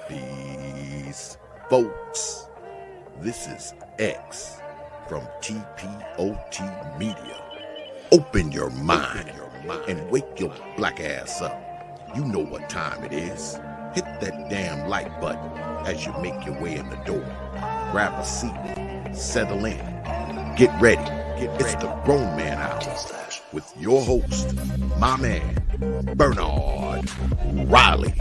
Peace, folks. This is X from TPOT Media. Open your mind and wake your black ass up. You know what time it is. Hit that damn like button as you make your way in the door. Grab a seat, settle in, get ready. It's the Grown Man Hour with your host, my man, Bernard Riley.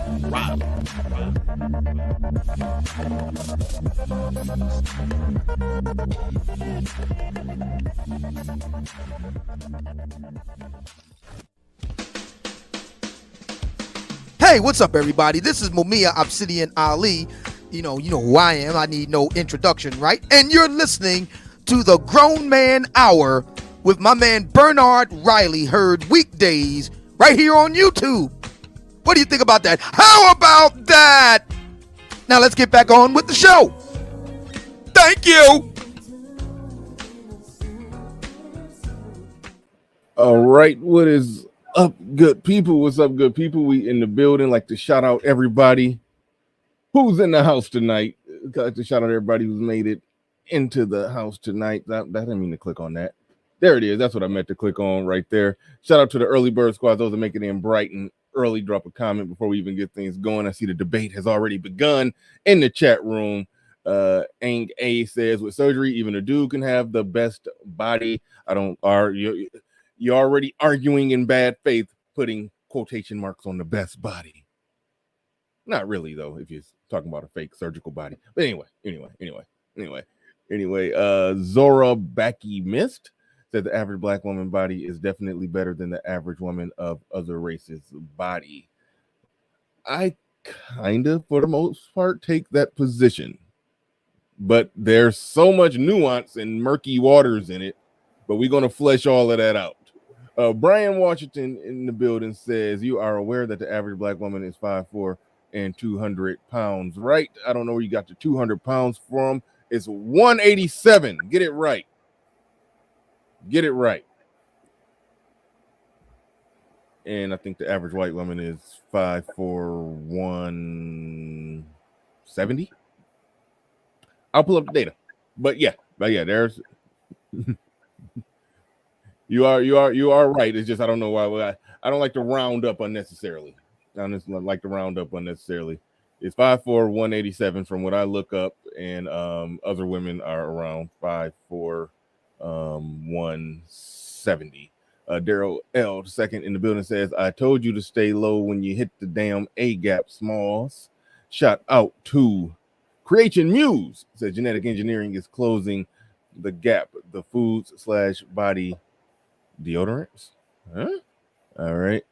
Hey, what's up, everybody? This is Mumia Obsidian Ali. You know who I am. I need no introduction, right? And you're listening to the Grown Man Hour with my man Bernard Riley, heard weekdays right here on YouTube. What do you think about that? How about that? Now let's get back on with the show. Thank you. All right, what is up, good people? What's up, good people? We in the building. Like to shout out everybody who's in the house tonight. Like to shout out everybody who's made it into the house tonight. That I didn't mean to click on that. There it is. That's what I meant to click on right there. Shout out to the early bird squad, those that make it in bright and early. Drop a comment before we even get things going. I see the debate has already begun in the chat room. Ang A says, with surgery, even a dude can have the best body. You're already arguing in bad faith, putting quotation marks on the best body. Not really, though, if you're talking about a fake surgical body. But anyway, Zora Backy Mist said the average black woman body is definitely better than the average woman of other races' body. I kind of, for the most part, take that position. But there's so much nuance and murky waters in it, but we're going to flesh all of that out. Brian Washington in the building says, you are aware that the average black woman is 5'4" and 200 pounds, right? I don't know where you got the 200 pounds from. It's 187. Get it right. And I think the average white woman is 5'4", 170. I'll pull up the data. But yeah, there's you are right. It's just I don't know why I don't like to round up unnecessarily. I don't like to round up unnecessarily. It's 5'4", 187 from what I look up, and other women are around 5'4", 170. Daryl L. second in the building says, I told you to stay low when you hit the damn A gap, Smalls. Shout out to Creation Muse. Said genetic engineering is closing the gap. The foods/body deodorants. Huh? All right.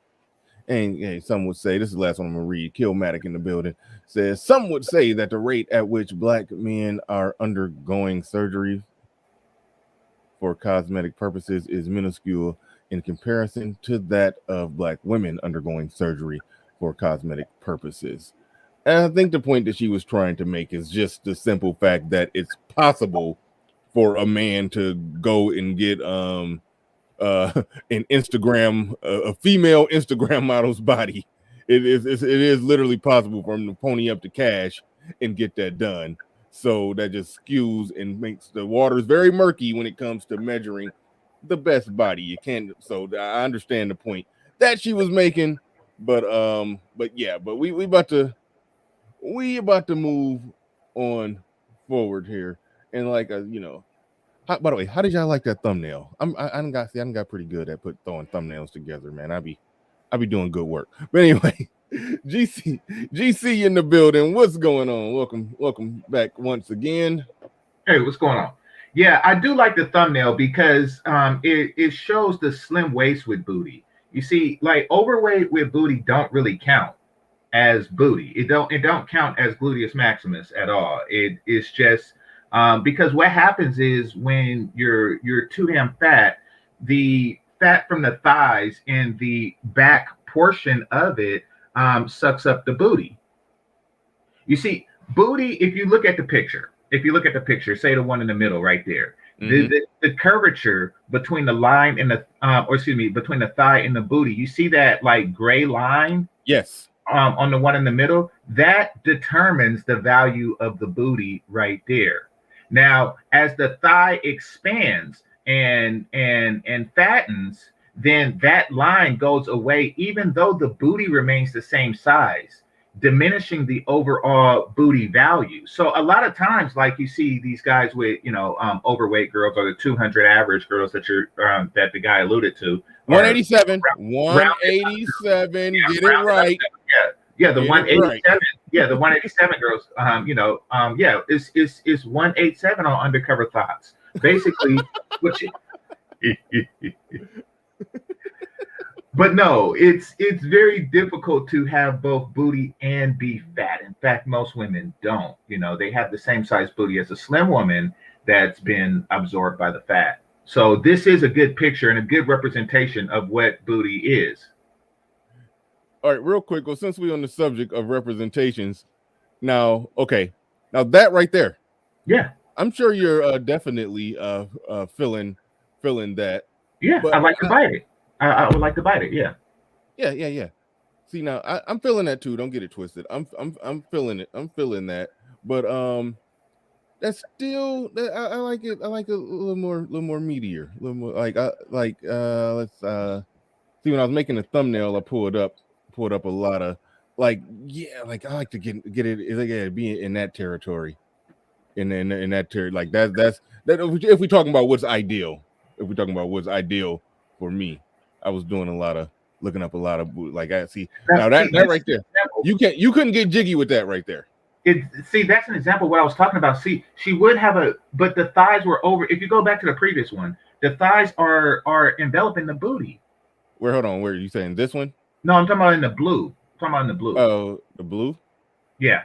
And hey, some would say, this is the last one I'm going to read. Killmatic in the building says, some would say that the rate at which black men are undergoing surgery for cosmetic purposes is minuscule in comparison to that of black women undergoing surgery for cosmetic purposes. And I think the point that she was trying to make is just the simple fact that it's possible for a man to go and get an Instagram, a female Instagram model's body it is literally possible for him to pony up the cash and get that done. So that just skews and makes the waters very murky when it comes to measuring the best body. You can't. So I understand the point that she was making, but yeah, but we about to move on forward here, and like by the way, how did y'all like that thumbnail? I done got pretty good at throwing thumbnails together, man. I be doing good work. But anyway, GC in the building. What's going on? Welcome back once again. Hey, what's going on? Yeah, I do like the thumbnail because it shows the slim waist with booty. You see, like overweight with booty don't really count as booty. It don't count as gluteus maximus at all. It's just because what happens is when you're too damn fat, the fat from the thighs and the back portion of it sucks up the booty. You see, booty, if you look at the picture, say the one in the middle right there, the curvature between the line and between the thigh and the booty, you see that like gray line? Yes. On the one in the middle, that determines the value of the booty right there. Now, as the thigh expands and fattens, then that line goes away, even though the booty remains the same size, diminishing the overall booty value. So a lot of times, like you see these guys with, overweight girls or the 200 average girls that that the guy alluded to. 187, 187, get it right. Yeah, the 187. Right. Yeah, the 187 girls. It's 187 on Undercover Thoughts. Basically, But no, it's very difficult to have both booty and be fat. In fact, most women don't. They have the same size booty as a slim woman that's been absorbed by the fat. So this is a good picture and a good representation of what booty is. All right, real quick. Well, since we're on the subject of representations, now that right there. Yeah. I'm sure you're definitely feeling that. Yeah, I'd like to bite it. I would like to bite it. Yeah. Yeah. See, now I'm feeling that too. Don't get it twisted. I'm feeling it. I'm feeling that. But that's still I like it. I like a little more meatier. A little more let's see. When I was making the thumbnail, I pulled up a lot of I like to get it be in that territory. In that territory, like that's if we're talking about what's ideal. If we're talking about what's ideal for me. I was doing looking up a lot of I see now that right there. You couldn't get jiggy with that right there. That's an example of what I was talking about. See, she would have but the thighs were over. If you go back to the previous one, the thighs are enveloping the booty. Hold on, where are you saying this one? No, I'm talking about in the blue. Oh, the blue? Yeah.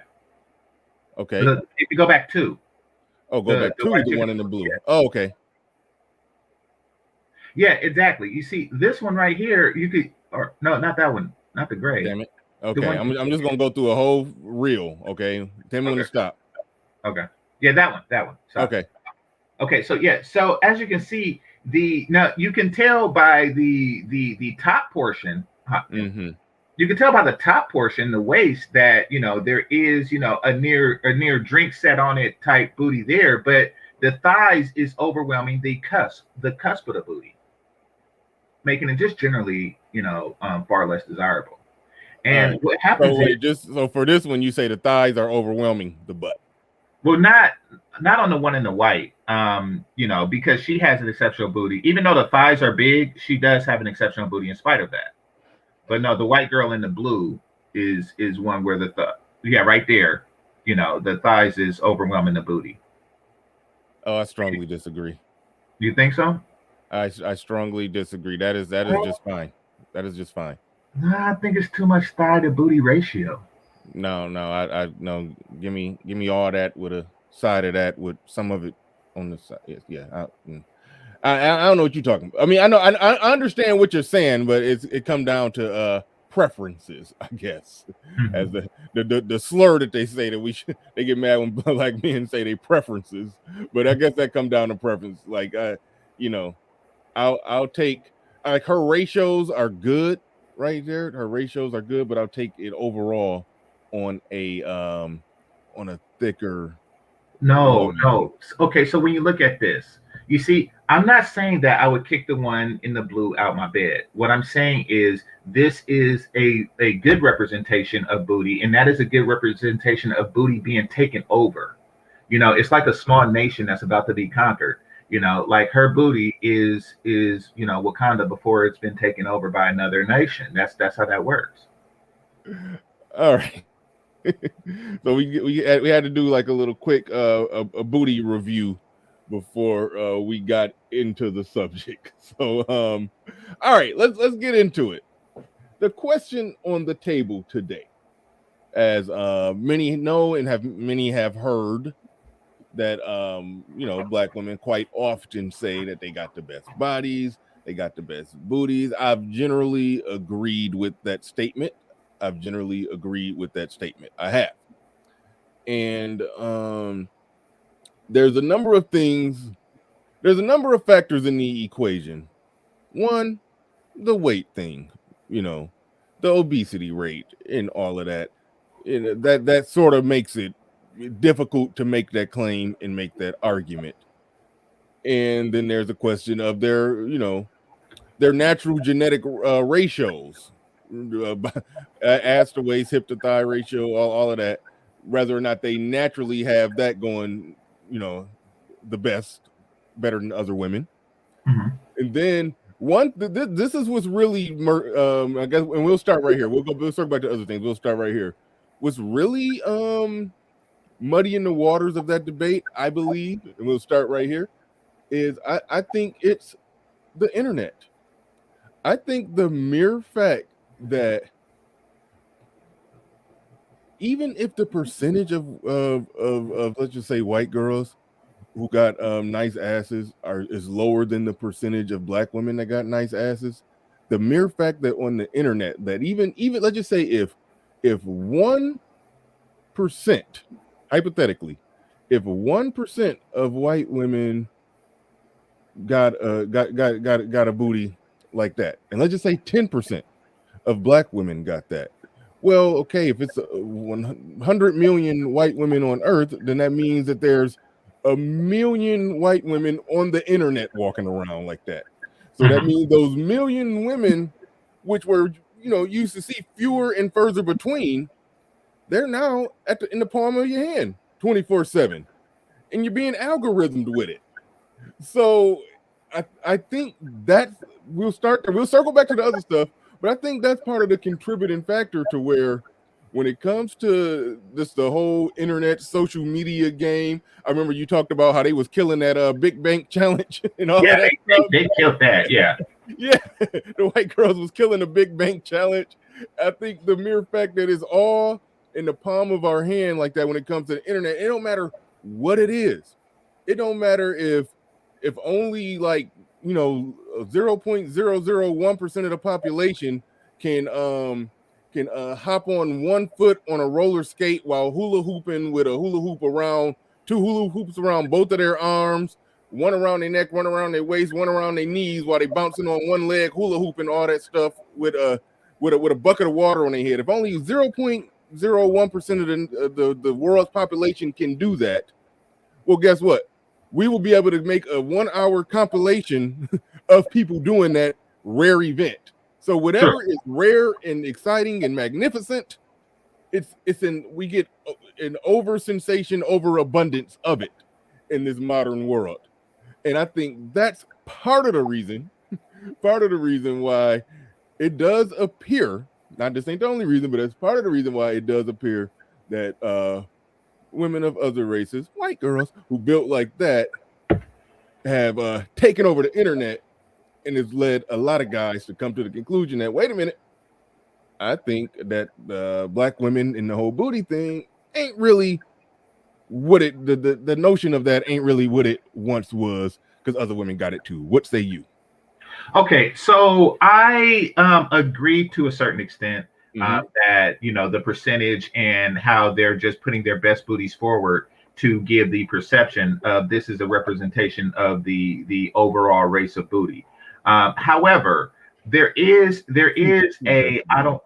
Okay. If you go back to. Oh, back to the one in the blue. Yeah. Oh, okay. Yeah, exactly. You see this one right here, no, not that one, not the gray. Damn it. Okay, I'm just gonna go through a whole reel. Okay, tell me when to stop. Okay. Yeah, that one. Sorry. Okay. So yeah. So as you can see, now you can tell by the top portion. Mm-hmm. You can tell by the top portion, the waist, that there is a near drink set on it type booty there, but the thighs is overwhelming the cusp of the booty, making it just generally far less desirable. And what happens so for this one, you say the thighs are overwhelming the butt. Well, not on the one in the white, because she has an exceptional booty. Even though the thighs are big, she does have an exceptional booty in spite of that. But no, the white girl in the blue is one where right there, the thighs is overwhelming the booty. Oh, I strongly disagree. You think so? I strongly disagree. That is just fine. That is just fine. No, I think it's too much thigh to booty ratio. No, I no. Give me all that with a side of that with some of it on the side. Yeah, I don't know what you're talking about. I mean, I understand what you're saying, but it come down to preferences, I guess. Mm-hmm. As the slur that they say that they get mad when black men say they preferences, but I guess that come down to preference. Like I'll take her ratios are good. right there. Her ratios are good, but I'll take it overall on a thicker No, woman. no. Okay, so when you look at this, you see, I'm not saying that I would kick the one in the blue out my bed. What I'm saying is this is a good representation of booty, and that is a good representation of booty being taken over. It's like a small nation that's about to be conquered. Like her booty is Wakanda before it's been taken over by another nation. That's how that works. All right. So we had to do like a little quick a booty review before we got into the subject. So all right, let's get into it. The question on the table today, as many know and many have heard, that Black women quite often say that they got the best bodies, they got the best booties. I've generally agreed with that statement. I have. And there's a number of factors in the equation. One, the weight thing, the obesity rate and all of that. That sort of makes it difficult to make that claim and make that argument. And then there's a question of their natural genetic ratios, ass to waist, hip to thigh ratio, all of that, whether or not they naturally have that going, the better than other women. Mm-hmm. And then this is what's really, I guess, and we'll start right here. We'll circle back to other things. We'll start right here. What's really muddying the waters of that debate, I believe, and we'll start right here, is I think it's the internet. I think the mere fact that even if the percentage of let's just say white girls who got nice asses is lower than the percentage of Black women that got nice asses, the mere fact that on the internet that even let's just say if 1%, hypothetically, if 1% of white women got a booty like that, and let's just say 10% of Black women got that, well, okay, if it's 100 million white women on Earth, then that means that there's 1 million white women on the internet walking around like that. So that means those million women, which were used to see fewer and further between, they're now in the palm of your hand 24/7, and you're being algorithmed with it. So I think that we'll circle back to the other stuff, but I think that's part of the contributing factor to where, when it comes to the whole internet social media game, I remember you talked about how they was killing that Big Bank challenge and all that. They killed that. Yeah. Yeah, the white girls was killing the Big Bank challenge. I think the mere fact that it's all in the palm of our hand like that when it comes to the internet, it don't matter what it is. It don't matter if only 0.001% of the population can hop on 1 foot on a roller skate while hula hooping with a hula hoop around, 2 hula hoops around both of their arms, one around their neck, one around their waist, one around their knees, while they bouncing on one leg, hula hooping, all that stuff with a bucket of water on their head. If only 0.01% of the world's population can do that, well, guess what? We will be able to make a 1-hour compilation of people doing that rare event. So whatever is rare and exciting and magnificent, we get an over sensation, overabundance of it in this modern world. And I think that's part of the reason why it does appear, not this ain't the only reason, but it's part of the reason why it does appear that women of other races, white girls who built like that, have taken over the internet, and has led a lot of guys to come to the conclusion that, wait a minute, I think that Black women in the whole booty thing ain't really what it, the notion of that ain't really what it once was, because other women got it too. What say you? Okay, so I agree to a certain extent that the percentage and how they're just putting their best booties forward to give the perception of this is a representation of the overall race of booty. However, there is a I don't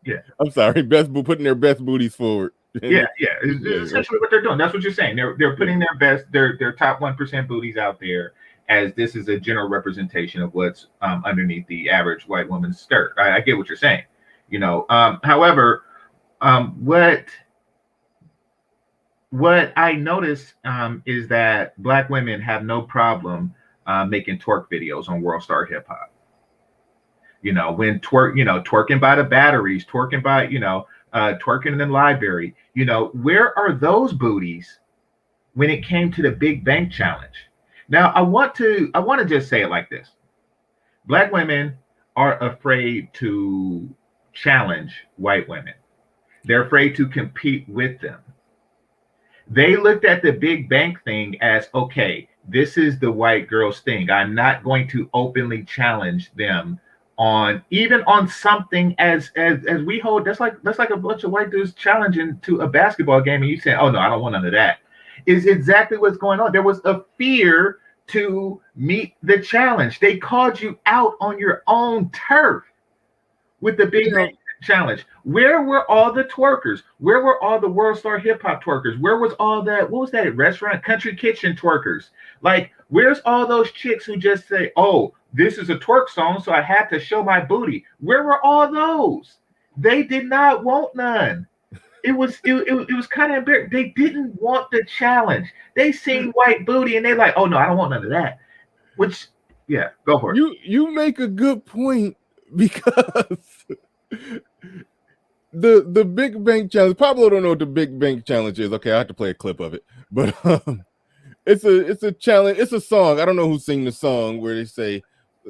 yeah. I'm sorry, putting their best booties forward. Yeah, yeah. It's Yeah, essentially what they're doing. That's what you're saying. They're putting their best, their top 1% booties out there, as this is a general representation of what's underneath the average white woman's skirt. I get what you're saying. You know, however, what I notice is that black women have no problem making twerk videos on World Star Hip Hop. You know, when twerking by the batteries, twerking by, twerking in the library. You know, where are those booties when it came to the Big Bank Challenge? Now, I want to just say it like this. Black women are afraid to challenge white women. They're afraid to compete with them. They looked at the Big Bank thing as, okay, this is the white girl's thing. I'm not going to openly challenge them on something as we hold. That's like a bunch of white dudes challenging to a basketball game, and you say, oh no, I don't want none of that. Is exactly what's going on. There was a fear to meet the challenge. They called you out on your own turf with the Big Bang Challenge. Where were all the twerkers? Where were all the World Star Hip Hop twerkers? Where was all that? What was that restaurant? Country Kitchen twerkers? Like, where's all those chicks who just say, oh, this is a twerk song, so I had to show my booty? Where were all those? They did not want none. It was kind of embarrassing. They didn't want the challenge. They seen white booty and they like, oh no, I don't want none of that. Which, yeah, go for it. You make a good point, because the Big Bank Challenge. Pablo don't know what the Big Bank Challenge is. Okay, I have to play a clip of it, but it's a challenge. It's a song. I don't know who sing the song where they say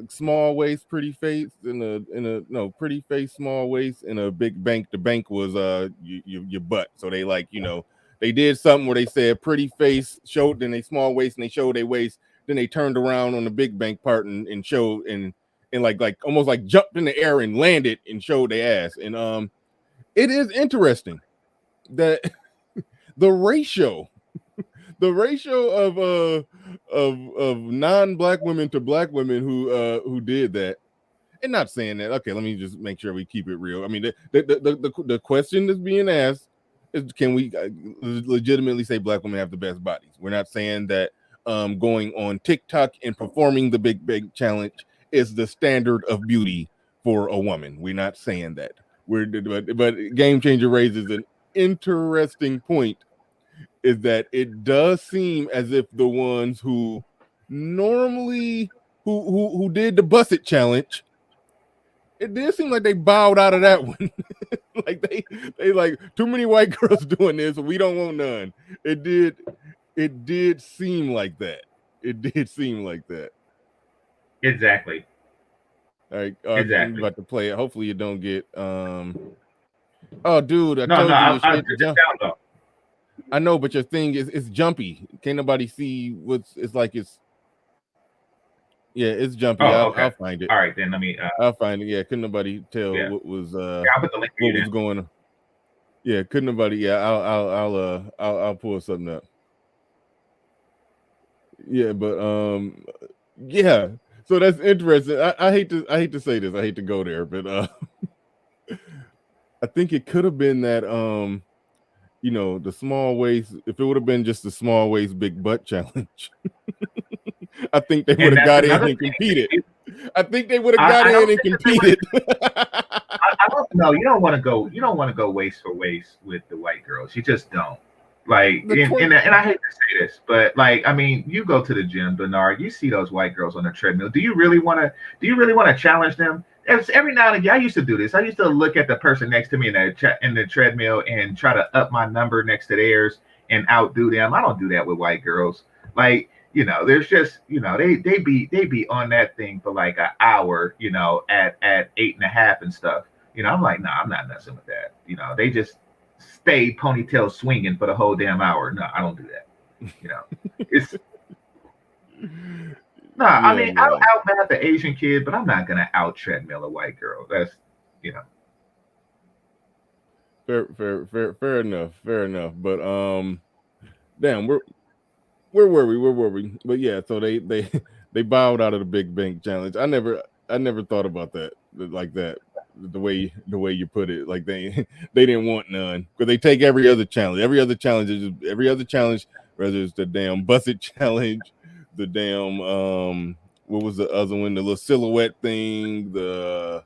small waist, pretty face, pretty face, small waist, and a big bank. The bank was your butt. So they they did something where they said pretty face, showed, then they small waist, and they showed their waist. Then they turned around on the big bank part and showed and like almost like jumped in the air and landed and showed their ass. And it is interesting that the ratio of non-black women to black women who did that. And not saying that, okay, let me just make sure we keep it real. I mean, the question that's being asked is, can we legitimately say black women have the best bodies? We're not saying that going on TikTok and performing the Big Bank Challenge is the standard of beauty for a woman. We're not saying that. But Game Changer raises an interesting point, is that it does seem as if the ones who normally who did the Bust It Challenge, it did seem like they bowed out of that one. Like they like, too many white girls doing this, we don't want none. It did seem like that. It did seem like that. Exactly. All right, exactly. I'm about to play it. Hopefully you don't get oh dude, I know, but your thing is jumpy. Can't nobody see what's it's jumpy. I'll find it. All right, then let me I'll find it. Yeah, couldn't nobody tell what was I'll put the link what was going on. Yeah, couldn't nobody. Yeah, I'll pull something up. Yeah, but yeah. So that's interesting. I hate to say this. I hate to go there, but I think it could have been that the small waist. If it would have been just the small waist big butt challenge, I think they would have got in and competed. I think they would have got in and competed. I don't know. You don't want to go. You don't want to go waist for waist with the white girls. You just don't. Like, and I hate to say this, but like, I mean, you go to the gym, Bernard. You see those white girls on the treadmill. Do you really want to challenge them? Every now and again, I used to do this. I used to look at the person next to me in the treadmill and try to up my number next to theirs and outdo them. I don't do that with white girls. Like, there's just, they be on that thing for like an hour, at 8.5 and stuff. I'm like, nah, I'm not messing with that. They just stay ponytail swinging for the whole damn hour. No, I don't do that. It's no. Yeah, I mean, I'll out the Asian kid, but I'm not gonna out treadmill a white girl. That's Fair enough. But damn, where were we? But yeah, so they bowed out of the Big Bank Challenge. I never thought about that like that. The way you put it, like they didn't want none because they take every other challenge. Every other challenge, whether it's the damn busset challenge, the damn what was the other one, the little silhouette thing, the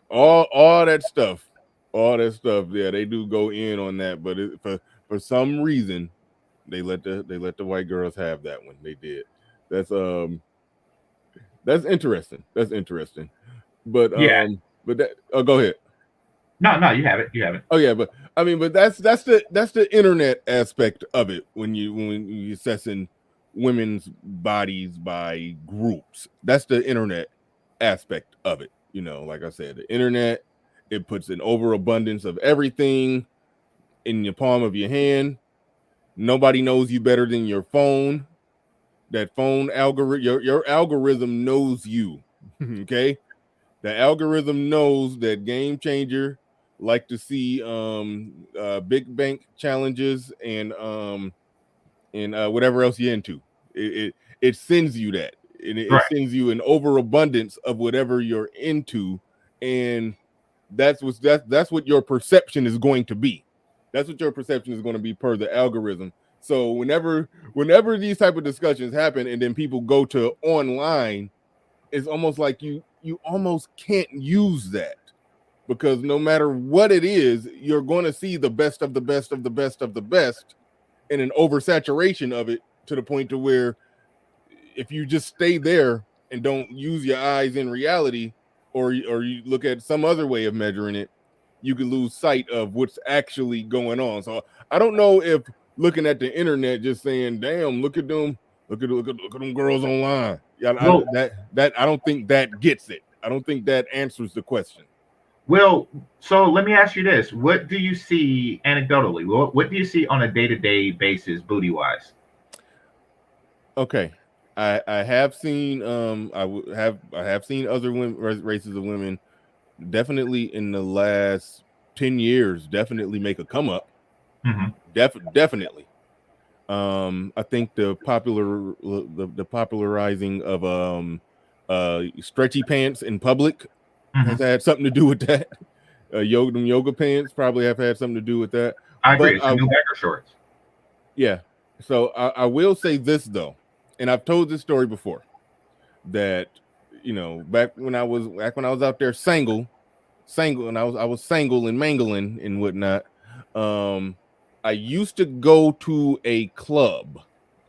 all that stuff. Yeah, they do go in on that, but for some reason they let the white girls have that one. They did. That's interesting. But Yeah. but that go ahead. No, you have it. Oh yeah, but I mean, but that's the internet aspect of it when you assessing women's bodies by groups. That's the internet aspect of it. You know, like I said, the internet, it puts an overabundance of everything in the palm of your hand. Nobody knows you better than your phone. That phone algorithm, your algorithm knows you. Okay, the algorithm knows that Game Changer like to see big bank challenges and whatever else you're into. It sends you that, and it Right. sends you an overabundance of whatever you're into, and that's what your perception is going to be. That's what your perception is going to be per the algorithm. So whenever these type of discussions happen, and then people go to online, it's almost like you almost can't use that, because no matter what it is, you're going to see the best of the best of the best of the best, and an oversaturation of it to the point to where if you just stay there and don't use your eyes in reality, or you look at some other way of measuring it, you could lose sight of what's actually going on. So I don't know if looking at the internet just saying, "Damn, look at them girls online." Yeah, Well, I don't think that gets it. I don't think that answers the question. Well, so let me ask you this: what do you see anecdotally? What do you see on a day-to-day basis, booty wise? Okay, I have seen I have seen other races of women definitely in the last 10 years definitely make a come up. Mm-hmm. Definitely. I think the popularizing of stretchy pants in public has had something to do with that. Yoga pants probably have had something to do with that. I agree. It's the new biker shorts. Yeah. So I will say this though, and I've told this story before, that back when I was out there single, and I was single and mangling and whatnot. I used to go to a club.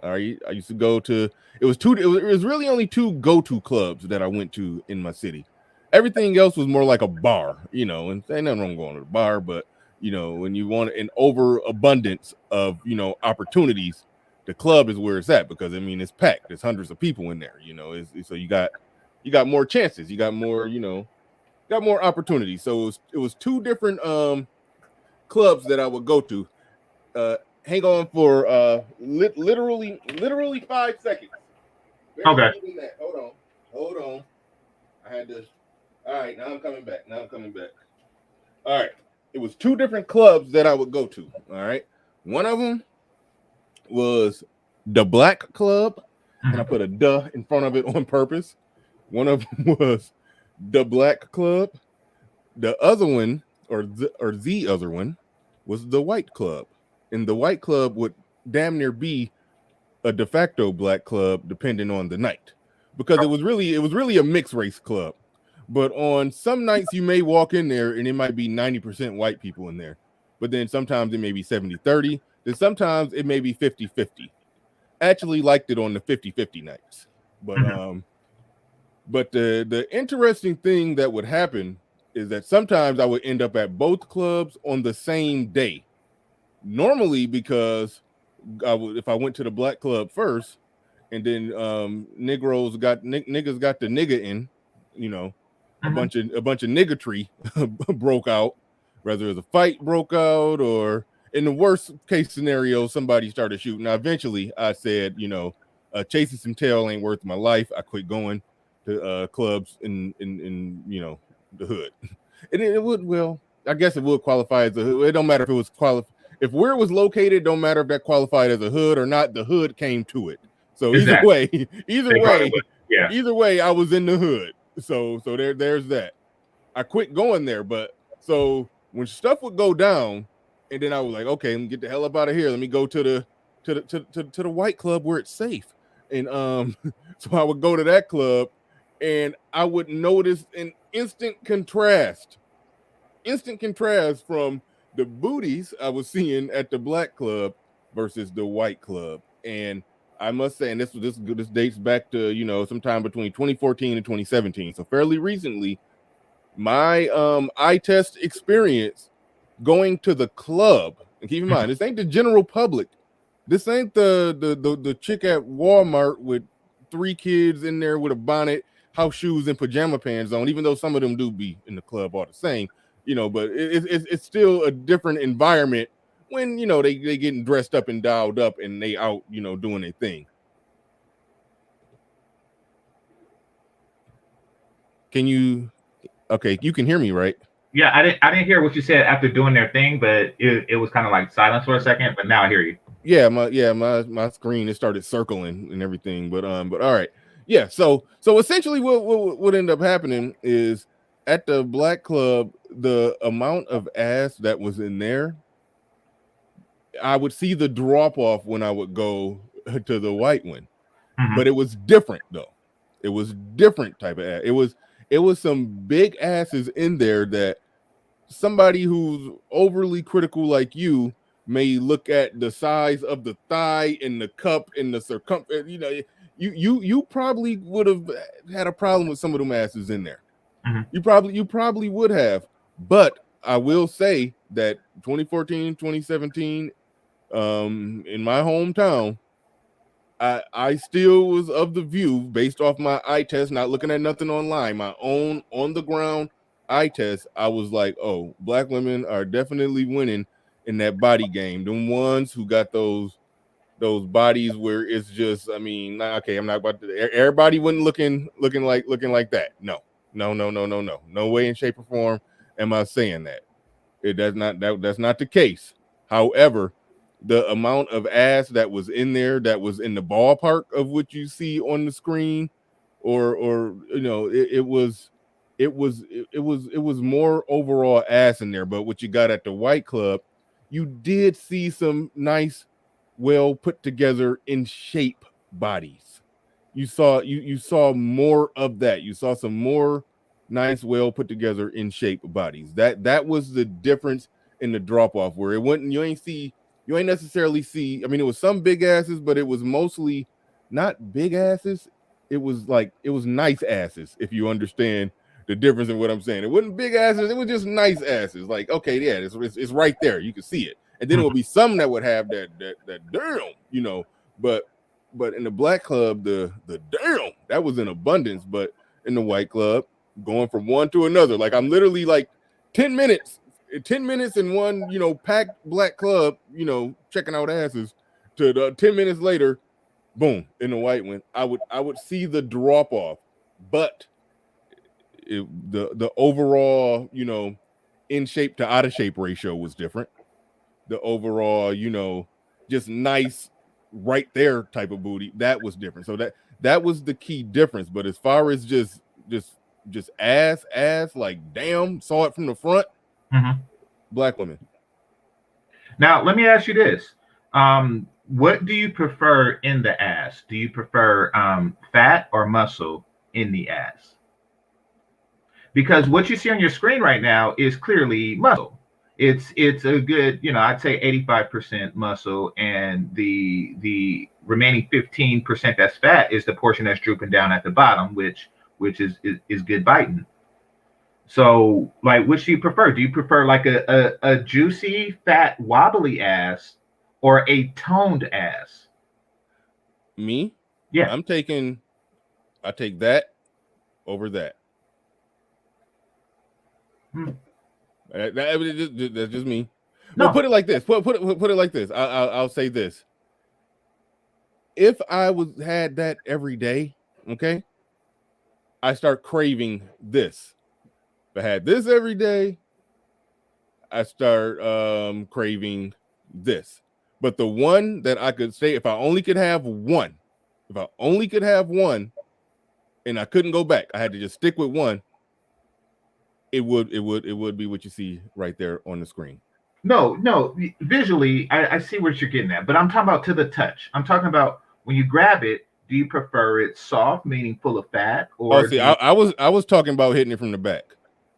All right, I used to go to. It was really only two go-to clubs that I went to in my city. Everything else was more like a bar, and ain't nothing wrong going to the bar, but when you want an overabundance of opportunities, the club is where it's at, because I mean it's packed. There's hundreds of people in there, so you got more chances, you got more, got more opportunities. So it was two different clubs that I would go to. Hang on for literally 5 seconds. Okay. Hold on. I had to. All right, now I'm coming back. All right. It was two different clubs that I would go to. All right. One of them was the Black Club, and I put a "duh" in front of it on purpose. One of them was the Black Club. The other one, or the other one, was the White Club. And the White Club would damn near be a de facto black club, depending on the night, because it was really a mixed race club. But on some nights you may walk in there and it might be 90% white people in there, but then sometimes it may be 70-30, then sometimes it may be 50-50. Actually liked it on the 50-50 nights. But but the interesting thing that would happen is that sometimes I would end up at both clubs on the same day. Normally, because if I went to the Black Club first, and then niggas got the nigga in, a bunch of niggatry broke out, whether it was a fight broke out, or in the worst case scenario, somebody started shooting. Now, eventually, I said, chasing some tail ain't worth my life. I quit going to clubs in the hood, and it would, well, I guess it would qualify as a hood. It don't matter if it was if where it was located, don't matter if that qualified as a hood or not. The hood came to it. So either way, Yeah. either way, I was in the hood. So there's that. I quit going there, but so when stuff would go down, and then I was like, okay, let me get the hell up out of here. Let me go to the white club where it's safe. And so I would go to that club, and I would notice an instant contrast from the booties I was seeing at the black club versus the white club. And I must say, and this dates back to sometime between 2014 and 2017, so fairly recently. My eye test experience going to the club, and keep in mind, this ain't the general public. This ain't the chick at Walmart with 3 kids in there with a bonnet, house shoes, and pajama pants on, even though some of them do be in the club all the same, but it's still a different environment when they getting dressed up and dialed up and they out doing their thing. Okay, you can hear me, right? Yeah, I didn't hear what you said after doing their thing, but it was kind of like silence for a second, but now I hear you. Yeah, my screen, it started circling and everything, but all right. Yeah, so essentially what ended up happening is at the black club, the amount of ass that was in there, I would see the drop off when I would go to the white one. Mm-hmm. But it was different though. It was different type of ass. It was some big asses in there that somebody who's overly critical like you may look at the size of the thigh and the cup and the circumference. You probably would have had a problem with some of them asses in there. Mm-hmm. You probably would have. But I will say that 2014, 2017, in my hometown, I still was of the view, based off my eye test, not looking at nothing online, my own on the ground eye test, I was like, oh, black women are definitely winning in that body game. Them ones who got those bodies where it's just, okay, I'm not about to, everybody wasn't looking like that. No way in shape or form am I saying that. That's not the case. However, the amount of ass that was in there, that was in the ballpark of what you see on the screen, or it was more overall ass in there. But what you got at the white club, you did see some nice, well put together, in shape bodies. You saw more of that. You saw some more nice, well put together, in shape bodies. That was the difference in the drop off, where it wouldn't, you ain't necessarily see, it was some big asses, but it was mostly not big asses. It was nice asses, if you understand the difference in what I'm saying. It wasn't big asses, it was just nice asses. Like, okay, yeah, it's right there. You can see it. And then it would be some that would have that damn, but in the black club, the damn, that was in abundance. But in the white club, going from one to another, like I'm literally like 10 minutes in one, packed black club, checking out asses, to the 10 minutes later, boom, in the white one, I would see the drop off, but the overall, in shape to out of shape ratio was different. The overall, just nice right there type of booty, that was different. So that was the key difference. But as far as just ass, like damn, saw it from the front. Mm-hmm. Black women. Now, let me ask you this. What do you prefer in the ass? Do you prefer fat or muscle in the ass? Because what you see on your screen right now is clearly muscle. It's a good, I'd say 85% muscle, and the remaining 15% that's fat is the portion that's drooping down at the bottom, which is good biting. So, like, which do you prefer? Do you prefer like a juicy, fat, wobbly ass, or a toned ass? Me? Yeah. I take that over that. That's just me. No. Well, put it like this. Put it like this. I'll say this. If I had that every day, okay, I start craving this. If I had this every day, I start craving this. But the one that I could say, if I only could have one, and I couldn't go back. I had to just stick with one. It would be what you see right there on the screen. No, visually, I see what you're getting at, but I'm talking about to the touch. I'm talking about when you grab it. Do you prefer it soft, meaning full of fat, or? I was talking about hitting it from the back,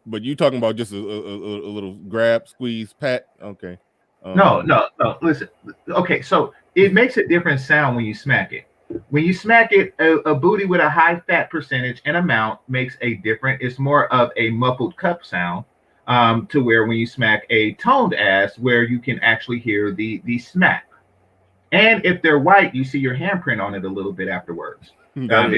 but you talking about just a little grab, squeeze, pat. Okay. No. Listen. Okay, so it makes a different sound when you smack it. When you smack it, a booty with a high fat percentage and amount makes a different. It's more of a muffled cup sound. To where when you smack a toned ass, where you can actually hear the smack. And if they're white, you see your handprint on it a little bit afterwards. Yeah,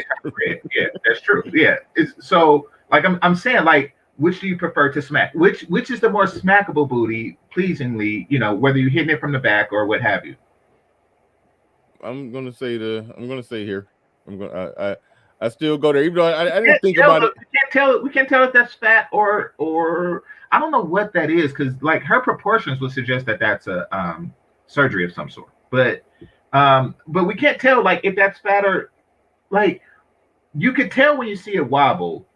that's true. Yeah. So like I'm saying, like, which do you prefer to smack? Which is the more smackable booty, pleasingly, whether you're hitting it from the back or what have you? I'm gonna say here. I still go there, even though I didn't think about it. We can't tell if that's fat or I don't know what that is, because like her proportions would suggest that that's a surgery of some sort. But we can't tell like if that's fat or like you could tell when you see it wobble,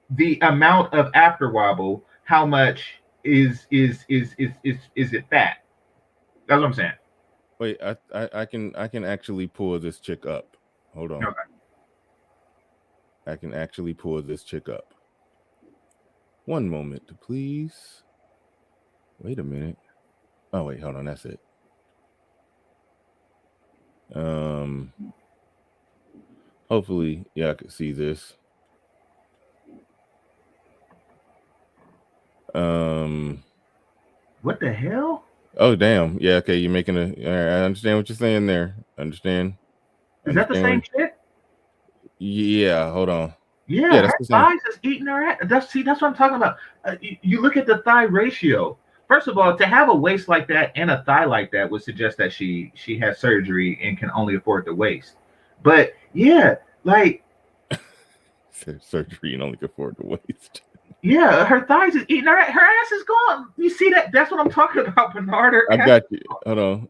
the amount of after wobble, how much is it fat? That's what I'm saying. Wait, I can actually pull this chick up. Hold on. Okay. I can actually pull this chick up. One moment, please. Wait a minute. Oh wait, hold on. That's it. Hopefully, yeah, I can see this. What the hell? Oh damn. Yeah, okay, you're making a. All right, I understand what you're saying there. Understand. Is that the same chick? Yeah, hold on. Yeah, her thighs is eating her ass. That's what I'm talking about. You look at the thigh ratio. First of all, to have a waist like that and a thigh like that would suggest that she has surgery and can only afford the waist. But yeah, like surgery and only can afford the waist. Yeah, her thighs is eating her ass is gone. You see that? That's what I'm talking about, Bernard. I got you. Hold on.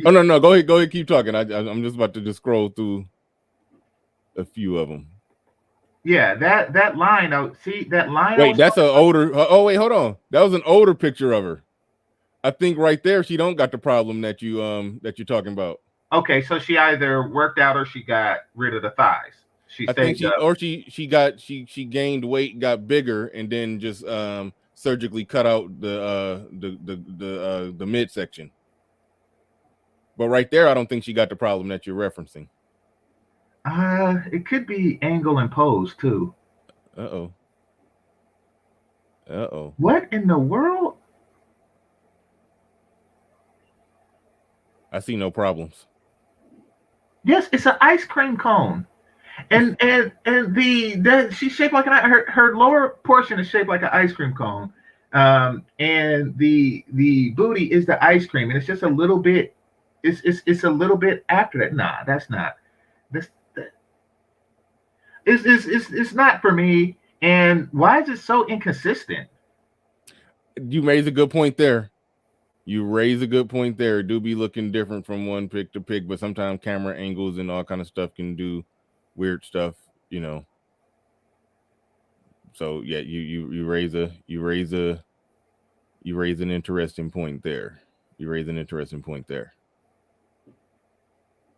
Oh no, go ahead, keep talking. I'm just about to just scroll through a few of them. Yeah, that line. See that line. Wait, that's an older. Oh wait, hold on. That was an older picture of her. I think right there she don't got the problem that you're talking about. Okay, so she either worked out or she got rid of the thighs. She gained weight, got bigger, and then just surgically cut out the midsection. But right there, I don't think she got the problem that you're referencing. It could be angle and pose too. Uh-oh. What in the world? I see no problems. Yes, it's an ice cream cone. And she's shaped like her lower portion is shaped like an ice cream cone. And the booty is the ice cream, and it's just a little bit it's a little bit after that. Nah, that's not. It's not for me. And why is it so inconsistent? You raise a good point there. It do be looking different from one pic to pic, but sometimes camera angles and all kind of stuff can do weird stuff, So yeah, you raise an interesting point there.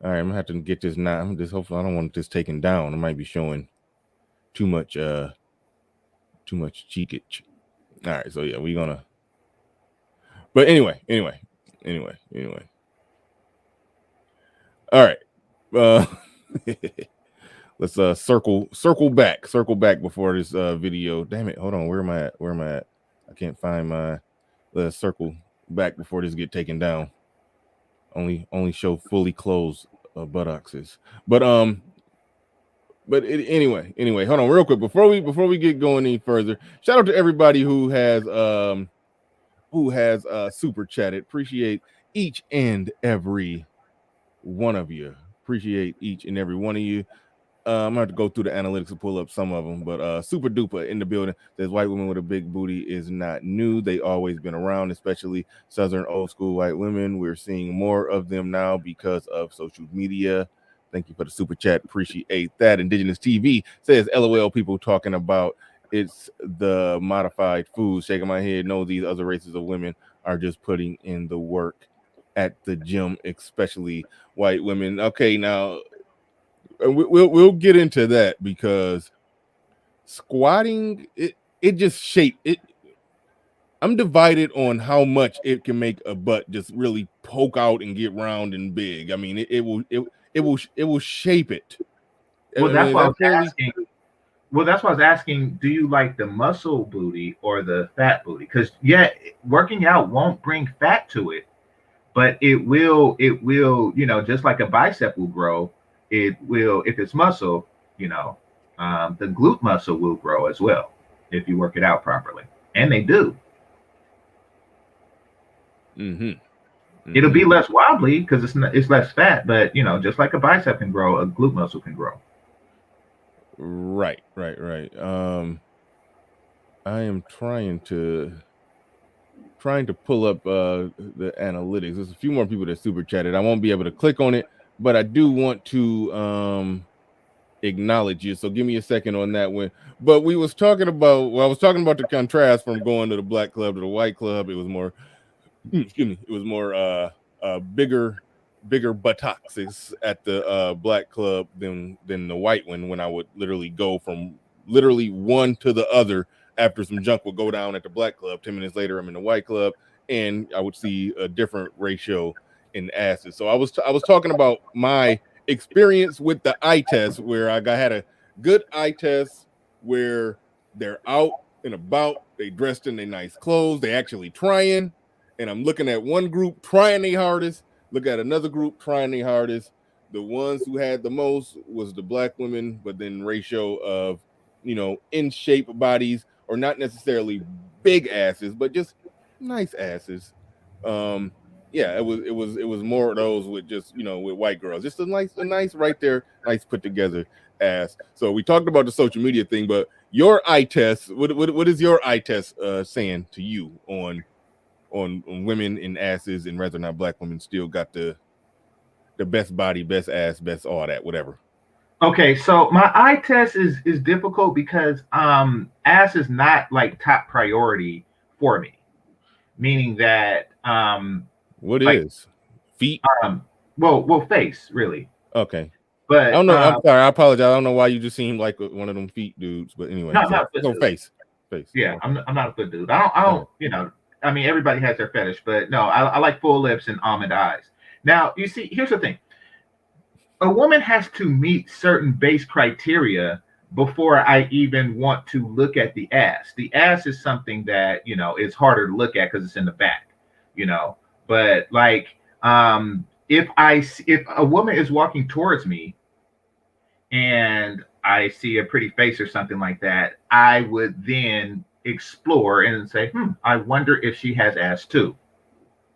All right, I'm gonna have to get this now. Hopefully I don't want this taken down. It might be showing too much cheekage. All right, so yeah, we're gonna. But anyway. All right. Let's circle back before this video. Damn it! Hold on. Where am I at? I can't find my. Let's circle back before this get taken down. Only show fully closed buttocks. But anyway, hold on real quick before we get going any further. Shout out to everybody who has super chatted. Appreciate each and every one of you. I'm gonna have to go through the analytics to pull up some of them, but super duper in the building. Says white women with a big booty is not new. They always been around, especially Southern old school white women. We're seeing more of them now because of social media. Thank you for the super chat. Appreciate that. Indigenous TV says, LOL, people talking about it's the modified foods. Shaking my head. No, these other races of women are just putting in the work at the gym, especially white women. Okay, now we'll get into that because squatting, it just shape it. I'm divided on how much it can make a butt just really poke out and get round and big. I mean, it will shape it. Well, I that's mean, why I was fairly... asking. Well, that's why I was asking. Do you like the muscle booty or the fat booty? Because yeah, working out won't bring fat to it, but it will. It will. You know, just like a bicep will grow, it will if it's muscle. You know, the glute muscle will grow as well if you work it out properly, and they do. It'll be less wobbly because it's less fat, but you know, just like a bicep can grow, a glute muscle can grow. Right. I am trying to pull up the analytics. There's a few more people that super chatted. I won't be able to click on it, but I do want to acknowledge you. So give me a second on that one. But I was talking about the contrast from going to the black club to the white club. It was more it was more bigger buttocks at the black club than the white one, when I would literally go from one to the other after some junk would go down at the black club. 10 minutes later, I'm in the white club, and I would see a different ratio in asses. So I was talking about my experience with the eye test, where I had a good eye test where they're out and about, they dressed in their nice clothes, they actually trying, and I'm looking at one group trying their hardest, look at another group trying their hardest. The ones who had the most was the black women, but then ratio of, in shape bodies, or not necessarily big asses, but just nice asses. Yeah, it was more of those with just, with white girls, just a nice right there, nice put together ass. So we talked about the social media thing, but your eye test, what is your eye test saying to you on women in asses, and whether or not black women still got the best body, best ass, best all that, whatever? Okay, so my eye test is difficult because ass is not like top priority for me. Meaning that what is feet? Well, face really. Okay. But I don't know. I'm sorry. I apologize. I don't know why you just seem like one of them feet dudes. But anyway, so face. Yeah, I'm not a foot dude. I don't. I mean, everybody has their fetish, but no, I like full lips and almond eyes. Now, you see, here's the thing. A woman has to meet certain base criteria before I even want to look at the ass. The ass is something that, is harder to look at because it's in the back, But like, if a woman is walking towards me and I see a pretty face or something like that, I would then explore and say, I wonder if she has ass too.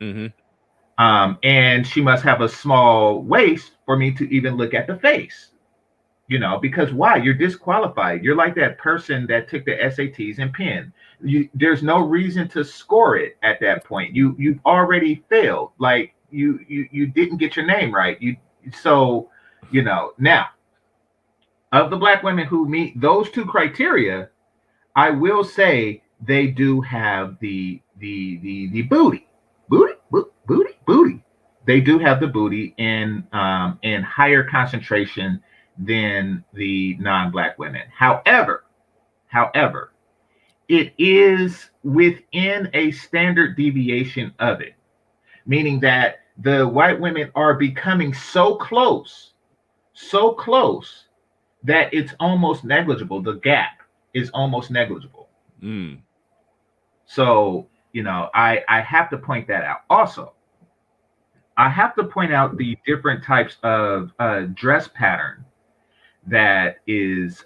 Mm-hmm. And she must have a small waist for me to even look at the face, because why? You're disqualified. You're like that person that took the SATs and pen. There's no reason to score it at that point. You've already failed. Like you didn't get your name right. Now of the black women who meet those two criteria, I will say they do have the booty. They do have the booty in higher concentration than the non-black women. However, it is within a standard deviation of it, meaning that the white women are becoming so close that it's almost negligible. The gap is almost negligible. So, I have to point that out. Also, I have to point out the different types of dress pattern that is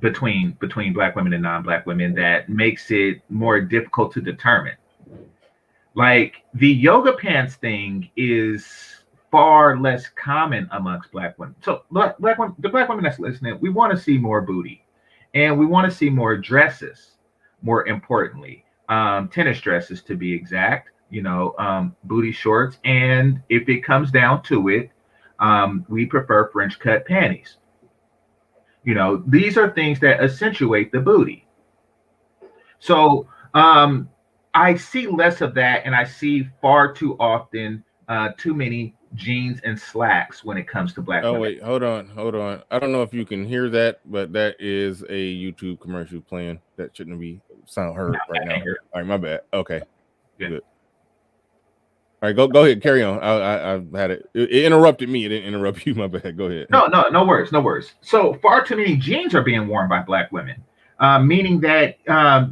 between black women and non-black women that makes it more difficult to determine. Like the yoga pants thing is far less common amongst black women. So the black women that's listening, we want to see more booty, and we want to see more dresses. More importantly, tennis dresses to be exact. Booty shorts, and if it comes down to it, We prefer French cut panties. These are things that accentuate the booty. So I see less of that, and I see far too often too many jeans and slacks when it comes to black Oh women. wait, hold on. I don't know if you can hear that, but that is a YouTube commercial playing. That shouldn't be sound heard right now. All right, my bad. Okay, good. All right, go ahead, carry on. I had it. It interrupted me. It didn't interrupt you. My bad. Go ahead. No worries. So far too many jeans are being worn by black women, meaning that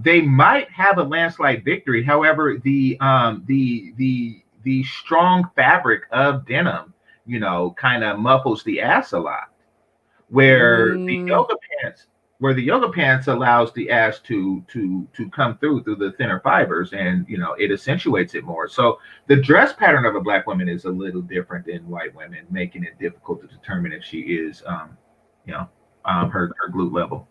they might have a landslide victory. However, the strong fabric of denim, kind of muffles the ass a lot. Where the yoga pants allows the ass to come through the thinner fibers, and it accentuates it more. So the dress pattern of a black woman is a little different than white women, making it difficult to determine if she is her glute level.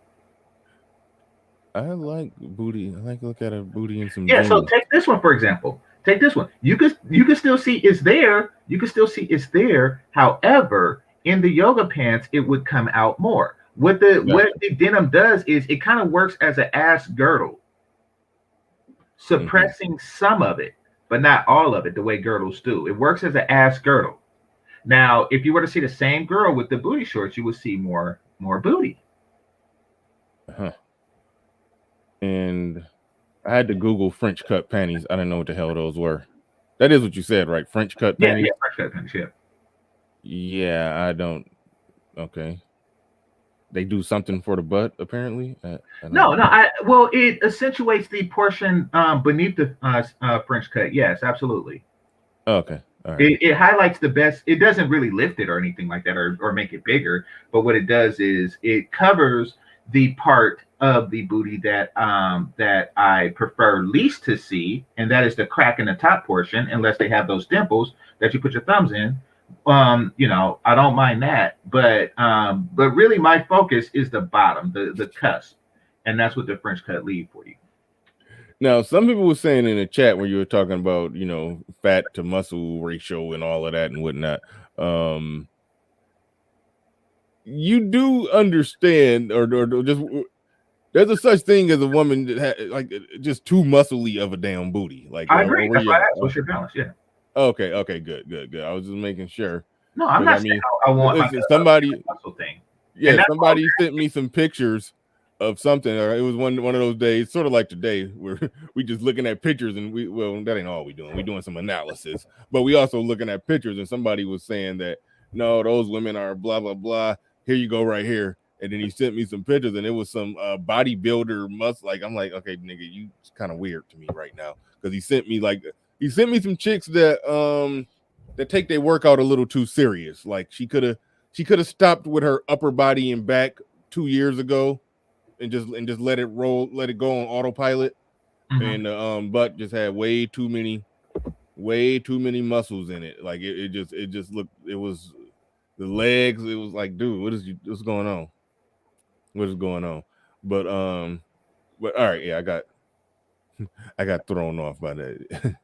I like booty. I like to look at a booty and some. Yeah. So take this one for example. Take this one. You can still see it's there. You can still see it's there. However, in the yoga pants, it would come out more. What the denim does is it kind of works as an ass girdle, suppressing some of it, but not all of it, the way girdles do. It works as an ass girdle. Now, if you were to see the same girl with the booty shorts, you would see more booty. And I had to Google French cut panties. I didn't know what the hell those were. That is what you said, right? French cut panties? Yeah, French cut panties, yeah. Yeah, I don't. Okay. They do something for the butt, apparently. Well, it accentuates the portion beneath the French cut. Yes, absolutely. Okay. All right. It highlights the best. It doesn't really lift it or anything like that, or make it bigger. But what it does is it covers the part of the booty that I prefer least to see, and that is the crack in the top portion, unless they have those dimples that you put your thumbs in. I don't mind that, but really my focus is the bottom, the cusp, and that's what the French cut leave for you. Now, some people were saying in the chat when you were talking about, fat to muscle ratio and all of that and whatnot, you do understand, or just there's a such thing as a woman that just too muscly of a damn booty. Like I agree. That's why I asked, what's your balance? Yeah. Okay, good. I was just making sure. No, I'm not saying I want somebody muscle thing. Yeah, somebody sent me some pictures of something. Or it was one of those days, sort of like today, where we just looking at pictures, and that ain't all we doing. We doing some analysis, but we also looking at pictures. And somebody was saying that no, those women are blah blah blah. Here you go, right here. And then he sent me some pictures, and it was some bodybuilder muscle. Like I'm like, okay, nigga, you kind of weird to me right now, because he sent me some chicks that take their workout a little too serious. Like she could have stopped with her upper body and back 2 years ago, and just let it roll, let it go on autopilot. And the butt just had way too many muscles in it. Like it just looked. It was the legs. It was like, dude, what's going on? What is going on? But all right, yeah, I got thrown off by that.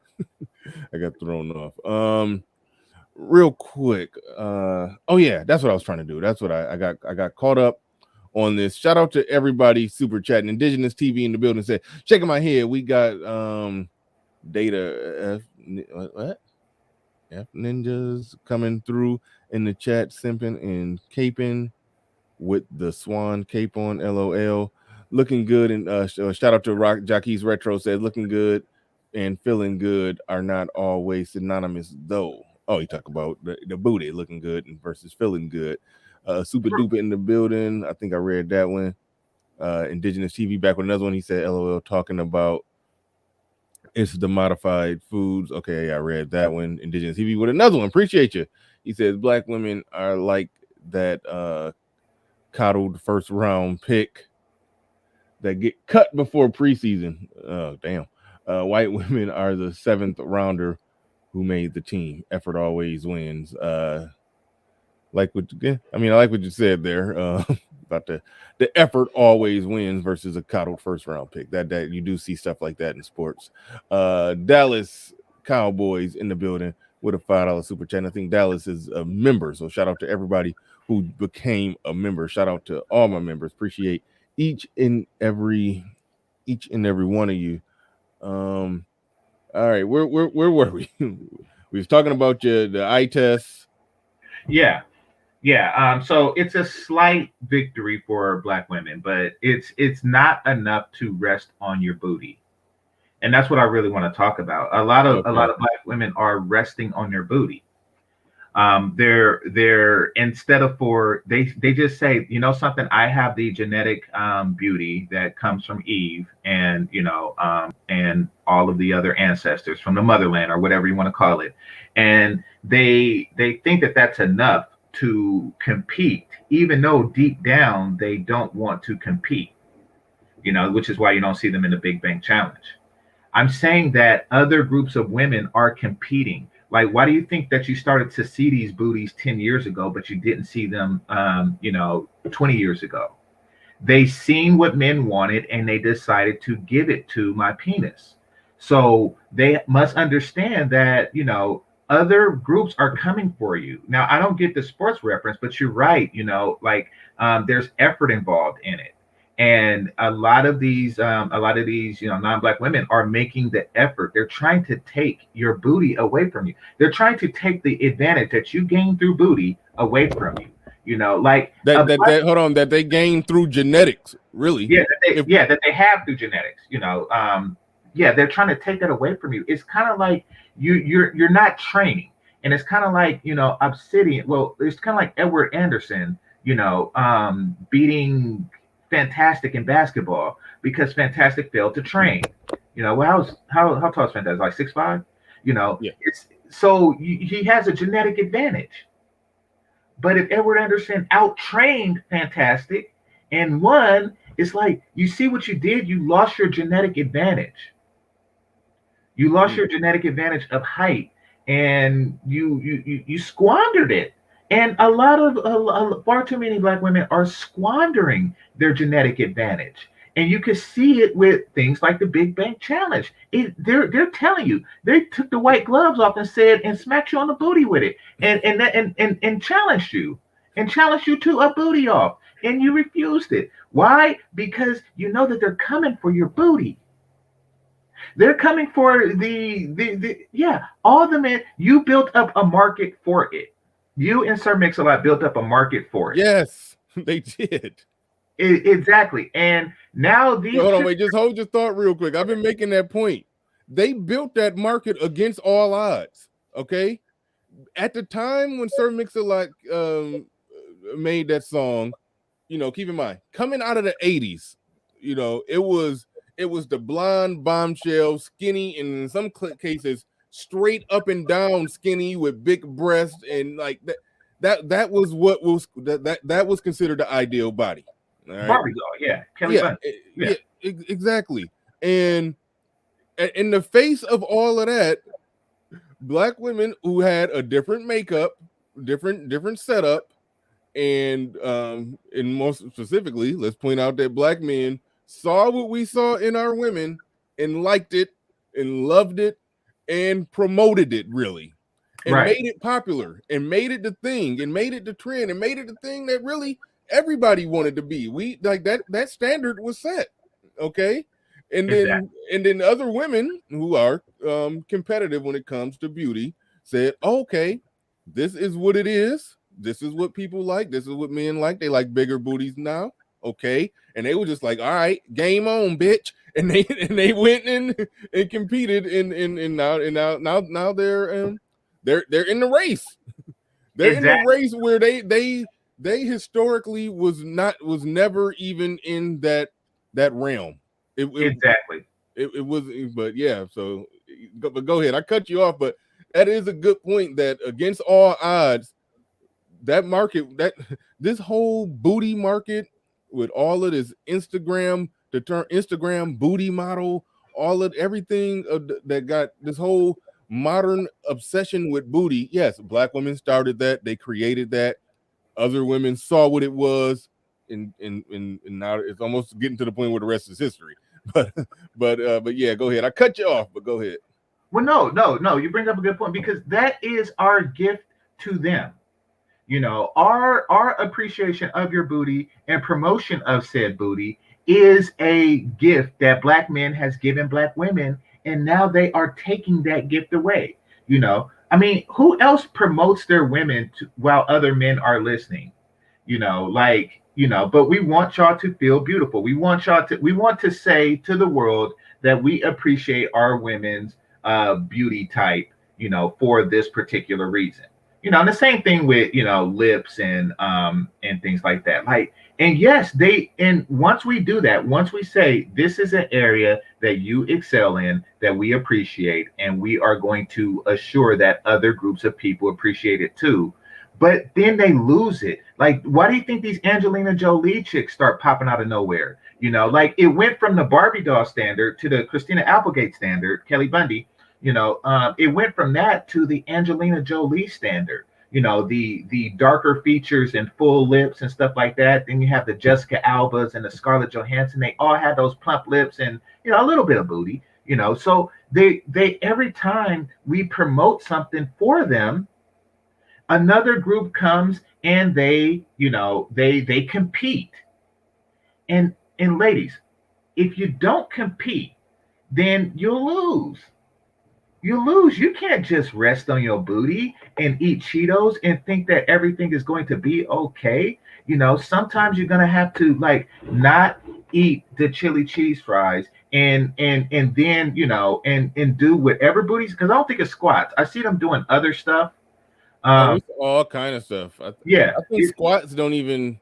I got thrown off. Real quick. Oh yeah, that's what I was trying to do. That's what I got caught up on this. Shout out to everybody super chatting. Indigenous TV in the building said, shaking my head. We got Data F Ninjas coming through in the chat, simping and caping with the swan cape on. LOL. Looking good. And shout out to Rock Jockeys Retro said, looking good and feeling good are not always synonymous though. Oh, he talked about the booty looking good versus feeling good. Super duper in the building. I think I read that one. Indigenous TV back with another one. He said, LOL, talking about it's the modified foods. Okay, I read that one. Indigenous TV with another one. Appreciate you. He says black women are like that coddled first round pick that get cut before preseason. Oh, damn. White women are the 7th rounder who made the team. Effort always wins. I like what you said there about the effort always wins versus a coddled first round pick. That you do see stuff like that in sports. Dallas Cowboys in the building. with a $5 super chat. And I think Dallas is a member. So shout out to everybody who became a member. Shout out to all my members. Appreciate each and every one of you. All right, where were we? We was talking about the eye test. Yeah. So it's a slight victory for Black women, but it's not enough to rest on your booty. And that's what I really want to talk about. A lot of Black women are resting on their booty. They're instead of they just say, you know something, I have the genetic beauty that comes from Eve and and all of the other ancestors from the motherland or whatever you want to call it, and they think that that's enough to compete, even though deep down they don't want to compete, which is why you don't see them in the Big Bang Challenge. I'm saying that other groups of women are competing. Like, why do you think that you started to see these booties 10 years ago, but you didn't see them, 20 years ago? They seen what men wanted and they decided to give it to my penis. So they must understand that, other groups are coming for you. Now, I don't get the sports reference, but you're right. There's effort involved in it. And a lot of these, non-Black women are making the effort. They're trying to take your booty away from you. They're trying to take the advantage that you gain through booty away from you. That they gain through genetics, really. Yeah, that they have through genetics. They're trying to take that away from you. It's kind of like you're not training, and it's kind of like Obsidian. Well, it's kind of like Edward Anderson, beating Fantastic in basketball because Fantastic failed to train. How tall is Fantastic? Like 6'5"? Yeah. It's so he has a genetic advantage. But if Edward Anderson out-trained Fantastic and won, it's like, you see what you did? You lost your genetic advantage. You lost your genetic advantage of height, and you squandered it. And far too many Black women are squandering their genetic advantage. And you can see it with things like the Big Bang Challenge. They're telling you, they took the white gloves off and smacked you on the booty with it, and challenged you to a booty off, and you refused it. Why? Because you know that they're coming for your booty. They're coming for all the men. You built up a market for it. You and Sir Mix-a-Lot built up a market for it. Yes, they did. Exactly. And now these... Just hold your thought real quick. I've been making that point. They built that market against all odds, okay? At the time when Sir Mix-a-Lot made that song, keep in mind, coming out of the 80s, it was the blonde bombshell, skinny, and in some cases, straight up and down skinny with big breasts, and like that was what was that was considered the ideal body. All right? Barbie doll, yeah. Kelly Bunny. Yeah, exactly. And in the face of all of that, Black women who had a different makeup, different setup, and most specifically, let's point out that Black men saw what we saw in our women and liked it and loved it and promoted it, really, and made it popular and made it the thing and made it the trend and made it the thing that really everybody wanted to be. We like that standard was set, okay? And then other women who are competitive when it comes to beauty said, okay, this is what it is. This is what people like. This is what men like. They like bigger booties now, okay? And they were just like, all right, game on, bitch. And they went in and competed and now they're in the race. They're in the race where they historically was never even in that realm. It was, but yeah. So, but go ahead. I cut you off, but that is a good point. That against all odds, that market, this whole booty market with all of this Instagram, the term Instagram booty model, all of everything that got this whole modern obsession with booty. Yes, Black women started that. They created that. Other women saw what it was, and now it's almost getting to the point where the rest is history. But yeah, go ahead. I cut you off, but go ahead. Well, no. You bring up a good point because that is our gift to them. Our appreciation of your booty and promotion of said booty is a gift that black men has given black women, and now they are taking that gift away. I mean, who else promotes their women while other men are listening? But we want y'all to feel beautiful. We want to say to the world that we appreciate our women's beauty type, for this particular reason. And the same thing with lips and things like that. And yes, and once we do that, once we say this is an area that you excel in, that we appreciate, and we are going to assure that other groups of people appreciate it too. But then they lose it. Like, why do you think these Angelina Jolie chicks start popping out of nowhere? It went from the Barbie doll standard to the Christina Applegate standard, Kelly Bundy. It went from that to the Angelina Jolie standard. The darker features and full lips and stuff like that. Then you have the Jessica Albas and the Scarlett Johansson. They all had those plump lips and a little bit of booty. So they every time we promote something for them, another group comes and they compete. And ladies, if you don't compete, then you'll lose. You can't just rest on your booty and eat Cheetos and think that everything is going to be okay. Sometimes you're gonna have to not eat the chili cheese fries and then and do whatever booties, because I don't think it's squats. I see them doing other stuff. It's all kind of stuff. Yeah, I think squats don't even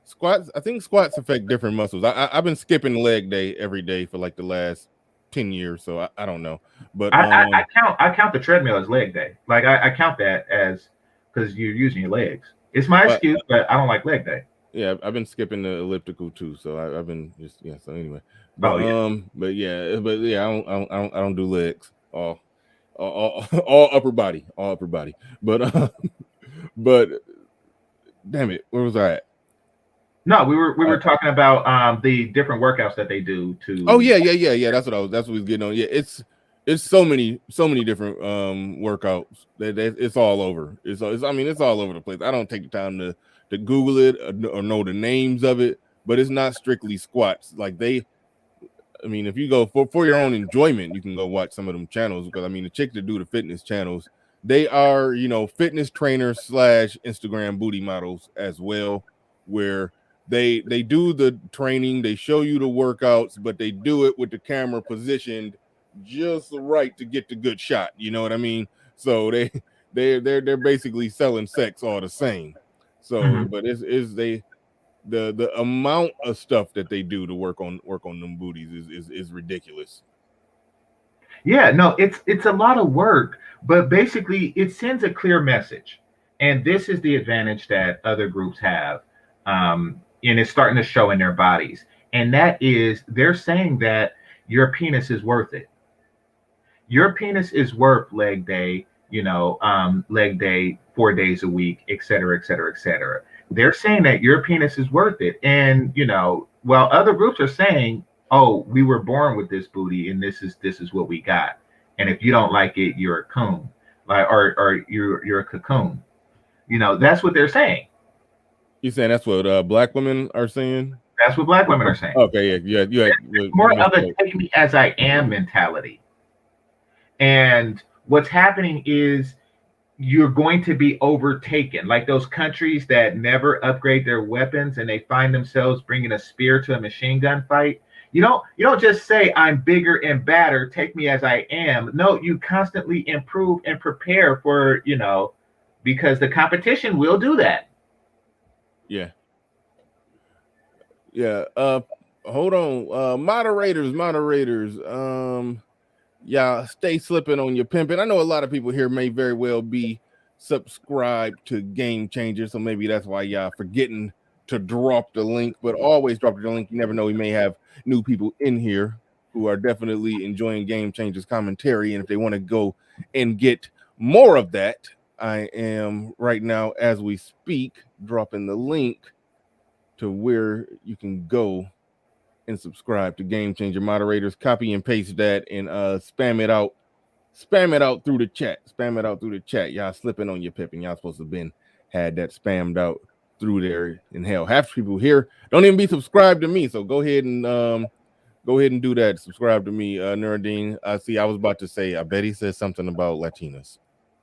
squats. I think squats affect different muscles. I've been skipping leg day every day for like the last 10 years, so I don't know. But I count the treadmill as leg day. Like I count that as because you're using your legs. It's my excuse, but I don't like leg day. Yeah, I've been skipping the elliptical too, so I've been just So anyway, but I don't do legs. All upper body, but but damn it, where was I at? No, we were talking about the different workouts that they do to. Oh yeah. That's what we was getting on. Yeah, it's so many different workouts that it's all over. It's all over the place. I don't take the time to Google it or know the names of it, but it's not strictly squats. If you go for your own enjoyment, you can go watch some of them channels, because the chicks that do the fitness channels, they are, fitness trainers / Instagram booty models as well, where they do the training, they show you the workouts, but they do it with the camera positioned just right to get the good shot. You know what I mean? So they're basically selling sex all the same. So, but the amount of stuff that they do to work on them booties is ridiculous. Yeah, no, it's a lot of work, but basically it sends a clear message. And this is the advantage that other groups have. And it's starting to show in their bodies. And that is, they're saying that your penis is worth it. Your penis is worth leg day, leg day 4 days a week, et cetera, et cetera, et cetera. They're saying that your penis is worth it. And, while other groups are saying, oh, we were born with this booty and this is what we got. And if you don't like it, you're a coon, or you're a cocoon. That's what they're saying. You saying that's what black women are saying? That's what black women are saying. Okay, yeah. More of a take me as I am mentality. And what's happening is you're going to be overtaken, like those countries that never upgrade their weapons and they find themselves bringing a spear to a machine gun fight. You don't just say I'm bigger and badder, take me as I am. No, you constantly improve and prepare for, because the competition will do that. Yeah. Hold on. Moderators. Yeah, stay slipping on your pimping. I know a lot of people here may very well be subscribed to Game Changer, so maybe that's why y'all forgetting to drop the link, but always drop the link. You never know, we may have new people in here who are definitely enjoying Game Changers commentary, and if they want to go and get more of that, I am right now as we speak dropping the link to where you can go and subscribe to Game Changer. Moderators, copy and paste that and spam it out spam it out through the chat. Spam it out through the chat. Y'all slipping on your pippin. Y'all supposed to have been had that spammed out through there. And hell, half the people here don't even be subscribed to me. So go ahead and do that. Subscribe to me, Nuruddin. I was about to say, I bet he said something about Latinas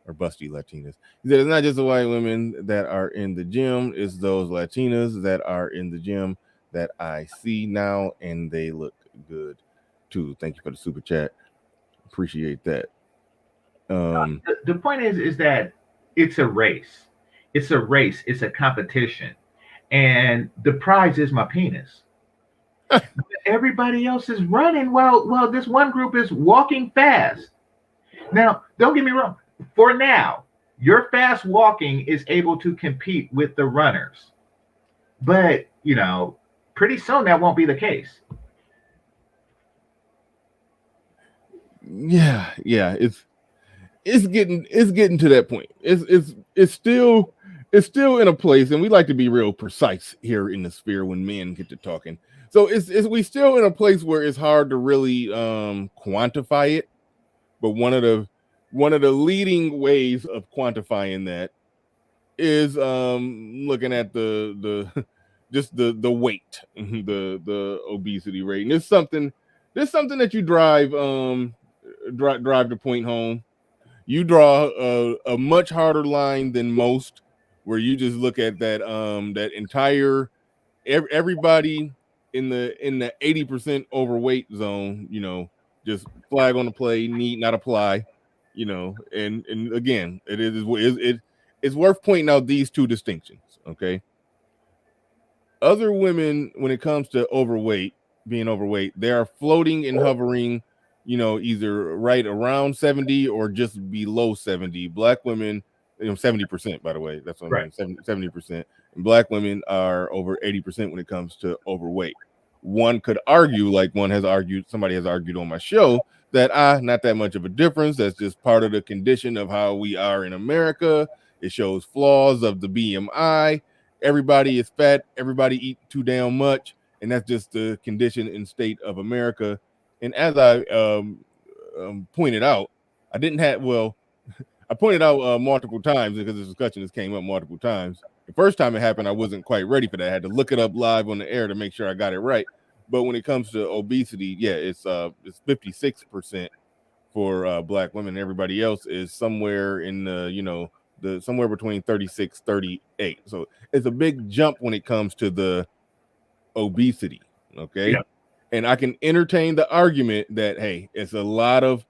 or busty Latinas. He said it's not just the white women that are in the gym, it's those Latinas that are in the gym that I see now, and they look good too. Thank you for the super chat. Appreciate that. The point is that it's a race. It's a race. It's a competition, and the prize is my penis. Everybody else is running. Well, this one group is walking fast. Now, don't get me wrong. For now, your fast walking is able to compete with the runners, but pretty soon that won't be the case. Yeah, it's getting to that point. It's still in a place, and we like to be real precise here in the sphere when men get to talking. So we still in a place where it's hard to really quantify it. But one of the leading ways of quantifying that is looking at the just the weight, the obesity rate. And it's something that you drive to point home. You draw a much harder line than most, where you just look at that entire everybody in the 80% overweight zone, just flag on the play, need not apply, and again, it's worth pointing out these two distinctions. Okay. Other women, when it comes to being overweight, they are floating and hovering, either right around 70 or just below 70. Black women, 70%, by the way, that's what I mean, 70%. And black women are over 80% when it comes to overweight. One could argue, like somebody has argued on my show, that not that much of a difference. That's just part of the condition of how we are in America. It shows flaws of the BMI. Everybody is fat. Everybody eat too damn much. And that's just the condition and state of America. And as I pointed out, I pointed out multiple times because this discussion has came up multiple times. The first time it happened, I wasn't quite ready for that. I had to look it up live on the air to make sure I got it right. But when it comes to obesity, yeah, it's 56% for black women. Everybody else is somewhere in the somewhere between 36, 38. So it's a big jump when it comes to the obesity. Okay. Yeah. And I can entertain the argument that, hey, it's a lot of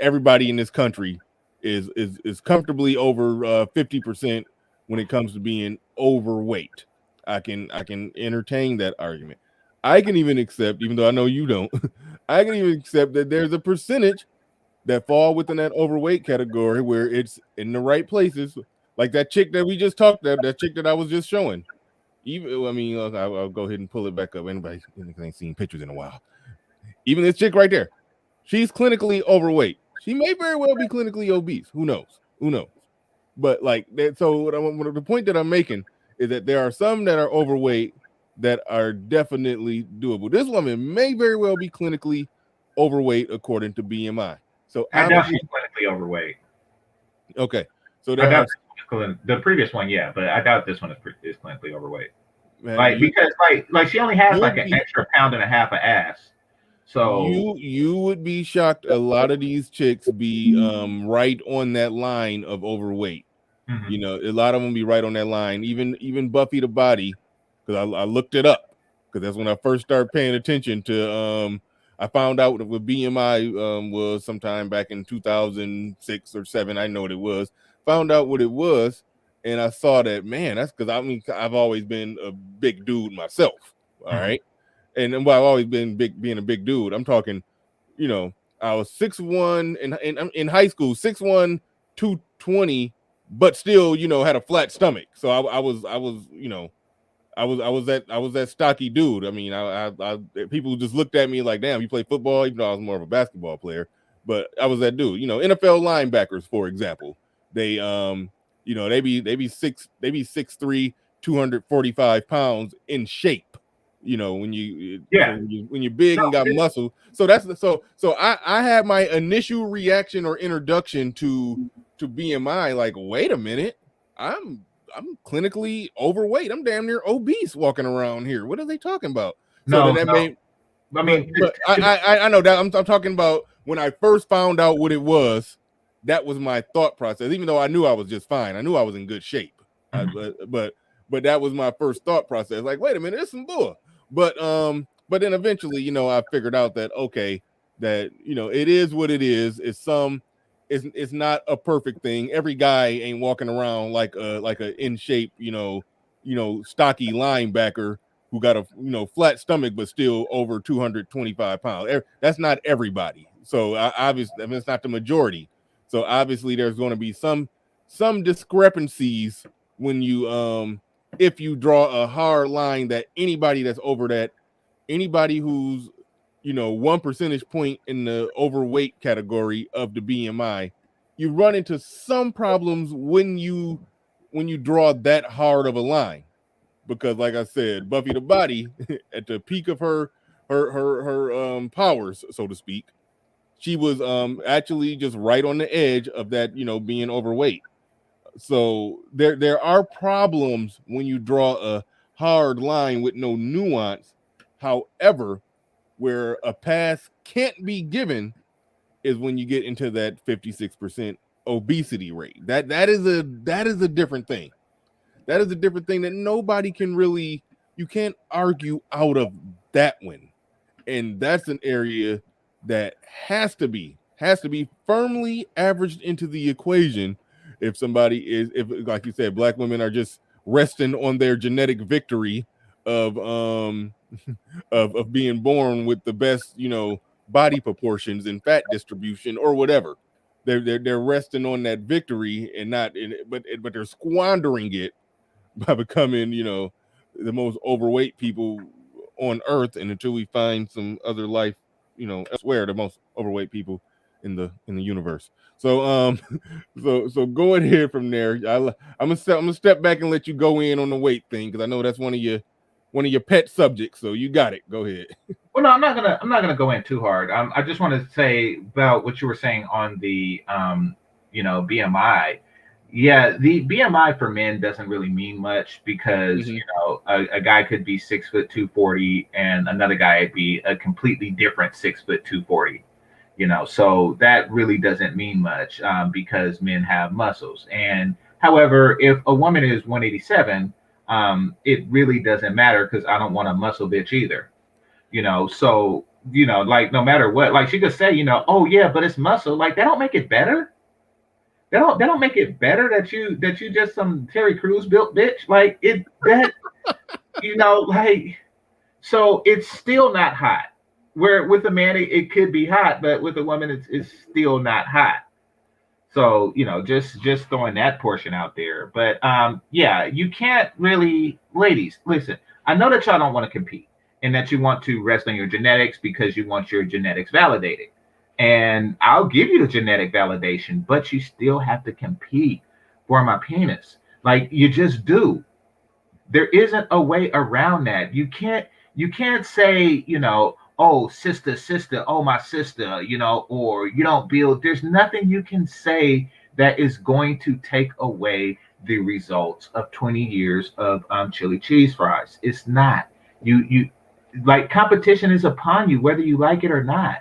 everybody in this country is comfortably over 50% when it comes to being overweight. I can entertain that argument. I can even accept, even though I know you don't, I can even accept that there's a percentage that fall within that overweight category where it's in the right places, like that chick that we just talked about, that chick that I was just showing. I'll go ahead and pull it back up. Anybody ain't seen pictures in a while. Even this chick right there, she's clinically overweight. She may very well be clinically obese. Who knows? But like that. So the point that I'm making is that there are some that are overweight that are definitely doable. This woman may very well be clinically overweight according to BMI. So I doubt she's clinically overweight. Okay, so the previous one, yeah, but I doubt this one is clinically overweight. Man, because she only has like an extra pound and a half of ass. So you would be shocked. A lot of these chicks be right on that line of overweight. Mm-hmm. A lot of them be right on that line. Even Buffy the Body, because I looked it up, because that's when I first started paying attention to. I found out what BMI was sometime back in 2006 or 7. I know what it was. Found out what it was, and I saw that, man, that's because I've always been a big dude myself. All right. And I've always been being a big dude. I'm talking, I was 6'1" in high school, 6'1", 220, but still, had a flat stomach. So I was that stocky dude. I mean, I people just looked at me like, damn, you play football, even though I was more of a basketball player. But I was that dude. NFL linebackers, for example, they be 6'3", 245 pounds in shape. You know, when you Yeah. when you're big and got muscle. So I had my initial reaction or introduction to BMI. Like, wait a minute, I'm clinically overweight. I'm damn near obese walking around here. What are they talking about? So then that made. I mean, but I know that I'm talking about when I first found out what it was. That was my thought process. Even though I knew I was just fine, I knew I was in good shape. But that was my first thought process. Like, wait a minute, it's some bull. But then eventually, you know, I figured out that okay, that you know, it is what it is. It's not a perfect thing. Every guy ain't walking around like a in shape, you know, stocky linebacker who got a flat stomach but still over 225 pounds. That's not everybody. So obviously, I mean, it's not the majority. So obviously, there's going to be some discrepancies when you if you draw a hard line that anybody that's over that, anybody who's 1 percentage point in the overweight category of the BMI, you run into some problems when you draw that hard of a line. Because like I said, Buffy the Body at the peak of her powers, so to speak, she was actually just right on the edge of that, being overweight. So there are problems when you draw a hard line with no nuance. However, where a pass can't be given is when you get into that 56% obesity rate. That is a different thing. That is a different thing that nobody can really, you can't argue out of that one. And that's an area that has to be firmly averaged into the equation. If somebody if like you said, black women are just resting on their genetic victory of of being born with the best, body proportions and fat distribution or whatever. They're resting on that victory and not but they're squandering it by becoming, the most overweight people on earth. And until we find some other life, elsewhere, the most overweight people in the universe. So so going here from there, I'm gonna step back and let you go in on the weight thing, because I know that's one of your pet subjects. So you got it. Go ahead. Well, no, I'm not gonna go in too hard. I just want to say about what you were saying on the BMI. Yeah, the BMI for men doesn't really mean much because a guy could be 6'2", 240, and another guy would be a completely different 6'2", 240. So that really doesn't mean much because men have muscles. And however, if a woman is 187, it really doesn't matter because I don't want a muscle bitch either. So like no matter what, like she could say, oh yeah, but it's muscle. Like that don't make it better. They don't make it better that you just some Terry Crews built bitch. Like it that like so it's still not hot. Where with a man it could be hot, but with a woman it's still not hot. So just throwing that portion out there. But yeah, you can't really, ladies, listen. I know that y'all don't want to compete and that you want to rest on your genetics because you want your genetics validated. And I'll give you the genetic validation, but you still have to compete for my penis. Like you just do. There isn't a way around that. You can't say, oh, sister, oh, my sister, or you don't build. There's nothing you can say that is going to take away the results of 20 years of chili cheese fries. It's not. You like competition is upon you, whether you like it or not.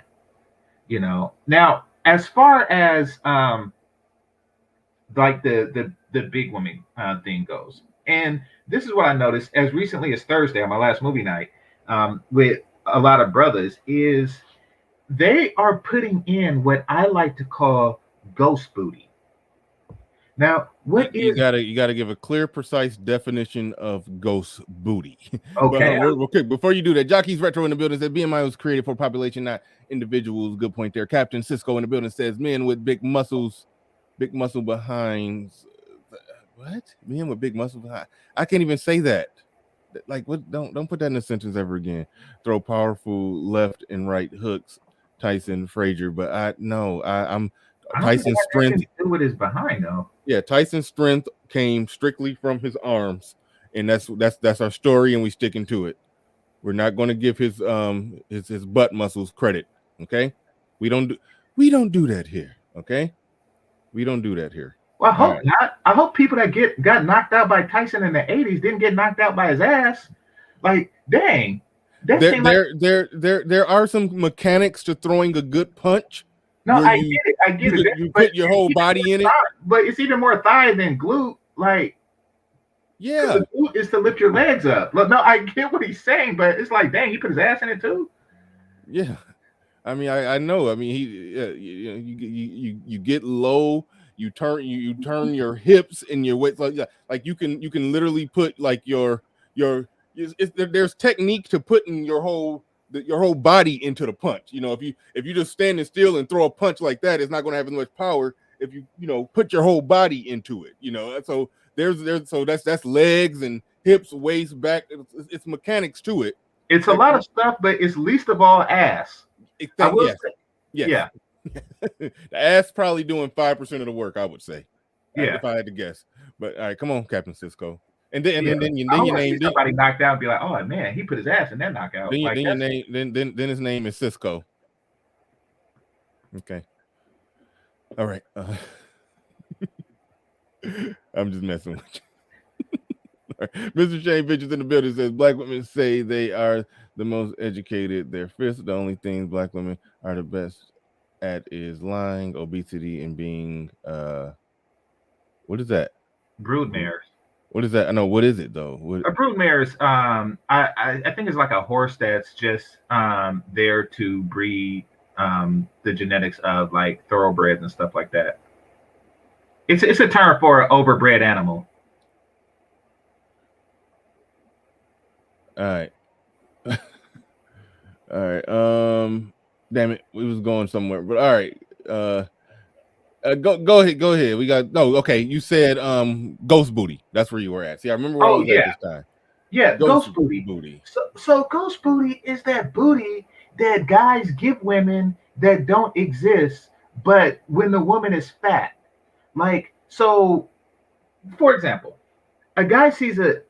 Now as far as like the big woman thing goes, and this is what I noticed as recently as Thursday on my last movie night with a lot of brothers, is they are putting in what I like to call ghost booty. Now, you gotta give a clear, precise definition of ghost booty. Okay. Okay. Before you do that, Jockey's Retro in the building said BMI was created for population, not individuals. Good point there. Captain Cisco in the building says men with big muscle behinds. What? Men with big muscle behind? I can't even say that. Like, what? Don't put that in a sentence ever again. Throw powerful left and right hooks, Tyson Frazier. But I'm Tyson's strength. Do with his behind though. Yeah, Tyson's strength came strictly from his arms, and that's our story, and we sticking to it. We're not going to give his butt muscles credit. Okay, we don't do that here. Okay, we don't do that here. Well, I hope not. I hope people that got knocked out by Tyson in the 80s didn't get knocked out by his ass. Like, dang. There are some mechanics to throwing a good punch. No, I get it. You put your whole body in it. But it's even more thigh than glute. Like, yeah. The glute is to lift your legs up. No, I get what he's saying, but it's like, dang, he put his ass in it too. Yeah. I mean, I know. I mean, you get low, you turn your hips and your weight, like you can literally put like there's technique to putting your whole body into the punch. You know, if you just standing still and throw a punch like that, it's not going to have as much power. If you put your whole body into it, so that's legs and hips, waist, back. It's mechanics to it. It's a lot of stuff, but it's least of all ass. Yes. Yeah. The ass probably doing 5% of the work, I would say. Yeah. If I had to guess. But all right, come on, Captain Cisco. And then your name. Somebody knocked out and be like, oh man, he put his ass in that knockout. Then his name is Cisco. Okay. All right. I'm just messing with you. Mr. Shane Fitchers in the building says black women say they are the most educated. They're fierce. The only things black women are the best at is lying, obesity, and being what is that? Broodmares. What is that? I know. What is it though? A broodmare is I think it's like a horse that's just there to breed the genetics of like thoroughbreds and stuff like that. It's a term for an overbred animal. All right. All right. Damn it, we was going somewhere, but all right. Go ahead. We got okay. You said ghost booty. That's where you were at. See, I remember where I was at this time. Yeah, ghost booty. So ghost booty is that booty that guys give women that don't exist, but when the woman is fat. Like, so for example, a guy sees a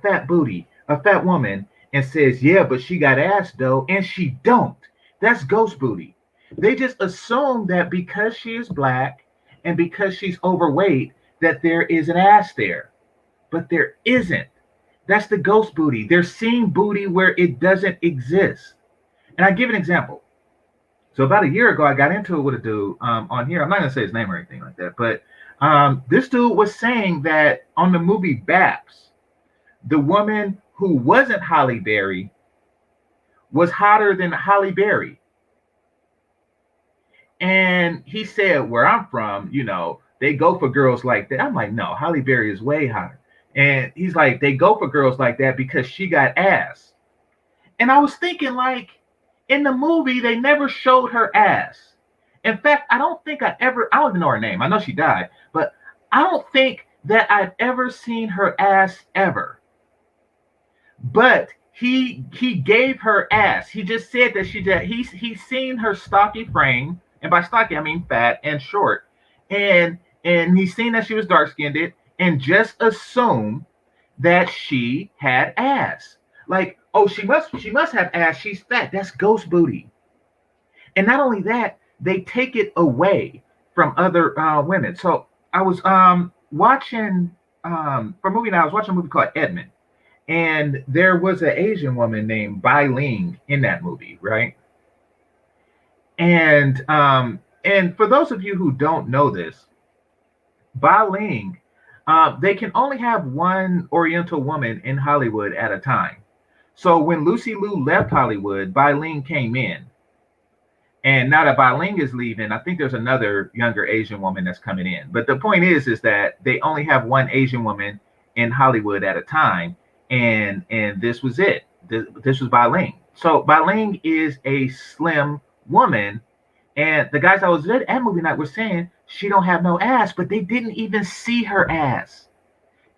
fat booty, a fat woman, and says, yeah, but she got ass though, and she don't. That's ghost booty. They just assume that because she is black and because she's overweight, that there is an ass there. But there isn't. That's the ghost booty. They're seeing booty where it doesn't exist. And I give an example. So about a year ago, I got into it with a dude on here. I'm not going to say his name or anything like that. But this dude was saying that on the movie Baps, the woman who wasn't Halle Berry was hotter than Halle Berry. And he said, where I'm from, they go for girls like that. I'm like, no, Halle Berry is way hotter. And he's like, they go for girls like that because she got ass. And I was thinking, like, in the movie, they never showed her ass. In fact, I don't even know her name. I know she died, but I don't think that I've ever seen her ass ever. But he gave her ass. He just said that he's seen her stocky frame. And by stocky, I mean fat and short. And he's seen that she was dark-skinned and just assumed that she had ass. Like, oh, she must have ass. She's fat. That's ghost booty. And not only that, they take it away from other women. So I was watching for a movie now. I was watching a movie called Edmund. And there was an Asian woman named Bai Ling in that movie, right? And for those of you who don't know this, Bai Ling, they can only have one Oriental woman in Hollywood at a time. So when Lucy Liu left Hollywood, Bai Ling came in. And now that Bai Ling is leaving, I think there's another younger Asian woman that's coming in. But the point is that they only have one Asian woman in Hollywood at a time. And this was it. This was Bai Ling. So Bai Ling is a slim woman. And the guys I was at movie night were saying she don't have no ass, but they didn't even see her ass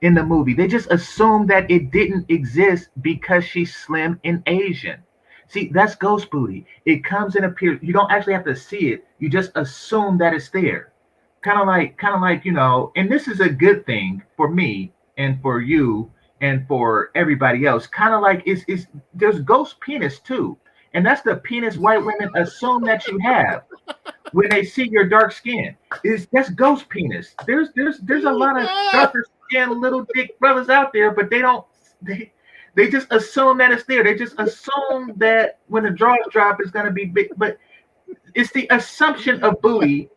in the movie. They just assumed that it didn't exist because she's slim and Asian. See, that's ghost booty. It comes and appears. You don't actually have to see it. You just assume that it's there. Kind of like, and this is a good thing for me and for you and for everybody else. Kind of like it's there's ghost penis too, and that's the penis white women assume that you have when they see your dark skin. Is that's ghost penis. There's a lot of darker skinned little dick brothers out there, but they just assume that it's there. They just assume that when the draws drop, it's gonna be big. But it's the assumption of booty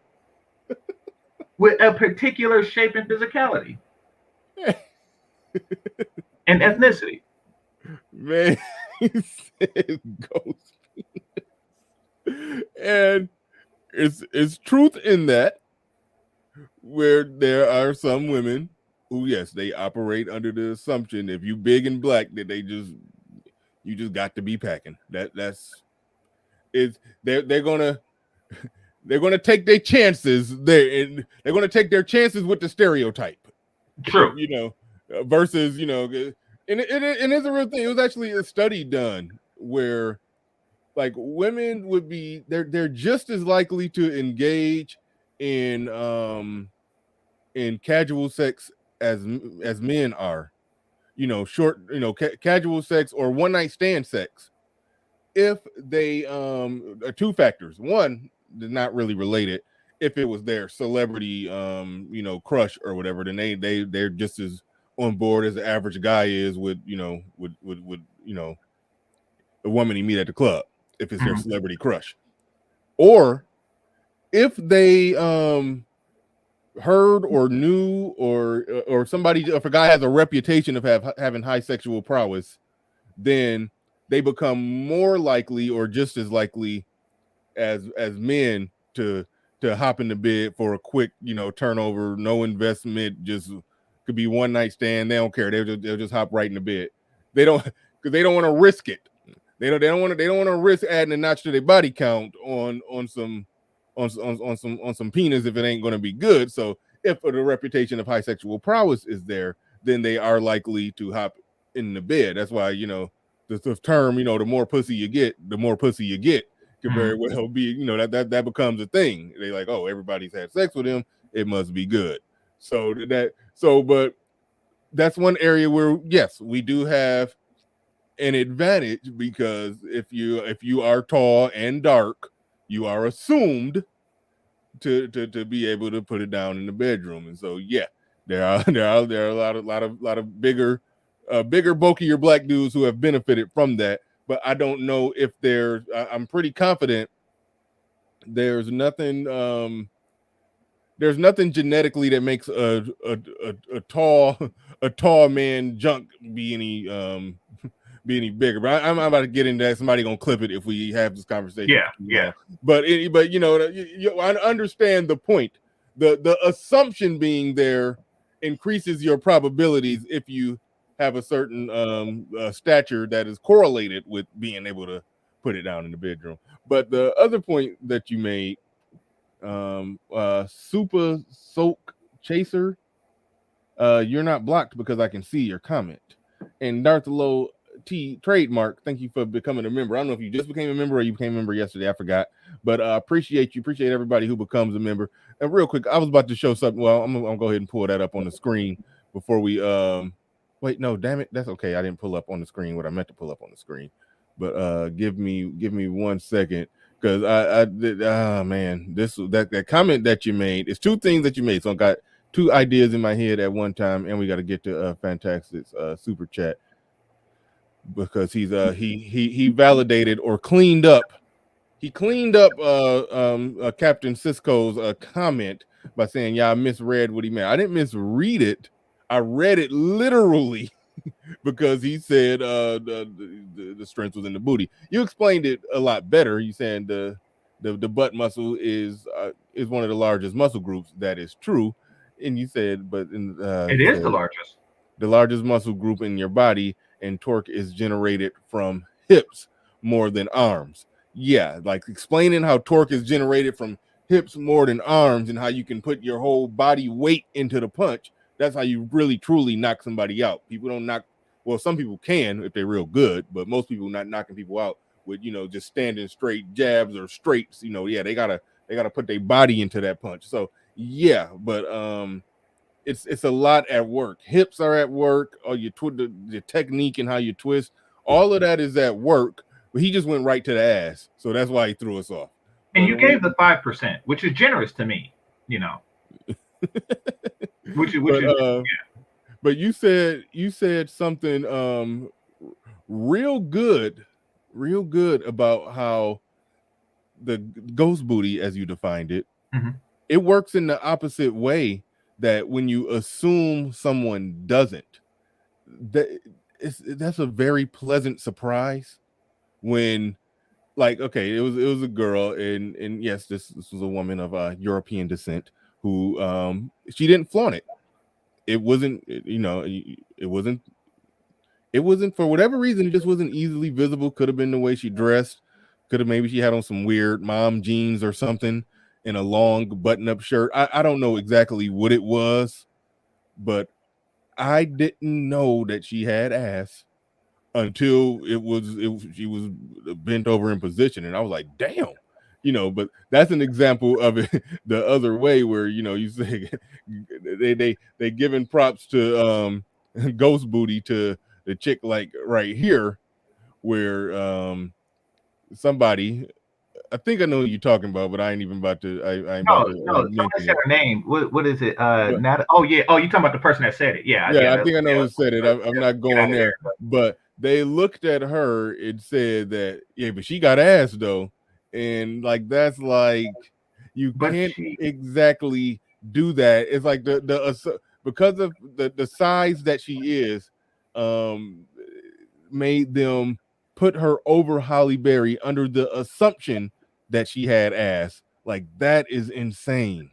with a particular shape and physicality and ethnicity. Man, he said ghost penis. And it's truth in that, where there are some women who, yes, they operate under the assumption if you big and black that you just got to be packing. That's it's they're gonna take their chances there, and they're gonna take their chances with the stereotype. True. You know, versus, you know, and it's a real thing. It was actually a study done where, like, women would be they're just as likely to engage in casual sex as men are, you know, short, you know, casual sex or one night stand sex, if they two factors. One, they're not really related. If it was their celebrity you know, crush or whatever, then they're just as on board as the average guy is with, you know, with you know, a woman he meet at the club, if it's their celebrity crush. Or if they heard or knew or somebody, if a guy has a reputation of having high sexual prowess, then they become more likely or just as likely as men to hop in the bed for a quick, you know, turnover, no investment, just could be one night stand. They don't care. They'll just hop right in the bed. They don't, because they don't want to risk it. They don't want to risk adding a notch to their body count on some penis if it ain't going to be good. So if the reputation of high sexual prowess is there, then they are likely to hop in the bed. That's why, you know, the term, you know, the more pussy you get, could very well be, you know, that becomes a thing. They like, oh, everybody's had sex with him, it must be good. But that's one area where, yes, we do have an advantage, because if you are tall and dark, you are assumed to be able to put it down in the bedroom. And so, yeah, there are a lot of bigger, bulkier black dudes who have benefited from that. But I don't know if I'm pretty confident there's nothing genetically that makes a tall man junk be any bigger. But I'm about to get into that. Somebody gonna clip it if we have this conversation. Yeah. But you know, I understand the point. The assumption being there increases your probabilities if you have a certain stature that is correlated with being able to put it down in the bedroom. But the other point that you made, Super Soak Chaser, you're not blocked because I can see your comment. And Darth Low T Trademark, thank you for becoming a member. I don't know if you just became a member or you became a member yesterday, I forgot. But appreciate everybody who becomes a member. And real quick, I was about to show something. Well, I'm gonna go ahead and pull that up on the screen before we wait, no, damn it, that's okay. I didn't pull up on the screen what I meant to pull up on the screen. But give me 1 second, because man, that comment that you made, it's two things that you made. So I got two ideas in my head at one time, and we got to get to Fantastic's super chat, because he's he validated or cleaned up. He cleaned up Captain Cisco's comment by saying, yeah, I misread what he meant. I didn't misread it. I read it literally because he said the strength was in the booty. You explained it a lot better. You saying the butt muscle is one of the largest muscle groups. That is true. And you said, but it is the largest muscle group in your body, and torque is generated from hips more than arms. Yeah, like explaining how torque is generated from hips more than arms, and how you can put your whole body weight into the punch. That's how you really truly knock somebody out. People don't knock. Well, some people can if they're real good, but most people not knocking people out with, you know, just standing straight jabs or straights. You know, yeah, they gotta put their body into that punch. So yeah, but it's a lot at work. Hips are at work, or the technique and how you twist. All of that is at work. But he just went right to the ass, so that's why he threw us off. And you gave the 5%, which is generous to me, you know. But you said something real good about how the ghost booty, as you defined it, it works in the opposite way, that when you assume someone doesn't, that's a very pleasant surprise when, like, okay, it was a girl, and yes, this was a woman of European descent who she didn't flaunt it. It wasn't, it wasn't for whatever reason, it just wasn't easily visible. Could have been the way she dressed. Could have, maybe she had on some weird mom jeans or something in a long button-up shirt. I don't know exactly what it was, but I didn't know that she had ass until she was bent over in position, and I was like, damn. But that's an example of it the other way, where you say they giving props to ghost booty to the chick, like right here, where somebody, I think I know who you're talking about, but I ain't even about to. Somebody said her name. What is it? Not. Oh yeah. Oh, you talking about the person that said it? Yeah. I think I know who said it. I'm not going there, but they looked at her and said that, yeah, but she got ass though. And like, that's like, you can't exactly do that. It's like the because of the size that she is, made them put her over Halle Berry under the assumption that she had ass. Like, that is insane.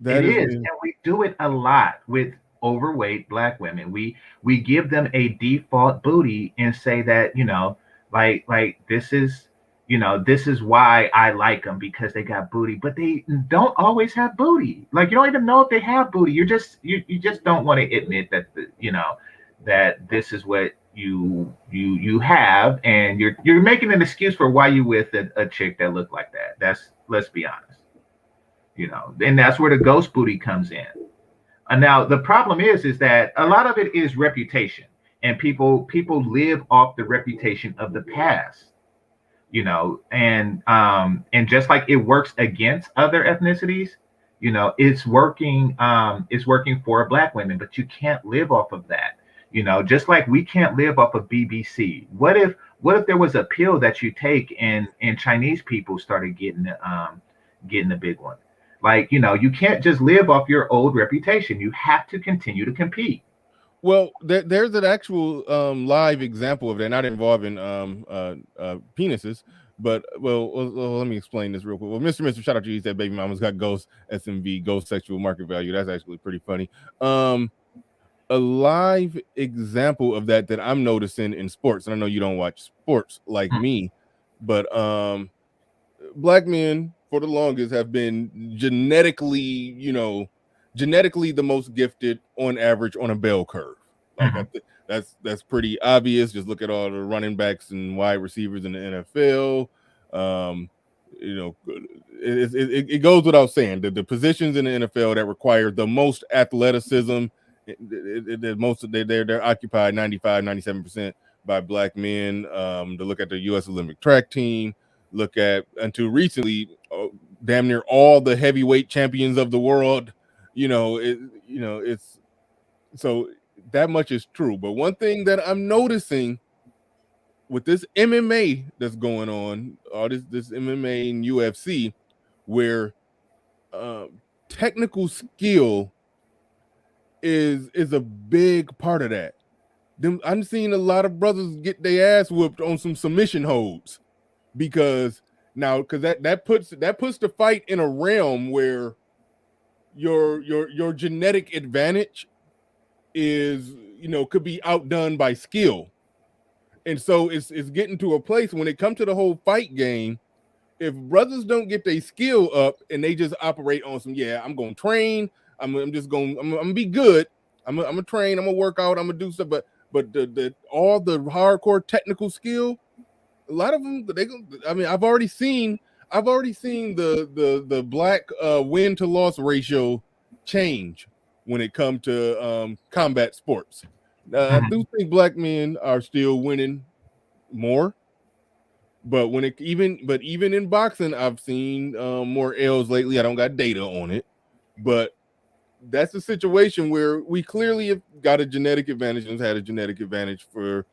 It is, and we do it a lot with overweight Black women. We give them a default booty and say that, like this is why I like them, because they got booty, but they don't always have booty. Like, you don't even know if they have booty. You just don't want to admit that that this is what you have, and you're making an excuse for why you with a chick that look like that. Let's be honest, and that's where the ghost booty comes in. And now the problem is that a lot of it is reputation, and people live off the reputation of the past, and just like it works against other ethnicities, it's working for Black women, but you can't live off of that. Just like we can't live off of BBC. What if there was a pill that you take and Chinese people started getting the big one? Like, you can't just live off your old reputation. You have to continue to compete. Well, there's an actual live example of that, not involving penises, but well, let me explain this real quick. Well, Mr. Shout out to you. He said baby mama's got ghost SMV, ghost sexual market value. That's actually pretty funny. A live example of that I'm noticing in sports, and I know you don't watch sports like me, but Black men for the longest have been genetically the most gifted on average on a bell curve. Like, that's pretty obvious. Just look at all the running backs and wide receivers in the NFL. It goes without saying that the positions in the NFL that require the most athleticism, they're occupied 95-97% by Black men. To look at the U.S. Olympic track team, look at until recently, damn near all the heavyweight champions of the world. It's so that much is true. But one thing that I'm noticing with this MMA that's going on, all this MMA and UFC, where technical skill is a big part of that. I'm seeing a lot of brothers get their ass whooped on some submission holds because that puts the fight in a realm where your genetic advantage is could be outdone by skill. And so it's getting to a place when it comes to the whole fight game, if brothers don't get their skill up and they just operate on some, I'm gonna train, I'm gonna be good, I'm gonna train, I'm gonna work out, I'm gonna do stuff, but the all the hardcore technical skill, a lot of them I've already seen the Black win to loss ratio change when it comes to combat sports. I do think black men are still winning more, but even in boxing, I've seen more L's lately. I don't got data on it, but that's a situation where we clearly have got a genetic advantage and has had a genetic advantage for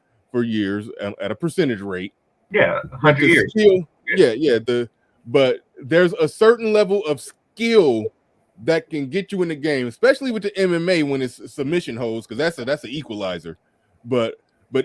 years at a percentage rate. Yeah, 100 years. But there's a certain level of skill that can get you in the game, especially with the MMA when it's submission holds, because that's an equalizer. But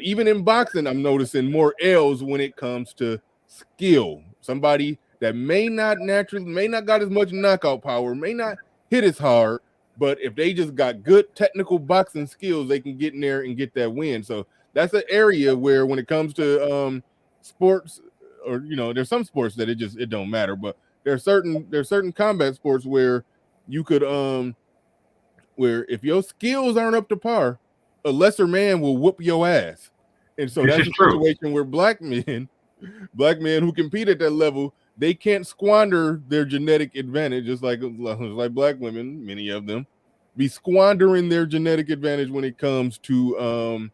even in boxing, I'm noticing more L's when it comes to skill. Somebody that may not got as much knockout power, may not hit as hard, but if they just got good technical boxing skills, they can get in there and get that win. So that's an area where when it comes to sports, or there's some sports that it don't matter, but there's certain combat sports where you could where if your skills aren't up to par, a lesser man will whoop your ass. And so that's a situation where black men who compete at that level, they can't squander their genetic advantage, just like black women, many of them be squandering their genetic advantage when it comes to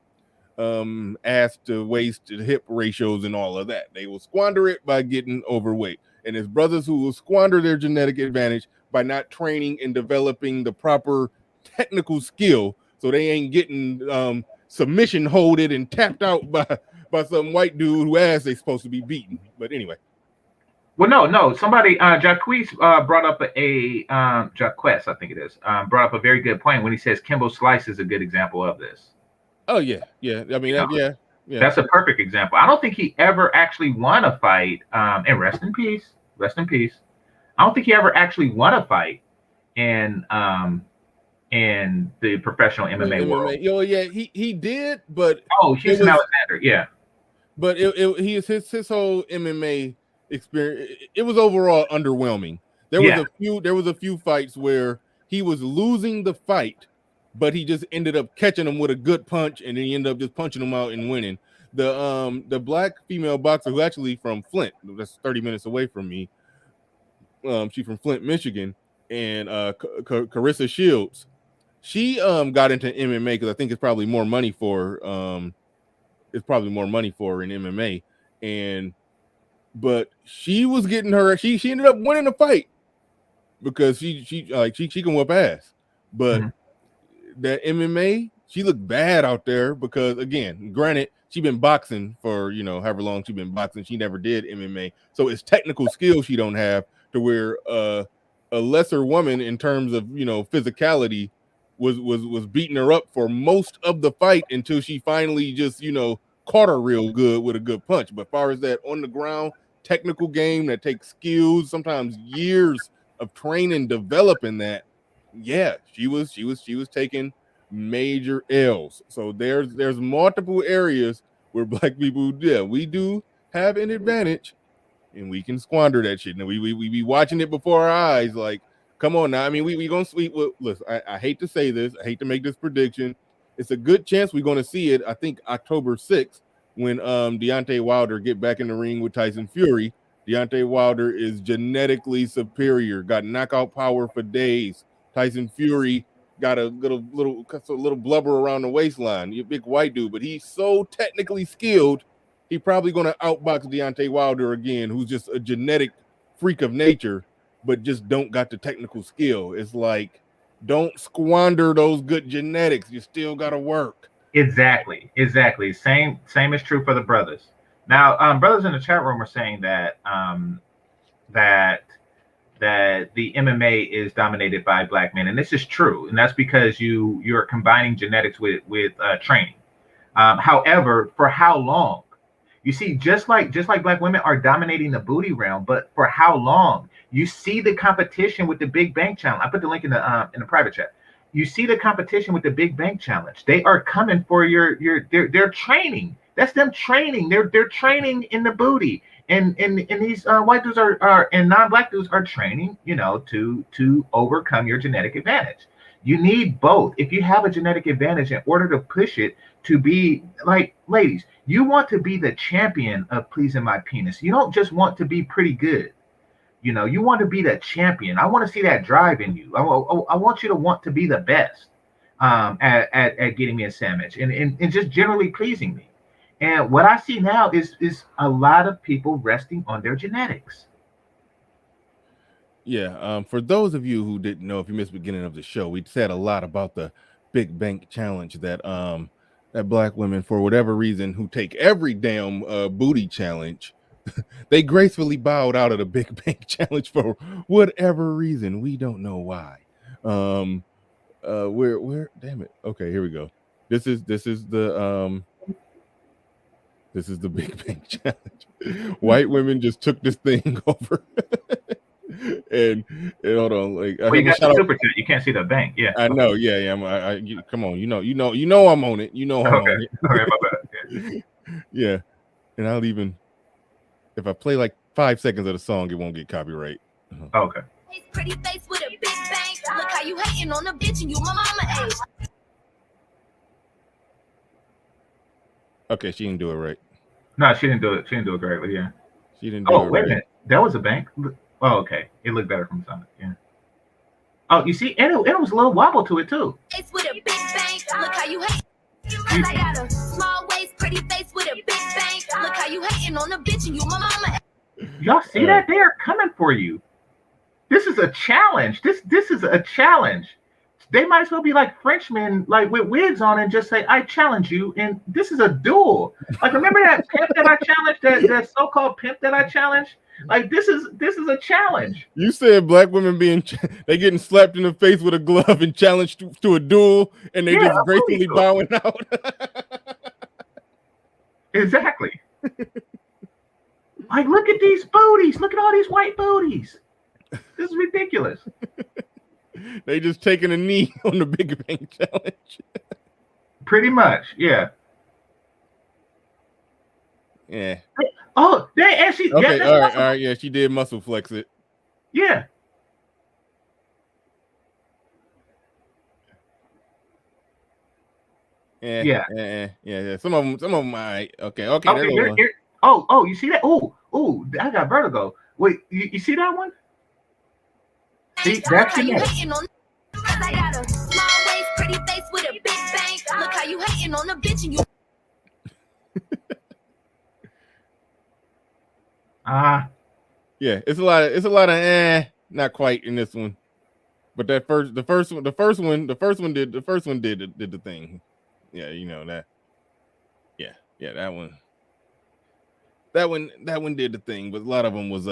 ass to waist to hip ratios and all of that. They will squander it by getting overweight. And there's brothers who will squander their genetic advantage by not training and developing the proper technical skill, so they ain't getting submission holded and tapped out by some white dude who ass they supposed to be beating. But anyway. Well, no. Somebody, Jacquees brought up Jacquez, I think it is, brought up a very good point when he says Kimbo Slice is a good example of this. Oh yeah. I mean, yeah. That's a perfect example. I don't think he ever actually won a fight. And rest in peace. I don't think he ever actually won a fight in the professional MMA world. Oh yeah, he did, but Houston Alexander, yeah. But his whole MMA experience, it was overall underwhelming. There was a few fights where he was losing the fight, but he just ended up catching him with a good punch, and then he ended up just punching him out and winning. The black female boxer who actually from Flint, that's 30 minutes away from me. She's from Flint, Michigan, and Carissa Shields. She got into MMA because I think it's probably more money for her in MMA, but she was getting her. She ended up winning the fight because she can whip ass, but that MMA, she looked bad out there because, again, granted, she been boxing for however long she been boxing. She never did MMA, so it's technical skills she don't have to where a lesser woman in terms of physicality was beating her up for most of the fight until she finally just caught her real good with a good punch. But as far as that on the ground technical game that takes skills, sometimes years of training, developing that, she was taking major L's. So there's multiple areas where black people, we do have an advantage, and we can squander that shit. And we be watching it before our eyes. Like, come on now. I mean, we gonna sweep. Well, listen, I hate to say this. I hate to make this prediction. It's a good chance we're gonna see it. I think October 6th when Deontay Wilder get back in the ring with Tyson Fury. Deontay Wilder is genetically superior. Got knockout power for days. Tyson Fury got a little blubber around the waistline. You're a big white dude, but he's so technically skilled. He's probably going to outbox Deontay Wilder again, who's just a genetic freak of nature, but just don't got the technical skill. It's like, don't squander those good genetics. You still got to work. Exactly. Same is true for the brothers. Now, brothers in the chat room are saying that that the MMA is dominated by black men, and this is true, and that's because you're combining genetics with training. However, for how long? You see, just like black women are dominating the booty realm, but for how long? You see the competition with the Big Bank Challenge. I put the link in the private chat. You see the competition with the Big Bank Challenge. They are coming for they're training. That's them training. They're training in the booty. And these white dudes are and non-black dudes are training, to overcome your genetic advantage. You need both. If you have a genetic advantage, in order to push it to be like, ladies, you want to be the champion of pleasing my penis. You don't just want to be pretty good. You know, you want to be the champion. I want to see that drive in you. I want you to want to be the best at getting me a sandwich and just generally pleasing me. And what I see now is a lot of people resting on their genetics. Yeah. For those of you who didn't know, if you missed the beginning of the show, we said a lot about the Big Bank Challenge that that black women, for whatever reason, who take every damn booty challenge, they gracefully bowed out of the Big Bank Challenge for whatever reason. We don't know why. Where damn it. Okay, here we go. This is the Big Bank Challenge. White women just took this thing over. and hold on, like well, you got the super chat. You can't see the bank. Yeah, I know. Yeah. Come on, you know I'm on it. You know I'm on it. Okay, my bad. Yeah, and I'll even if I play like 5 seconds of the song, it won't get copyright. Okay. Pretty face with a big bank. Look how you hating on a bitch and you my mama age. Okay, she didn't do it right. No, she didn't do it. She didn't do it correctly. Yeah. She didn't do it right. Wait a minute. That was a bank. Oh, okay. It looked better from the side. Yeah. Oh, you see, and it was a little wobble to it too. Face with a big bank. Look how you hate. I got a small waist, pretty face with a big bank. Look how you hating on a bitch and you my mama. Y'all see that? They are coming for you. This is a challenge. This is a challenge. They might as well be like Frenchmen, like with wigs on, and just say, "I challenge you." And this is a duel. Like, remember that pimp that I challenged? That so-called pimp that I challenged? Like, this is a challenge. You said black women they getting slapped in the face with a glove and challenged to a duel, and they just gracefully bowing out. Exactly. Like, look at these booties. Look at all these white booties. This is ridiculous. They just taking a knee on the Big Bang Challenge. Pretty much, yeah. Yeah. Oh, they actually. Okay, all right. Yeah, she did muscle flex it. Yeah. Yeah. Some of them. All right. Okay. Here. Oh, you see that? Oh, I got vertigo. Wait, you see that one? See, that's the hating on. I got a small waist, pretty face with a big bank. Look how you hating on a bitch and you. Yeah, it's a lot of not quite in this one, but the first one did the thing. Yeah, you know that. Yeah, that one did the thing, but a lot of them was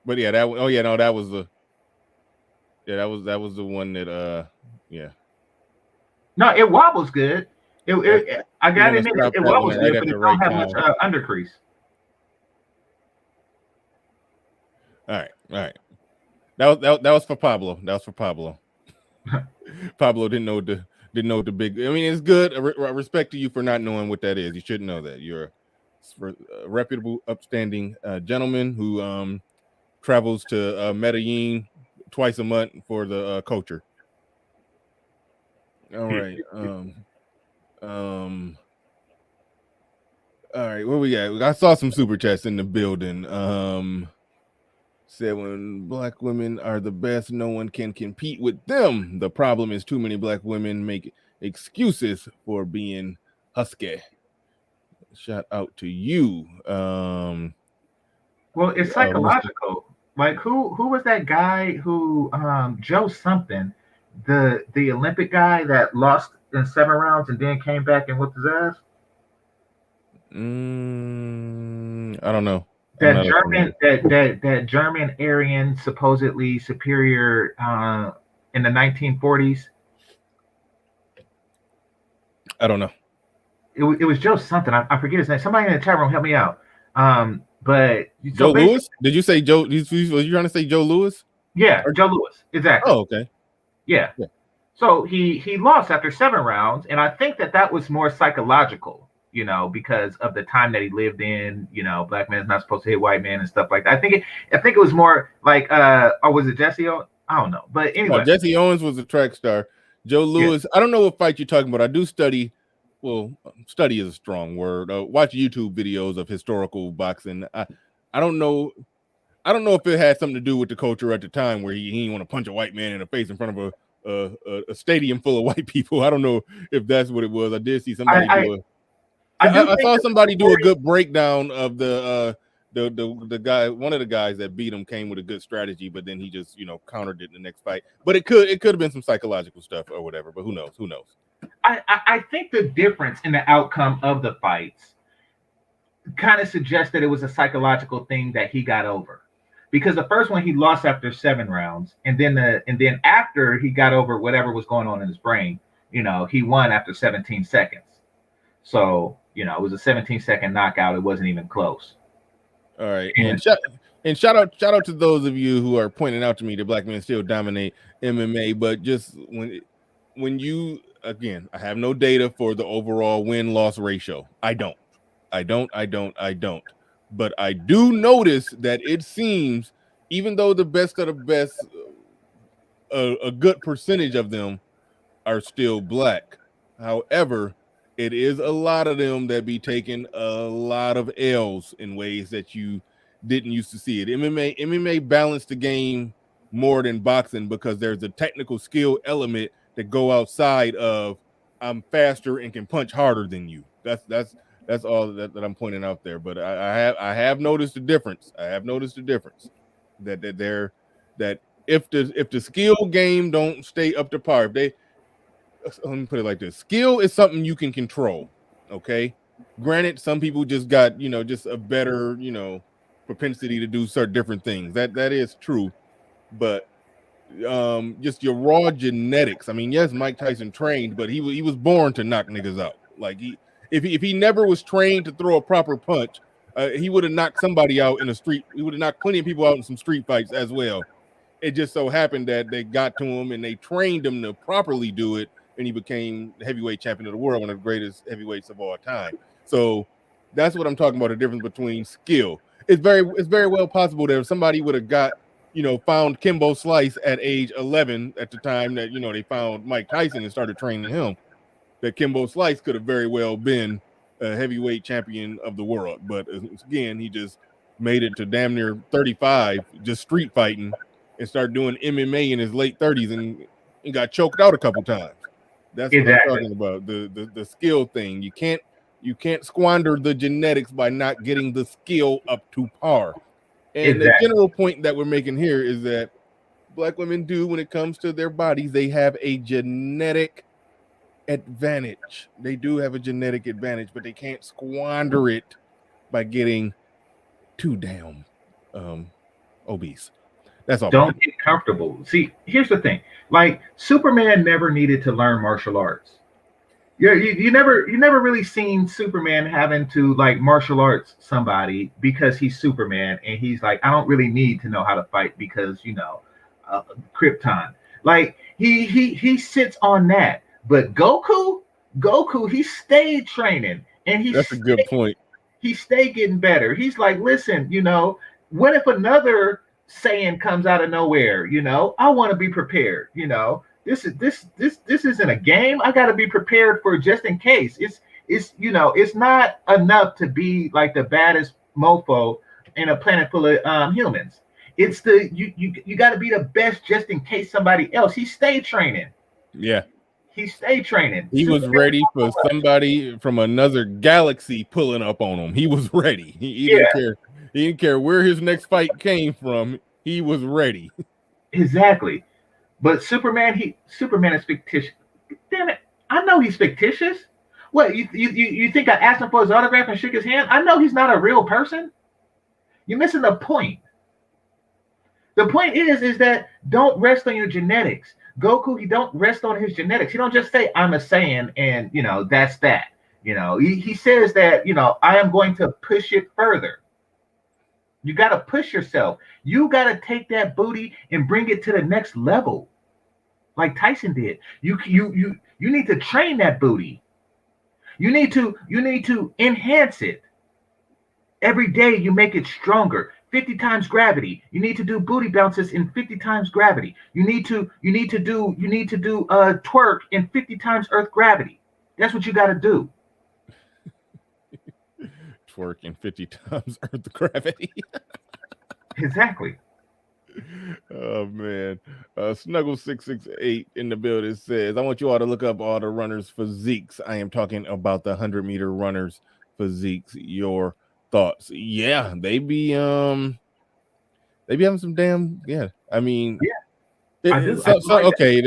But yeah, that one. Oh yeah, no, that was the. Yeah, that was the one that. Yeah. No, it wobbles good. I gotta admit, it wobbles good, but it don't have much undercrease. All right. That was for Pablo. Pablo didn't know the big. I mean, it's good. Respect to you for not knowing what that is. You should know that. You're a reputable, upstanding gentleman who travels to Medellin twice a month for the culture. All right. All right. What we got? I saw some super chats in the building. Said when black women are the best, no one can compete with them. The problem is too many black women make excuses for being husky. Shout out to you. Well, it's psychological. Like who was that guy who Joe something, the Olympic guy that lost in 7 rounds and then came back and whooped his ass? I don't know. That German Aryan supposedly superior in the 1940s. I don't know. It was Joe something. I forget his name. Somebody in the chat room help me out. But Joe Lewis? Did you say Joe? Was you trying to say Joe Lewis? Yeah, or Joe Lewis. Exactly. Oh, okay. Yeah. So he lost after 7 rounds, and I think that was more psychological, you know, because of the time that he lived in. You know, black man's not supposed to hit white man and stuff like that. I think it was more like, or was it Jesse Owens? I don't know. But anyway, no, Jesse Owens was a track star. Joe Lewis. Yeah. I don't know what fight you're talking about. I do study. Well, study is a strong word. Watch YouTube videos of historical boxing. I I don't know if it had something to do with the culture at the time where he didn't want to punch a white man in the face in front of a stadium full of white people. I don't know if that's what it was. I did see somebody I saw somebody do a good breakdown of the guy. One of the guys that beat him came with a good strategy, but then he just countered it in the next fight. But it could have been some psychological stuff or whatever. But who knows? I think the difference in the outcome of the fights kind of suggests that it was a psychological thing that he got over, because the first one he lost after 7 rounds, and then after he got over whatever was going on in his brain, he won after 17 seconds. So it was a 17-second knockout. It wasn't even close. All right, and shout out to those of you who are pointing out to me that black men still dominate MMA, but just when you, again, I have no data for the overall win-loss ratio. I don't. But I do notice that it seems, even though the best of the best, a good percentage of them are still black. However, it is a lot of them that be taking a lot of L's in ways that you didn't used to see it. MMA balanced the game more than boxing because there's a technical skill element that go outside of I'm faster and can punch harder than you. That's all that I'm pointing out there. But I have noticed a difference. That if the skill game don't stay up to par, let me put it like this: skill is something you can control. Okay, granted, some people just got just a better propensity to do certain different things. That is true, but just your raw genetics. I mean, yes, Mike Tyson trained, but he was born to knock niggas out. Like if he never was trained to throw a proper punch, he would have knocked somebody out in the street. He would have knocked plenty of people out in some street fights as well. It just so happened that they got to him and they trained him to properly do it, and he became the heavyweight champion of the world, one of the greatest heavyweights of all time. So that's what I'm talking about, the difference between skill. It's very well possible that if somebody would have found Kimbo Slice at age 11 at the time that they found Mike Tyson and started training him, that Kimbo Slice could have very well been a heavyweight champion of the world. But again, he just made it to damn near 35, just street fighting, and started doing MMA in his late 30s and got choked out a couple times. That's exactly what I'm talking about. The skill thing. You can't squander the genetics by not getting the skill up to par. And the general point that we're making here is that black women do, when it comes to their bodies, they have a genetic advantage. They do have a genetic advantage, but they can't squander it by getting too damn obese. That's all. Don't get comfortable. See, here's the thing. Like, Superman never needed to learn martial arts. You never really seen Superman having to martial arts somebody because he's Superman and he's like, I don't really need to know how to fight because Krypton. Like he sits on that. But Goku, he stayed training and that's a good point. He stayed getting better. He's like, listen, what if another Saiyan comes out of nowhere? I want to be prepared. This isn't a game. I got to be prepared for just in case. It's not enough to be like the baddest mofo in a planet full of humans. It's you got to be the best just in case somebody else. He stayed training. Yeah. He stayed training. He was ready for somebody from another galaxy pulling up on him. He was ready. He didn't care. He didn't care where his next fight came from. He was ready. Exactly. But Superman is fictitious. Damn it. I know he's fictitious. What, you think I asked him for his autograph and shook his hand? I know he's not a real person. You're missing the point. The point is that don't rest on your genetics. Goku, he don't rest on his genetics. He don't just say, I'm a Saiyan and, that's that. He says that, I am going to push it further. You got to push yourself. You got to take that booty and bring it to the next level, like Tyson did. You need to train that booty. You need to enhance it. Every day you make it stronger. 50 times gravity. You need to do booty bounces in 50 times gravity. You need to do twerk in 50 times Earth gravity. That's what you got to do. twerk and 50 times Earth gravity. Exactly. Oh man. Snuggle 668 in the building says, I want you all to look up all the runners' physiques. I am talking about the 100-meter runners' physiques. Your thoughts? Yeah, they be having some damn, yeah. I mean, I do like that. okay.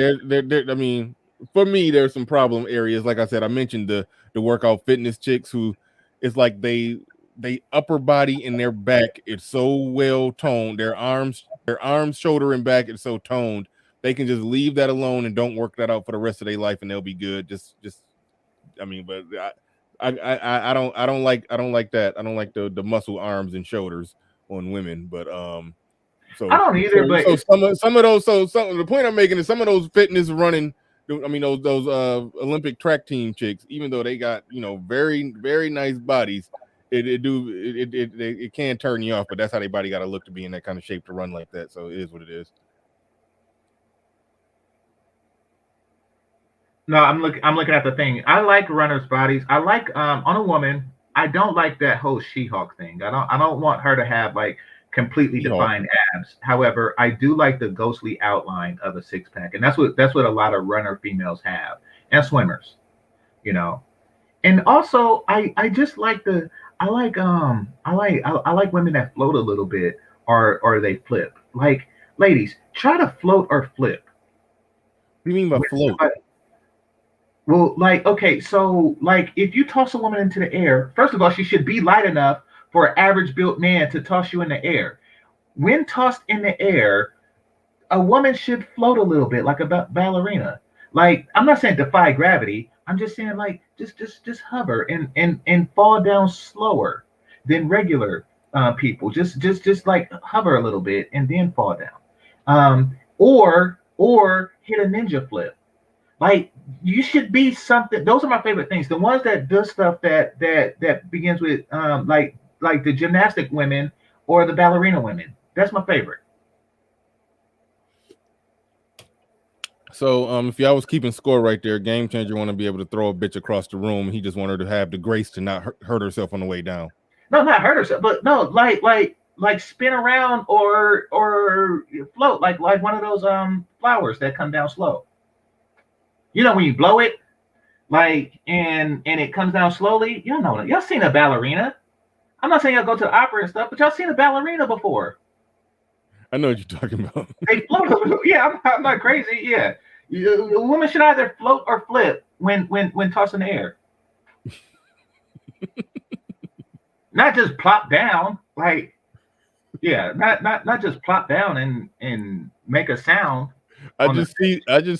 I mean, for me, there's some problem areas. Like I said, I mentioned the workout fitness chicks who it's like they upper body and their back it's so well toned. Their arms, shoulder, and back is so toned. They can just leave that alone and don't work that out for the rest of their life, and they'll be good. Just I mean, but I don't like that. I don't like the muscle arms and shoulders on women, but so I don't either, but some of those. So the point I'm making is some of those fitness running. I mean those Olympic track team chicks, even though they got very very nice bodies, it can turn you off. But that's how their body got to look to be in that kind of shape to run like that. So it is what it is. no, I'm looking at the thing. I like runners' bodies. I like on a woman. I don't like that whole She-Hulk thing. I don't want her to have like completely defined abs. However, I do like the ghostly outline of a six pack, and that's what a lot of runner females have, and swimmers, And also, I just like I like women that float a little bit or they flip. Like ladies, try to float or flip. What do you mean by float? Well, okay, so if you toss a woman into the air, first of all, she should be light enough for an average built man to toss you in the air. When tossed in the air, a woman should float a little bit like a ballerina. I'm not saying defy gravity. I'm just saying just hover and fall down slower than regular people. Just hover a little bit and then fall down. Or hit a ninja flip. You should be something. Those are my favorite things. The ones that do stuff that begins with like the gymnastic women or the ballerina women. That's my favorite. So if y'all was keeping score right there, Game Changer want to be able to throw a bitch across the room. He just wanted her to have the grace to not hurt herself on the way down. No, not hurt herself, but no, like spin around or float like one of those flowers that come down slow. When you blow it, and it comes down slowly. Y'all seen a ballerina. I'm not saying y'all go to the opera and stuff, but y'all seen a ballerina before. I know what you're talking about. They float a little. Yeah, I'm not crazy. Yeah, a woman should either float or flip when tossed in the air. Not just plop down. Not just plop down and make a sound. I just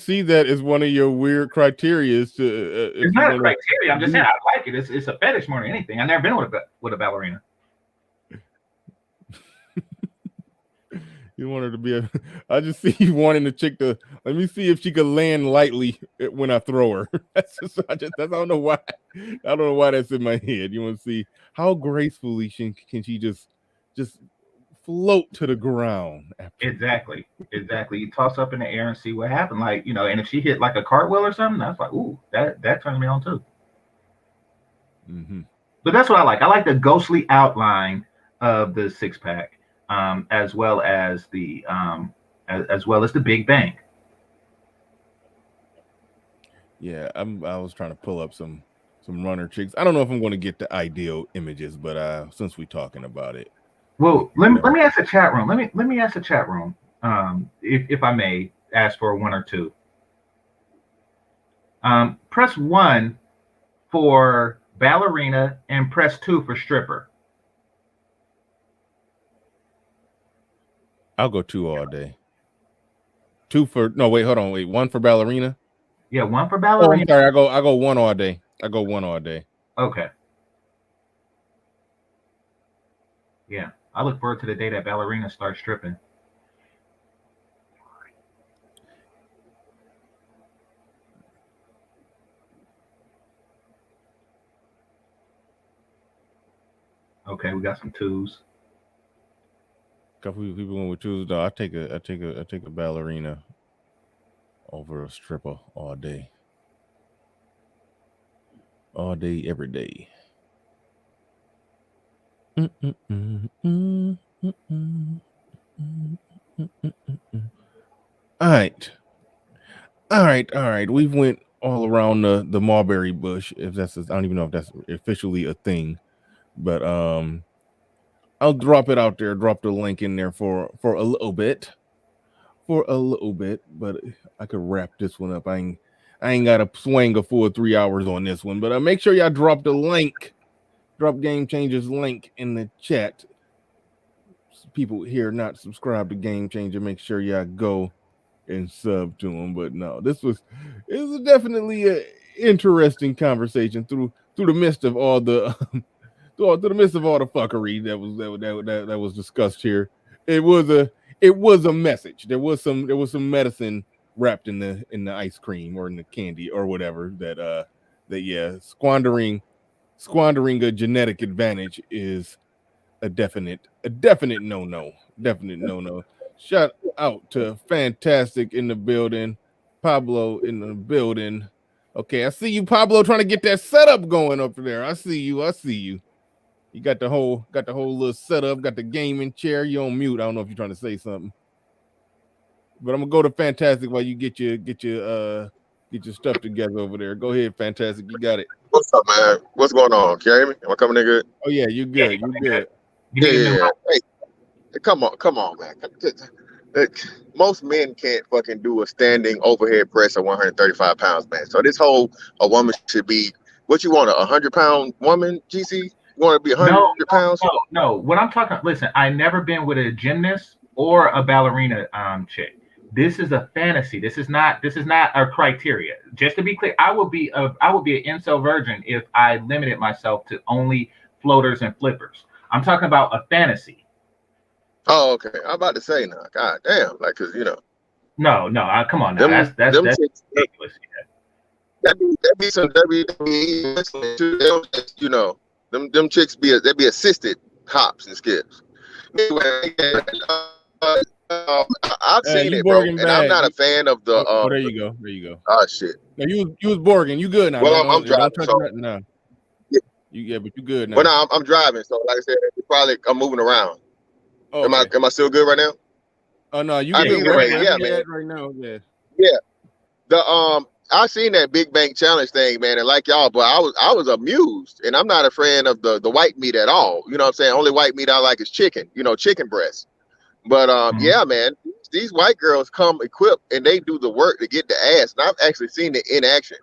see that as one of your weird criteria. It's not a criteria. I'm just saying I like it. It's a fetish more than anything. I've never been with a ballerina. You want her to be I just see you wanting the chick to let me see if she could land lightly when I throw her. I don't know why. I don't know why that's in my head. You want to see how gracefully can she just float to the ground. Exactly. You toss up in the air and see what happened. And if she hit like a cartwheel or something, that's like, ooh, that turns me on too. Mm-hmm. But that's what I like. I like the ghostly outline of the six pack, as well as the Big Bang. Yeah, I was trying to pull up some runner chicks. I don't know if I'm going to get the ideal images, but since we're talking about it. Well, let me ask the chat room. Let me ask the chat room, if I may ask for one or two. Press 1 for ballerina and press 2 for stripper. I'll go 2 all day. 2 for no wait, hold on, wait. 1 for ballerina. Yeah, 1 for ballerina. Oh, I'm sorry, I go 1 all day. I go 1 all day. Okay. Yeah. I look forward to the day that ballerinas start stripping. Okay, we got some 2s. Couple of people went with 2s though. I take a ballerina over a stripper all day. All day, every day. All right. We've went all around the mulberry bush. If that's, I don't even know if that's officially a thing, but I'll drop it out there. Drop the link in there for a little bit, But I could wrap this one up. I ain't got to swing a full 3 hours on this one. But make sure y'all drop the link. Drop Game Changer's link in the chat. People here not subscribed to Game Changer, make sure y'all go and sub to them. But no, it was definitely an interesting conversation through the midst of all the through the midst of all the fuckery that was discussed here. It was a message. There was some medicine wrapped in the ice cream or in the candy or whatever that squandering a genetic advantage is a definite no-no. Definite no-no. Shout out to Fantastic in the building. Pablo in the building. Okay, I see you, Pablo, trying to get that setup going up there. I see you. You got the whole little setup, got the gaming chair. You on mute. I don't know if you're trying to say something. But I'm gonna go to Fantastic while you get your stuff together over there. Go ahead, Fantastic. You got it. What's up, man? What's going on? Can you hear me? Am I coming in good? Oh yeah, you good. You good. Yeah. Hey, come on, man. Most men can't fucking do a standing overhead press of 135 pounds, man. So this whole a woman should be what you want, 100-pound woman, GC? You want to be 100 pounds? No. What I'm talking, listen, I never been with a gymnast or a ballerina chick. This is a fantasy. This is not a criteria. Just to be clear, I would be an incel virgin if I limited myself to only floaters and flippers. I'm talking about a fantasy. Oh, okay. I'm about to say now. God damn, like, cause No, come on now. That's ridiculous. Yeah. That'd be some WWE too. They don't just, them chicks they be assisted hops and skips. Anyway, I've seen it, bro, and I'm not a fan of the. There you go. Oh shit. No, you was Borging. You good now? Well, I'm driving. Now. Yeah, but you good now. Well, no, I'm driving, so like I said, I'm moving around. Oh, am I still good right now? Oh no, you good man. Right now, yeah. Yeah. I seen that Big Bank Challenge thing, man, and like y'all, but I was amused, and I'm not a fan of the white meat at all. You know what I'm saying? Only white meat I like is chicken. Chicken breast. But yeah, man, these white girls come equipped and they do the work to get the ass, and I've actually seen it in action.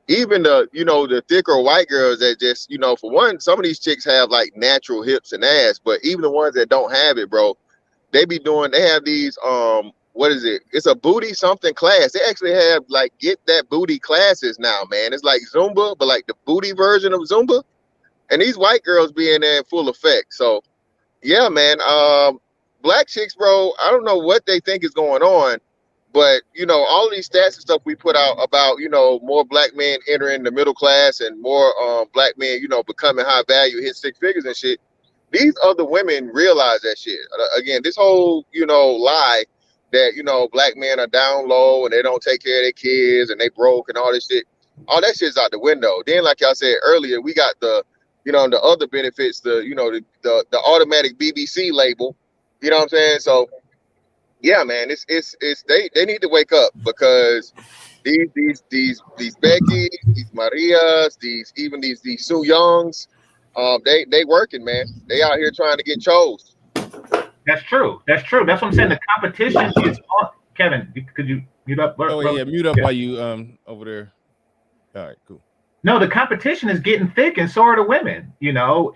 Even the thicker white girls that just, for one, some of these chicks have like natural hips and ass, but even the ones that don't have it, bro, they have these, what is it? It's a booty something class. They actually have like get that booty classes now, man. It's like Zumba, but like the booty version of Zumba. And these white girls be in there in full effect. So yeah, man, black chicks, bro, I don't know what they think is going on. But, all of these stats and stuff we put out about, more black men entering the middle class and more black men, becoming high value, hit six figures and shit. These other women realize that shit. Again, this whole, lie that, black men are down low and they don't take care of their kids and they broke and all this shit. All that shit's out the window. Then, like y'all said earlier, we got the other benefits, the automatic BBC label. You know what I'm saying? So, yeah, man, it's they need to wake up, because these Becky, these Marias, these Sue Youngs, they working, man. They out here trying to get chose. That's true. That's what I'm saying. The competition is on. Kevin, could you mute up? Mute up while you over there. All right, cool. No, the competition is getting thick, and so are the women,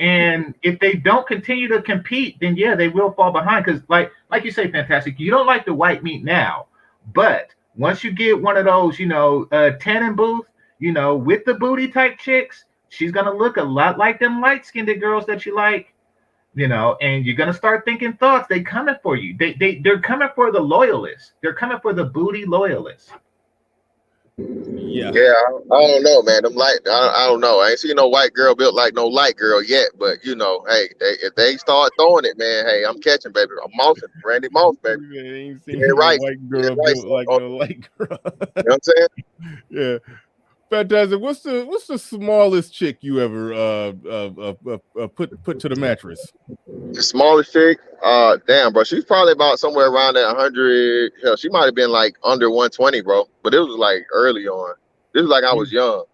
and if they don't continue to compete, then yeah, they will fall behind. Because like you say, Fantastic, you don't like the white meat now, but once you get one of those, tanning booth, with the booty type chicks, she's going to look a lot like them light-skinned girls that you like, and you're going to start thinking thoughts. They coming for you. They're coming for the loyalists. They're coming for the booty loyalists. Yeah, I don't know, man. I don't know. I ain't seen no white girl built like no light girl yet, but hey, if they start throwing it, man, hey, I'm catching, baby. I'm mossing, Randy Moss, baby. Man, I ain't seen no white girl built like no light girl. You know what I'm saying? Yeah. Fantastic. What's the smallest chick you ever put to the mattress? The smallest chick, damn, bro, she's probably about somewhere around that 100. Hell, she might have been like under 120, bro. But it was like early on. This was like I was young,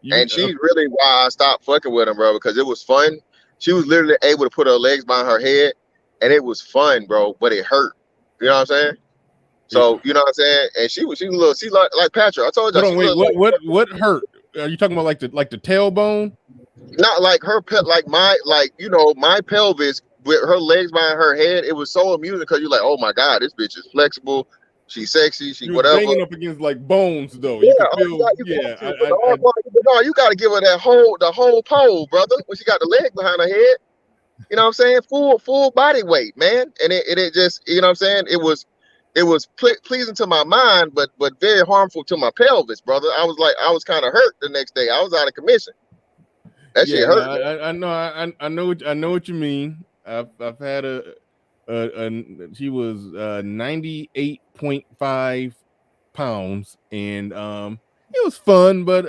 and she's really why I stopped fucking with him, bro, because it was fun. She was literally able to put her legs behind her head, and it was fun, bro. But it hurt. You know what I'm saying? So you know what I'm saying? And she was like Patrick. I told you. Hold on, wait, what hurt? Are you talking about like the tailbone? Not like her my pelvis with her legs behind her head. It was so amusing because you're like, oh my god, this bitch is flexible. She's sexy. She whatever. Banging up against like bones though. Yeah, you got to give her the whole pole, brother. When she got the leg behind her head, you know what I'm saying? Full body weight, man. And it just, you know what I'm saying? It was pleasing to my mind, but very harmful to my pelvis, brother. I was kind of hurt the next day. I was out of commission. That shit hurt. I know what you mean. I've had she was 98.5 pounds, and it was fun, but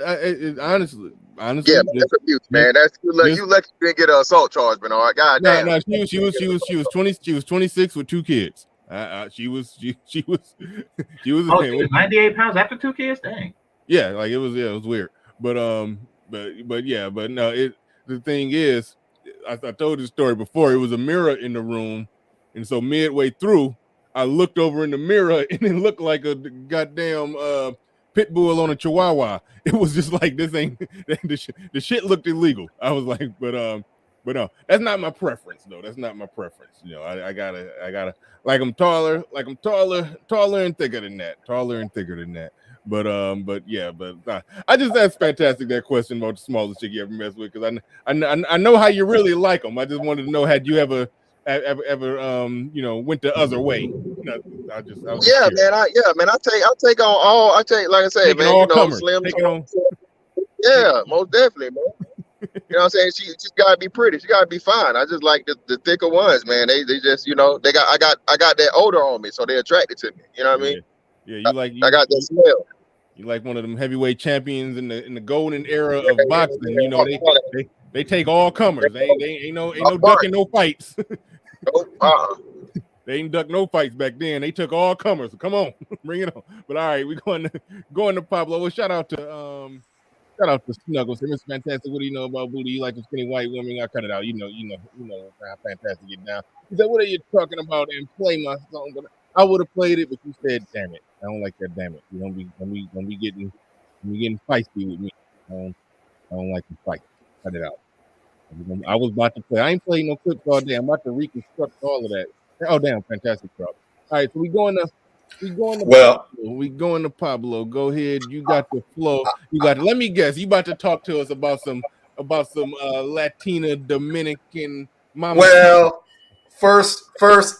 honestly, yeah, that's abuse, man. That's you lucky you didn't get an assault charge, but all right, god damn. No, she was 26 with 2 kids. She was 98 pounds after 2 kids. Dang. Yeah, like it was weird, but no. The thing is, I told this story before. It was a mirror in the room, and so midway through, I looked over in the mirror, and it looked like a goddamn pit bull on a chihuahua. It was just like this ain't the shit looked illegal. I was like, but no, that's not my preference though. That's not my preference. You know, I gotta like I'm taller and thicker than that. But I just asked Fantastic that question about the smallest chick you ever messed with because I know how you really like them. I just wanted to know, had you ever went the other way? Man. I take on all. I take, like I said, man. You know, slim. Yeah, most definitely, man. You know what I'm saying? She's gotta be pretty. She gotta be fine. I just like the thicker ones, man. They just, I got that odor on me, so they're attracted to me. You know what I mean? Yeah, I got that smell. You like one of them heavyweight champions in the golden era of boxing. You know, they take all comers. They ain't no ducking no fights. They ain't duck no fights back then. They took all comers. Come on, bring it on. But all right, we're going to Pablo. Well, shout out to Snuggles. Mr. Fantastic. What do you know about booty? You like a skinny white woman? I cut it out. You know how Fantastic get down. He said, "What are you talking about?" And play my song. But I would have played it, but you said, "Damn it, I don't like that." Damn it, you know, when we getting feisty with me, I don't like to fight. Cut it out. I was about to play. I ain't playing no clips all day. I'm about to reconstruct all of that. Oh damn, Fantastic crowd. All right, so we going to Pablo. Go ahead. You got the flow. Let me guess. You about to talk to us about some Latina Dominican mama. Well, first,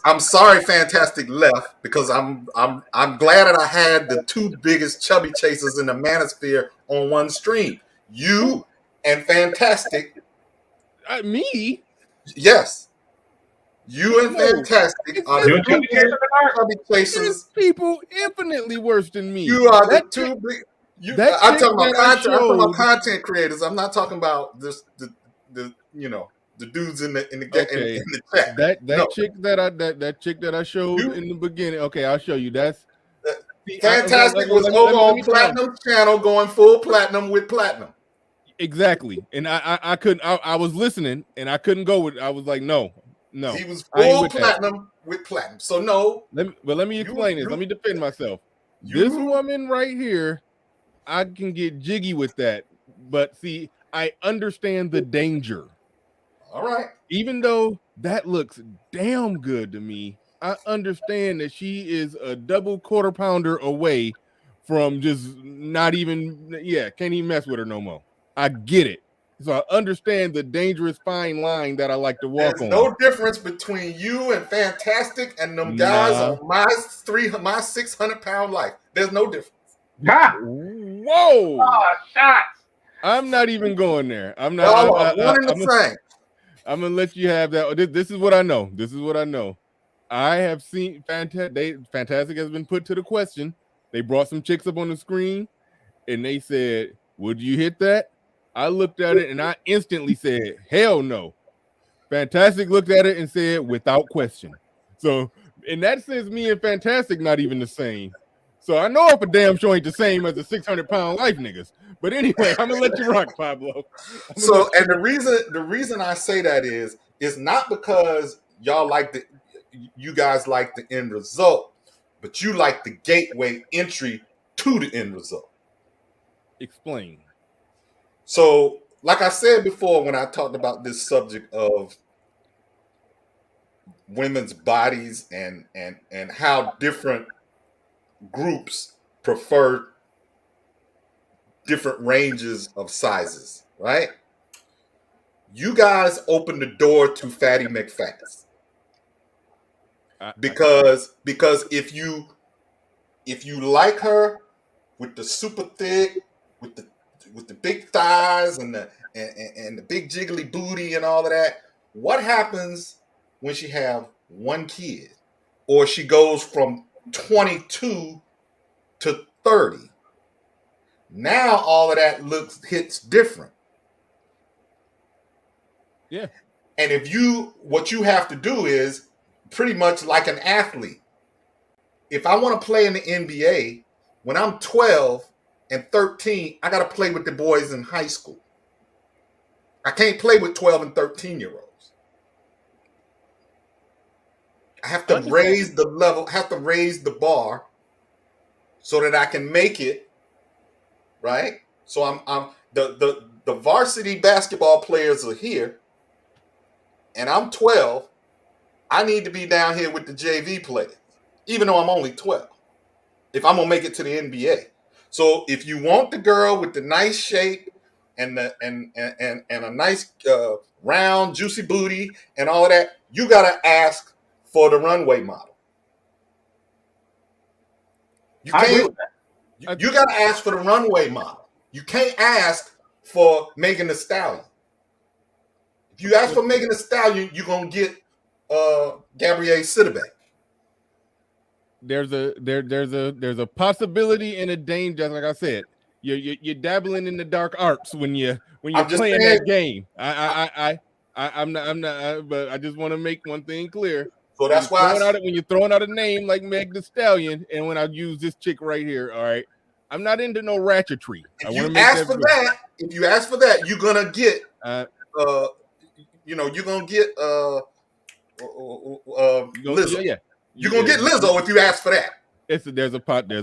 I'm sorry Fantastic left because I'm glad that I had the 2 biggest chubby chasers in the manosphere on one stream. You and Fantastic. Me? Yes. You and Fantastic are the 2 biggest chubby chasers. People infinitely worse than me. You are the 2 big. I'm talking about content. I'm talking about content creators. I'm not talking about the dudes in the chat. That chick that I showed in the beginning. Okay, I'll show you. That's Fantastic was over on Platinum channel going full platinum with platinum. Exactly, and I couldn't. I was listening, and I couldn't go with. I was like, no. He was full platinum with platinum. So no. Let me explain this. Let me defend myself. This woman right here, I can get jiggy with that, but see, I understand the danger. All right. Even though that looks damn good to me, I understand that she is a double quarter pounder away from just not even. Can't even mess with her no more. I get it. So I understand the dangerous fine line that I like to walk on. There's no difference between you and Fantastic and them guys on my 600-pound life. There's no difference. Whoa! Oh, shots. I'm not even going there. I'm not. I'm gonna let you have that. This is what I know. I have seen Fantastic has been put to the question. They brought some chicks up on the screen, and they said, Would you hit that? I looked at it and I instantly said, hell no. Fantastic looked at it and said, without question. So in that sense, me and Fantastic not even the same. So I know if a damn show ain't the same as the 600-pound life niggas. But anyway, I'm gonna let you rock, Pablo. So, and the reason I say that is not because you guys like the end result, but you like the gateway entry to the end result. Explain. So, like I said before, when I talked about this subject of women's bodies and how different groups prefer different ranges of sizes, right? You guys open the door to Fatty McFats. Because if you like her with the super thick, with the big thighs and the big jiggly booty and all of that, what happens when she have one kid or she goes from 22 to 30? Now all of that hits different. Yeah. And what you have to do is pretty much like an athlete. If I want to play in the NBA, when I'm 12 and 13, I got to play with the boys in high school. I can't play with 12 and 13-year-olds. I have to raise the level, have to raise the bar so that I can make it, right? So I'm the varsity basketball players are here, and I'm 12. I need to be down here with the JV players, even though I'm only 12, if I'm gonna make it to the NBA. So if you want the girl with the nice shape and a nice round juicy booty and all of that, you gotta ask for the runway model. You can't. You gotta ask for the runway model. You can't ask for Megan Thee Stallion. If you ask for Megan Thee Stallion, you're gonna get Gabrielle Sidibe. There's a possibility and a danger. Like I said, you're dabbling in the dark arts when you're playing that game. I'm not. But I just want to make one thing clear. So that's why when you're throwing out a name like Meg Thee Stallion, and when I use this chick right here, all right, I'm not into no ratchetry. If you ask for that, you're gonna get you're gonna get Lizzo. Yeah. You're gonna get Lizzo if you ask for that. There's a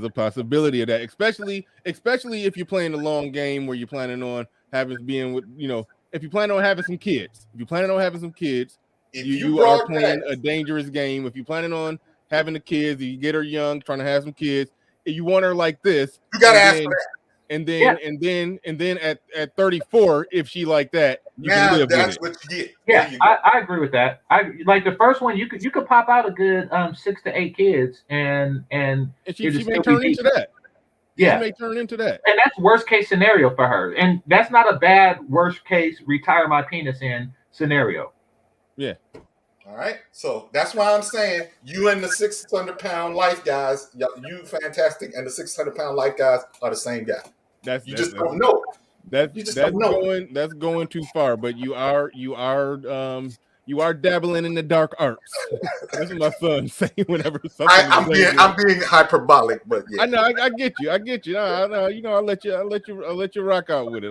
possibility of that, especially if you're playing a long game where you're planning on if you plan on having some kids. If you're planning on having some kids, you are playing a dangerous game. If you're planning on having the kids, you get her young, trying to have some kids, if you want her like this, you gotta ask for that. And then at 34, if she like that, that's what you get. Yeah, I agree with that. I like the first one. You could pop out a good 6 to 8 kids, and she may turn into that. Yeah, she may turn into that, and that's worst case scenario for her. And that's not a bad worst case retire my penis in scenario. Yeah. All right, so that's why I'm saying you and the 600-pound life guys, you Fantastic, and the 600-pound life guys are the same guy. You just don't know. That's going too far, but you are dabbling in the dark arts. That's what my son say whenever something. I'm being hyperbolic, but yeah. I know. I get you. No, I'll let you rock out with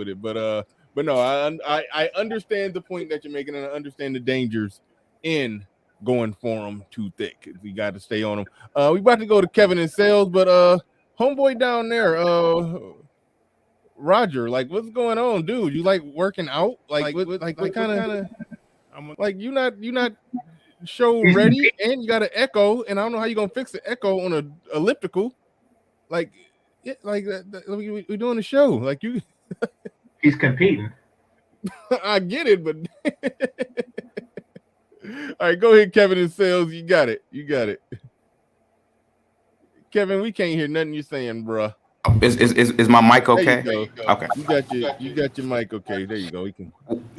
it. But no, I understand the point that you're making, and I understand the dangers in going for them too thick. We got to stay on them. We about to go to Kevin and Sales, but homeboy down there, Roger, like, what's going on, dude? You like working out? Like what kind of? Like you not show ready, and you got an echo, and I don't know how you gonna fix the echo on a elliptical. Like, we're doing a show. Like you. He's competing. I get it, but all right, go ahead, Kevin and Sales. You got it. Kevin, we can't hear nothing you're saying, bruh. Is my mic okay? Okay. You got your mic okay. There you go.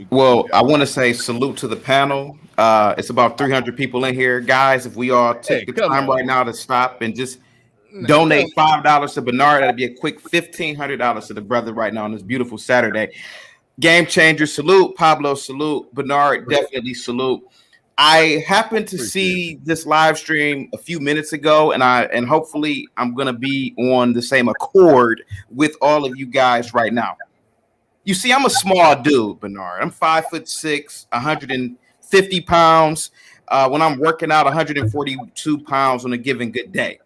Well, I want to say salute to the panel. It's about 300 people in here, guys. If we all take the time right now to stop and just Donate $5 to Bernard. That'll be a quick $1,500 to the brother right now on this beautiful Saturday. Game changer, salute. Pablo, salute. Bernard, definitely salute. I happened to see this live stream a few minutes ago, and hopefully I'm gonna be on the same accord with all of you guys right now. You see, I'm a small dude, Bernard. I'm 5'6", 150 pounds. When I'm working out, 142 pounds on a given good day.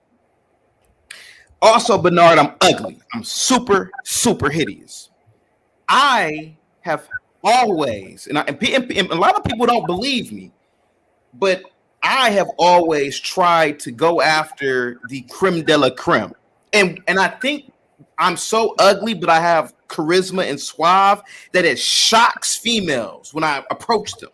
Also, Bernard, I'm ugly. I'm super, super hideous. I have always, and a lot of people don't believe me, but I have always tried to go after the creme de la creme. And I think I'm so ugly, but I have charisma and suave that it shocks females when I approach them.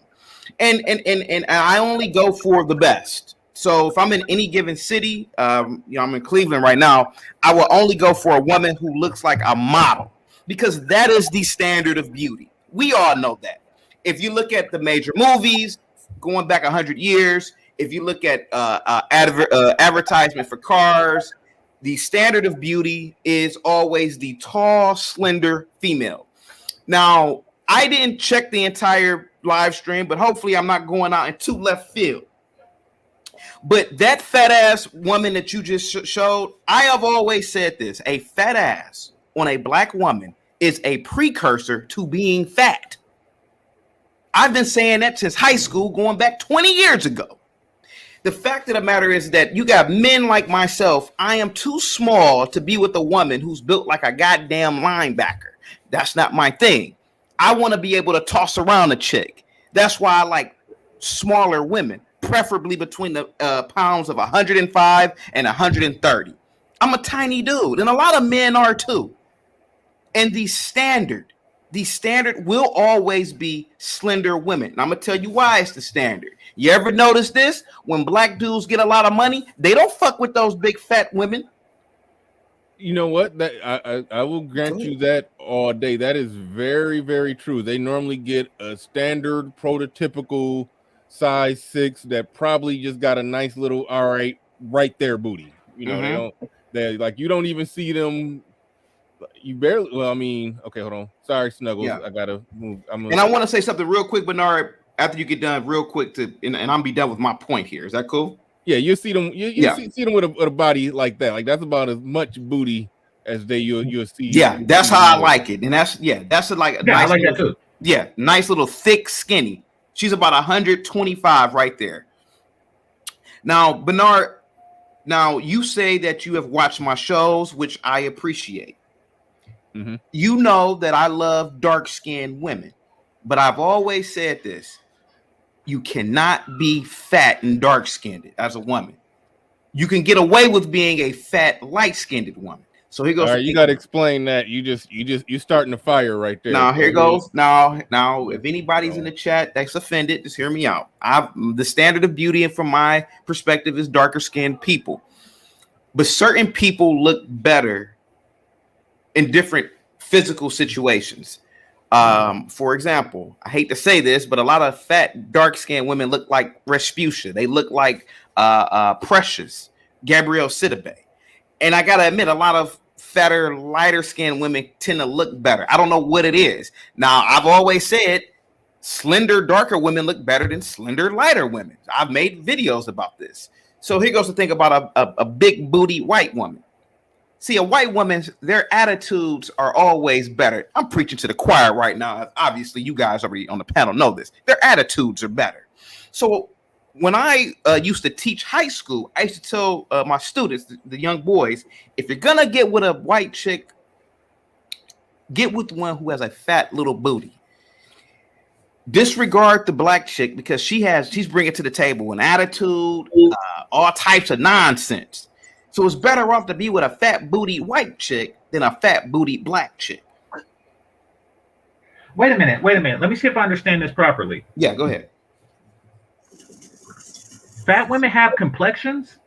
And I only go for the best. So if I'm in any given city, I'm in Cleveland right now, I will only go for a woman who looks like a model, because that is the standard of beauty. We all know that. If you look at the major movies going back 100 years, if you look at advertisement for cars, the standard of beauty is always the tall, slender female. Now, I didn't check the entire live stream, but hopefully I'm not going out in too left field. But that fat ass woman that you just showed, I have always said this: a fat ass on a black woman is a precursor to being fat. I've been saying that since high school, going back 20 years ago. The fact of the matter is that you got men like myself. I am too small to be with a woman who's built like a goddamn linebacker. That's not my thing. I want to be able to toss around a chick. That's why I like smaller women, preferably between the pounds of 105 and 130. I'm a tiny dude, and a lot of men are too. And the standard will always be slender women. And I'm going to tell you why it's the standard. You ever notice this? When black dudes get a lot of money, they don't fuck with those big fat women. You know what? That I will grant you that all day. That is very, very true. They normally get a standard prototypical size 6 that probably just got a nice little right there booty. You know, they like, you don't even see them. You barely. Well, I mean, okay, hold on. Sorry, Snuggles. Yeah. I gotta move. And I want to say something real quick, Bernard. After you get done, real quick, and I'm be done with my point here. Is that cool? Yeah, you see them. You see them with a body like that. Like, that's about as much booty as you'll see. Yeah, that's how I like it, and that's like a nice. I like little, that too. Yeah, nice little thick, skinny. She's about 125 right there. Now, Bernard. Now you say that you have watched my shows, which I appreciate. Mm-hmm. You know that I love dark-skinned women, but I've always said this: you cannot be fat and dark-skinned as a woman. You can get away with being a fat, light-skinned woman. So here goes. All right, you got to explain that. You starting the fire right there. Now here goes. Now, if anybody's in the chat that's offended, just hear me out. The standard of beauty, and from my perspective, is darker-skinned people, but certain people look better in different physical situations. For example, I hate to say this, but a lot of fat, dark-skinned women look like Respucia. They look like Precious, Gabrielle Sidibe. And I gotta admit, a lot of fatter, lighter-skinned women tend to look better. I don't know what it is. Now, I've always said slender, darker women look better than slender, lighter women. I've made videos about this. So here goes the thing about a big booty white woman. See, a white woman, their attitudes are always better. I'm preaching to the choir right now. Obviously, you guys already on the panel know this. Their attitudes are better. So when I used to teach high school, I used to tell my students, the young boys, if you're going to get with a white chick, get with one who has a fat little booty. Disregard the black chick, because she's bringing to the table an attitude, all types of nonsense. So it's better off to be with a fat booty white chick than a fat booty black chick. Wait a minute. Let me see if I understand this properly. Yeah, go ahead. Fat women have complexions?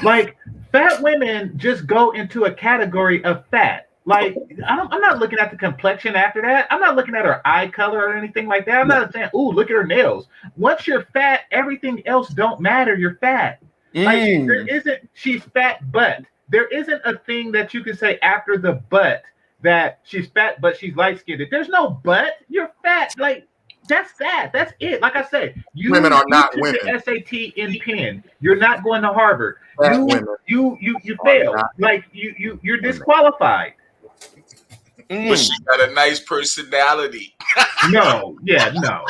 Like, fat women just go into a category of fat. Like, I'm not looking at the complexion after that. I'm not looking at her eye color or anything like that. I'm not saying, ooh, look at her nails. Once you're fat, everything else don't matter. You're fat. Like there Mm. isn't she's fat but there isn't a thing that you can say after the but that she's fat but she's light skinned. There's no but. You're fat. Like that's that. That's it. Like I said, Women are you not took women. the SAT in Penn. You're not going to Harvard. Fat You women you are failed. not Like you're women. disqualified. But she got a nice personality. No, yeah, no.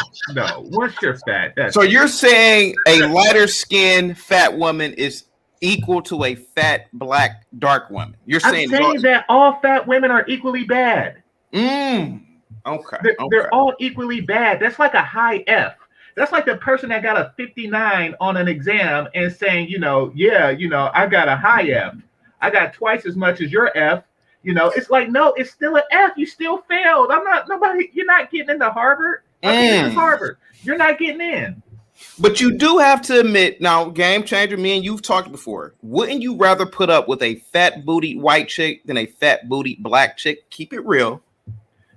Once you're fat, that's So you're saying a lighter skinned fat woman is equal to a fat black dark woman? You're I'm saying, saying that all fat women are equally bad. Okay. They're all equally bad. That's like a high F. That's like the person that got a 59 on an exam and saying, I got a high F. I got twice as much as your F. It's like, no, it's still an F. You still failed. You're not getting into Harvard. Harvard. You're not getting in. But you do have to admit, now, Game Changer, me and you've talked before. Wouldn't you rather put up with a fat booty white chick than a fat booty black chick? Keep it real.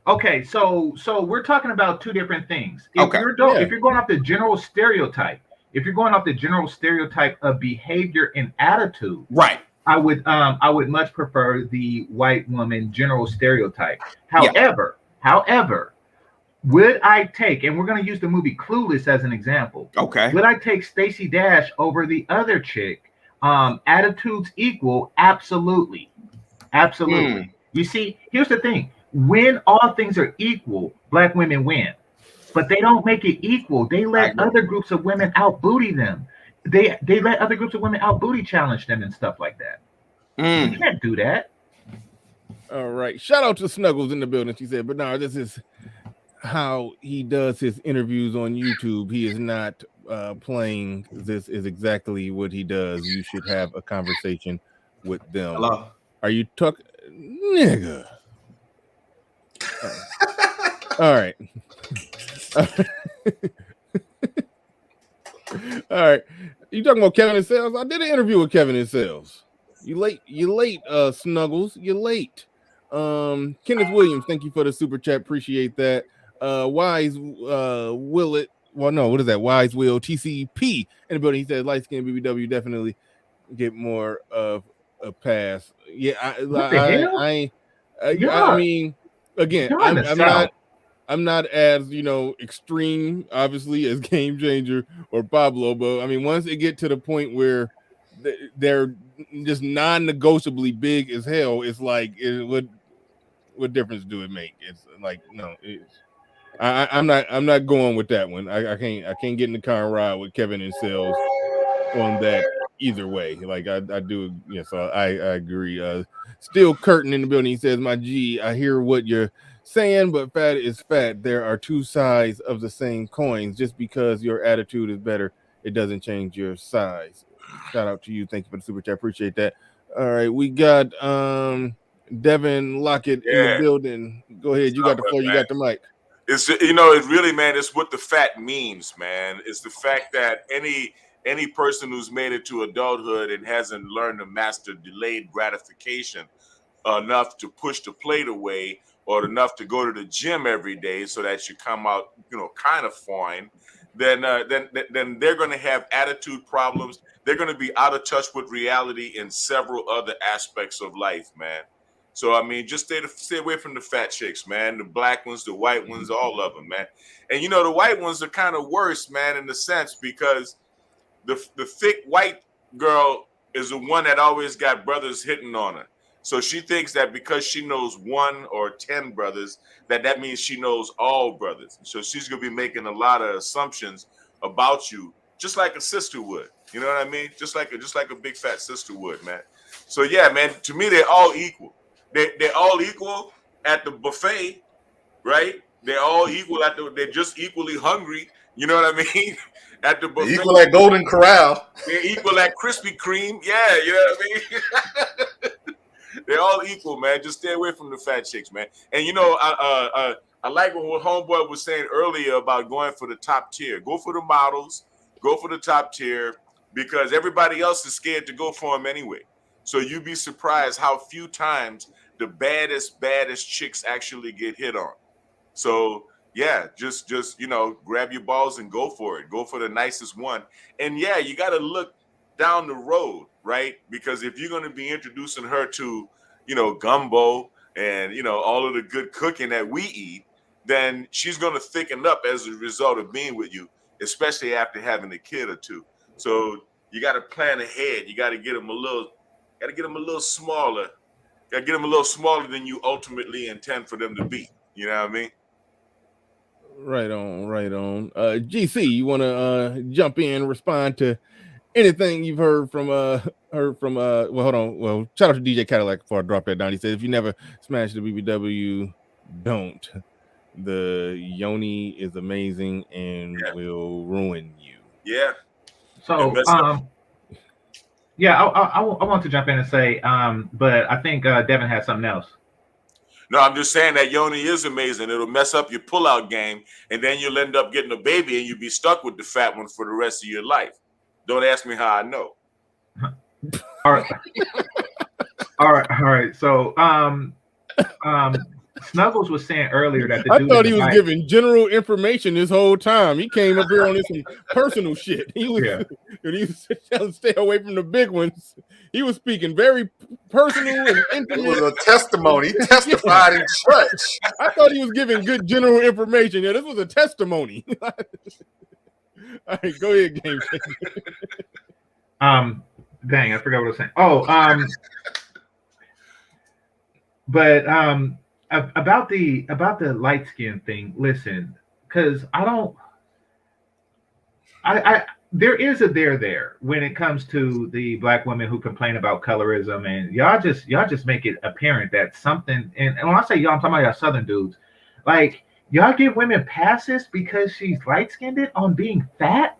Okay, so we're talking about two different things. If Okay. you're going off the general stereotype, of behavior and attitude, Right. I would much prefer the white woman general stereotype. However, would I take, and we're going to use the movie Clueless as an example. Okay. Would I take Stacey Dash over the other chick? Attitudes equal? Absolutely. You see, here's the thing. When all things are equal, black women win. But they don't make it equal. They let other groups of women out booty them. They let other groups of women out booty challenge them and stuff like that. You can't do that. All right. Shout out to Snuggles in the building. She said, Bernard, this is how he does his interviews on YouTube. He is not playing. This is exactly what he does. You should have a conversation with them. Hello. Are you talking, nigga? All right. All right. You talking about Kevin and Sales? I did an interview with Kevin and Sales. You late, Snuggles. You late. Kenneth Williams, thank you for the super chat. Appreciate that. Wise Willet. Well, no, what is that? Wise Will TCP in the building. He said light skin BBW definitely get more of a pass. Yeah, I mean, again, I'm not as extreme, obviously, as Game Changer or Pablo, but I mean, once they get to the point where they're just non-negotiably big as hell, it's like, what difference do it make? It's like, no, I'm not going with that one. I can't get in the car and ride with Kevin and Sales on that either way. Like I do, yeah. So I agree. Still Curtin in the building. He says, "My G, I hear what you're saying, but fat is fat. There are two sides of the same coins. Just because your attitude is better, it doesn't change your size." Shout out to you. Thank you for the super chat. Appreciate that. All right, we got Devin Lockett in the building. Go ahead. You got the floor. You got the mic. It's it really, man, it's what the fat means, man. It's the fact that any person who's made it to adulthood and hasn't learned to master delayed gratification enough to push the plate away or enough to go to the gym every day so that you come out, kind of fine, then they're going to have attitude problems. They're going to be out of touch with reality in several other aspects of life, man. So, I mean, just stay away from the fat chicks, man. The black ones, the white ones, all of them, man. And, the white ones are kind of worse, man, in the sense because the thick white girl is the one that always got brothers hitting on her. So she thinks that because she knows 1 or 10 brothers, that means she knows all brothers. So she's going to be making a lot of assumptions about you, just like a sister would. You know what I mean? Just like a big fat sister would, man. So, yeah, man, to me, they're all equal. They're all equal at the buffet, right? They're all equal they're just equally hungry. You know what I mean? At the buffet. Equal at Golden Corral. They're equal at Krispy Kreme. Yeah, you know what I mean? They're all equal, man. Just stay away from the fat chicks, man. And I like what Homeboy was saying earlier about going for the top tier. Go for the models. Go for the top tier because everybody else is scared to go for them anyway. So you'd be surprised how few times the baddest chicks actually get hit on. So yeah, just grab your balls and go for it. Go for the nicest one. And yeah, you got to look down the road, right? Because if you're going to be introducing her to, gumbo and, all of the good cooking that we eat, then she's going to thicken up as a result of being with you, especially after having a kid or two. So you got to plan ahead. You got to get them a little smaller. Got to get them a little smaller than you ultimately intend for them to be. You know what I mean? Right on. GC, you want to jump in, respond to anything you've heard from well, hold on. Well, shout out to DJ Cadillac before I drop that down. He said, if you never smash the BBW, don't. The yoni is amazing and will ruin you. Yeah. So I want to jump in and say, but I think Devin has something else. No, I'm just saying that yoni is amazing. It'll mess up your pullout game, and then you'll end up getting a baby, and you'll be stuck with the fat one for the rest of your life. Don't ask me how I know. All right. All right. So, Snuggles was saying earlier that I thought he was giving general information this whole time. He came up here on some personal shit. He was telling stay away from the big ones. He was speaking very personal and intimate. It was a testimony. He testified in church. I thought he was giving good general information. Yeah, this was a testimony. All right, go ahead, Game Changer. Dang, I forgot what I was saying. About the light skin thing, listen, because there is a there when it comes to the black women who complain about colorism, and y'all just make it apparent that something, and when I say y'all, I'm talking about y'all Southern dudes, like y'all give women passes because she's light skinned on being fat.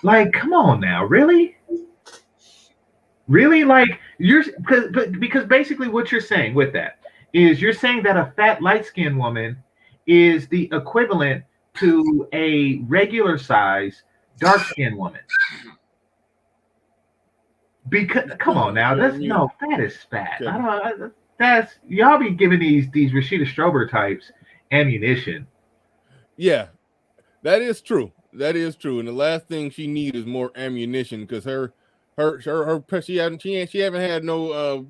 Like, come on now, really? Really, like because basically what you're saying with that is you're saying that a fat light-skinned woman is the equivalent to a regular size dark-skinned woman. Because come on now, fat is fat. That's y'all be giving these Rashida Strober types ammunition. Yeah, that is true. And the last thing she needs is more ammunition because she haven't had no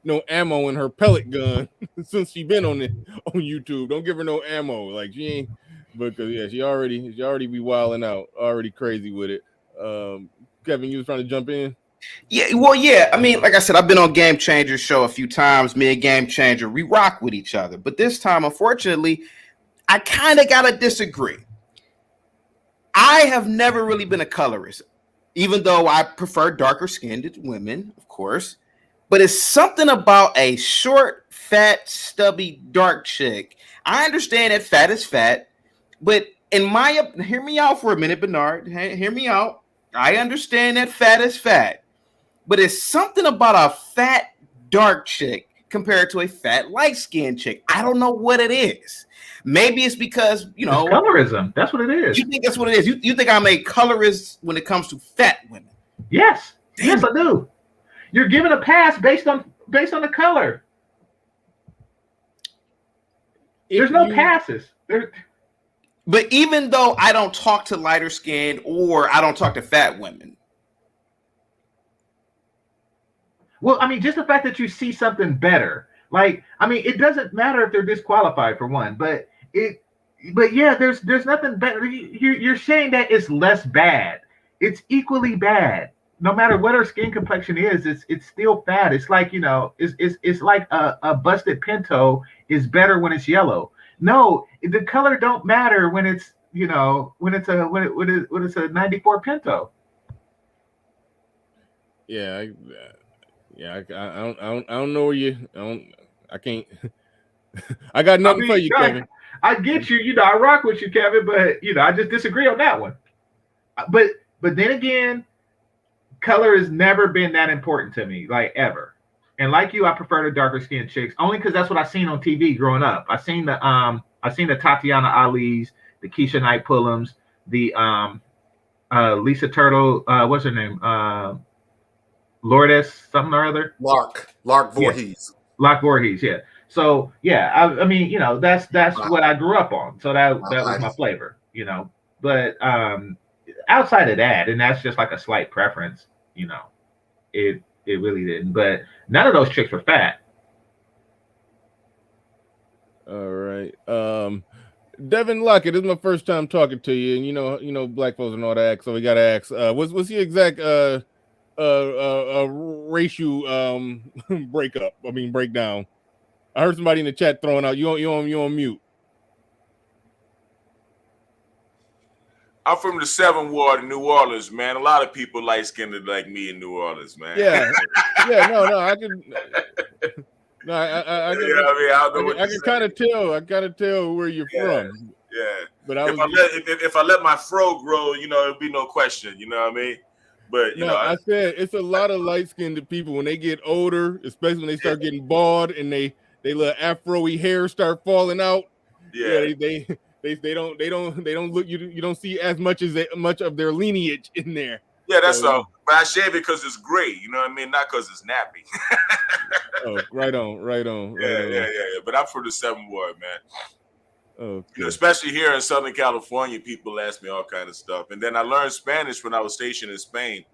no ammo in her pellet gun since she been on YouTube. Don't give her no ammo. Like she ain't, because she already be wilding out, already crazy with it. Kevin, you was trying to jump in? Yeah, well, yeah. I mean, like I said, I've been on Game Changer show a few times. Me and Game Changer, we rock with each other. But this time, unfortunately, I kind of gotta disagree. I have never really been a colorist, even though I prefer darker skinned women, of course. But it's something about a short, fat, stubby, dark chick. I understand that fat is fat, but hear me out for a minute, Bernard. Hear me out. I understand that fat is fat, but it's something about a fat, dark chick compared to a fat, light-skinned chick. I don't know what it is. Maybe it's because, it's colorism. That's what it is. You think that's what it is? You think I'm a colorist when it comes to fat women? Yes. Damn. Yes, I do. You're given a pass based on the color. There's no passes. But even though I don't talk to lighter skinned or I don't talk to fat women. Well, I mean, just the fact that you see something better. Like, I mean, it doesn't matter if they're disqualified for one, but yeah, there's nothing better. You're saying that it's less bad. It's equally bad. No matter what her skin complexion is, it's still fat. It's like, it's like a busted Pinto is better when it's yellow. No, the color don't matter when it's when it's a 94 Pinto. Yeah, I don't know where you. I can't. I got nothing for you, Kevin. I get you. I rock with you, Kevin, but I just disagree on that one. But then again, color has never been that important to me, like ever. And like you, I prefer the darker skinned chicks only because that's what I seen on TV growing up. I seen the Tatiana Ali's, the Keisha Knight Pullums, the Lisa Turtle. What's her name? Lourdes something or other. Lark Voorhees. Yeah. Lark Voorhees. Yeah. So yeah, I mean, that's what I grew up on. So that was my flavor. But outside of that, and that's just like a slight preference, it really didn't. But none of those chicks were fat. All right. Devin Lockett, this is my first time talking to you, and you know, black folks and all that, so we gotta ask, what's the exact racial breakdown? I heard somebody in the chat throwing out, you on mute. I'm from the 7th Ward in New Orleans, man. A lot of people light-skinned like me in New Orleans, man. Yeah, I can. No, I you know what I mean? I can kind of tell. I kind of tell where you're from. Yeah, but if I let my fro grow, it'll be no question. You know what I mean? But I said it's a lot of light-skinned people when they get older, especially when they start getting bald and they little afro-y hair start falling out. Yeah, they don't look, you don't see as much of their lineage in there. Yeah, that's all. But I shave it because it's gray. You know what I mean? Not because it's nappy. Oh, right on. Yeah. But I'm from the 7th Ward, man. Okay. Especially here in Southern California, people ask me all kind of stuff. And then I learned Spanish when I was stationed in Spain,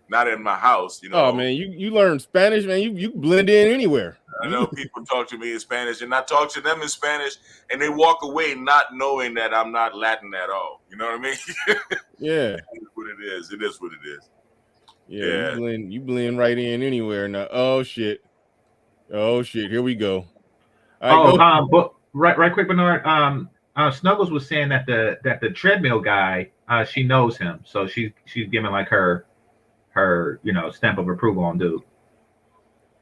not in my house. Oh man, you learn Spanish, man. You blend in anywhere. I know people talk to me in Spanish, and I talk to them in Spanish, and they walk away not knowing that I'm not Latin at all. You know what I mean? Yeah. It is what it is. It is what it is. Yeah. You blend right in anywhere now. Oh shit. Here we go. But right quick, Bernard. Snuggles was saying that the treadmill guy, she knows him, so she's giving like her stamp of approval on dude.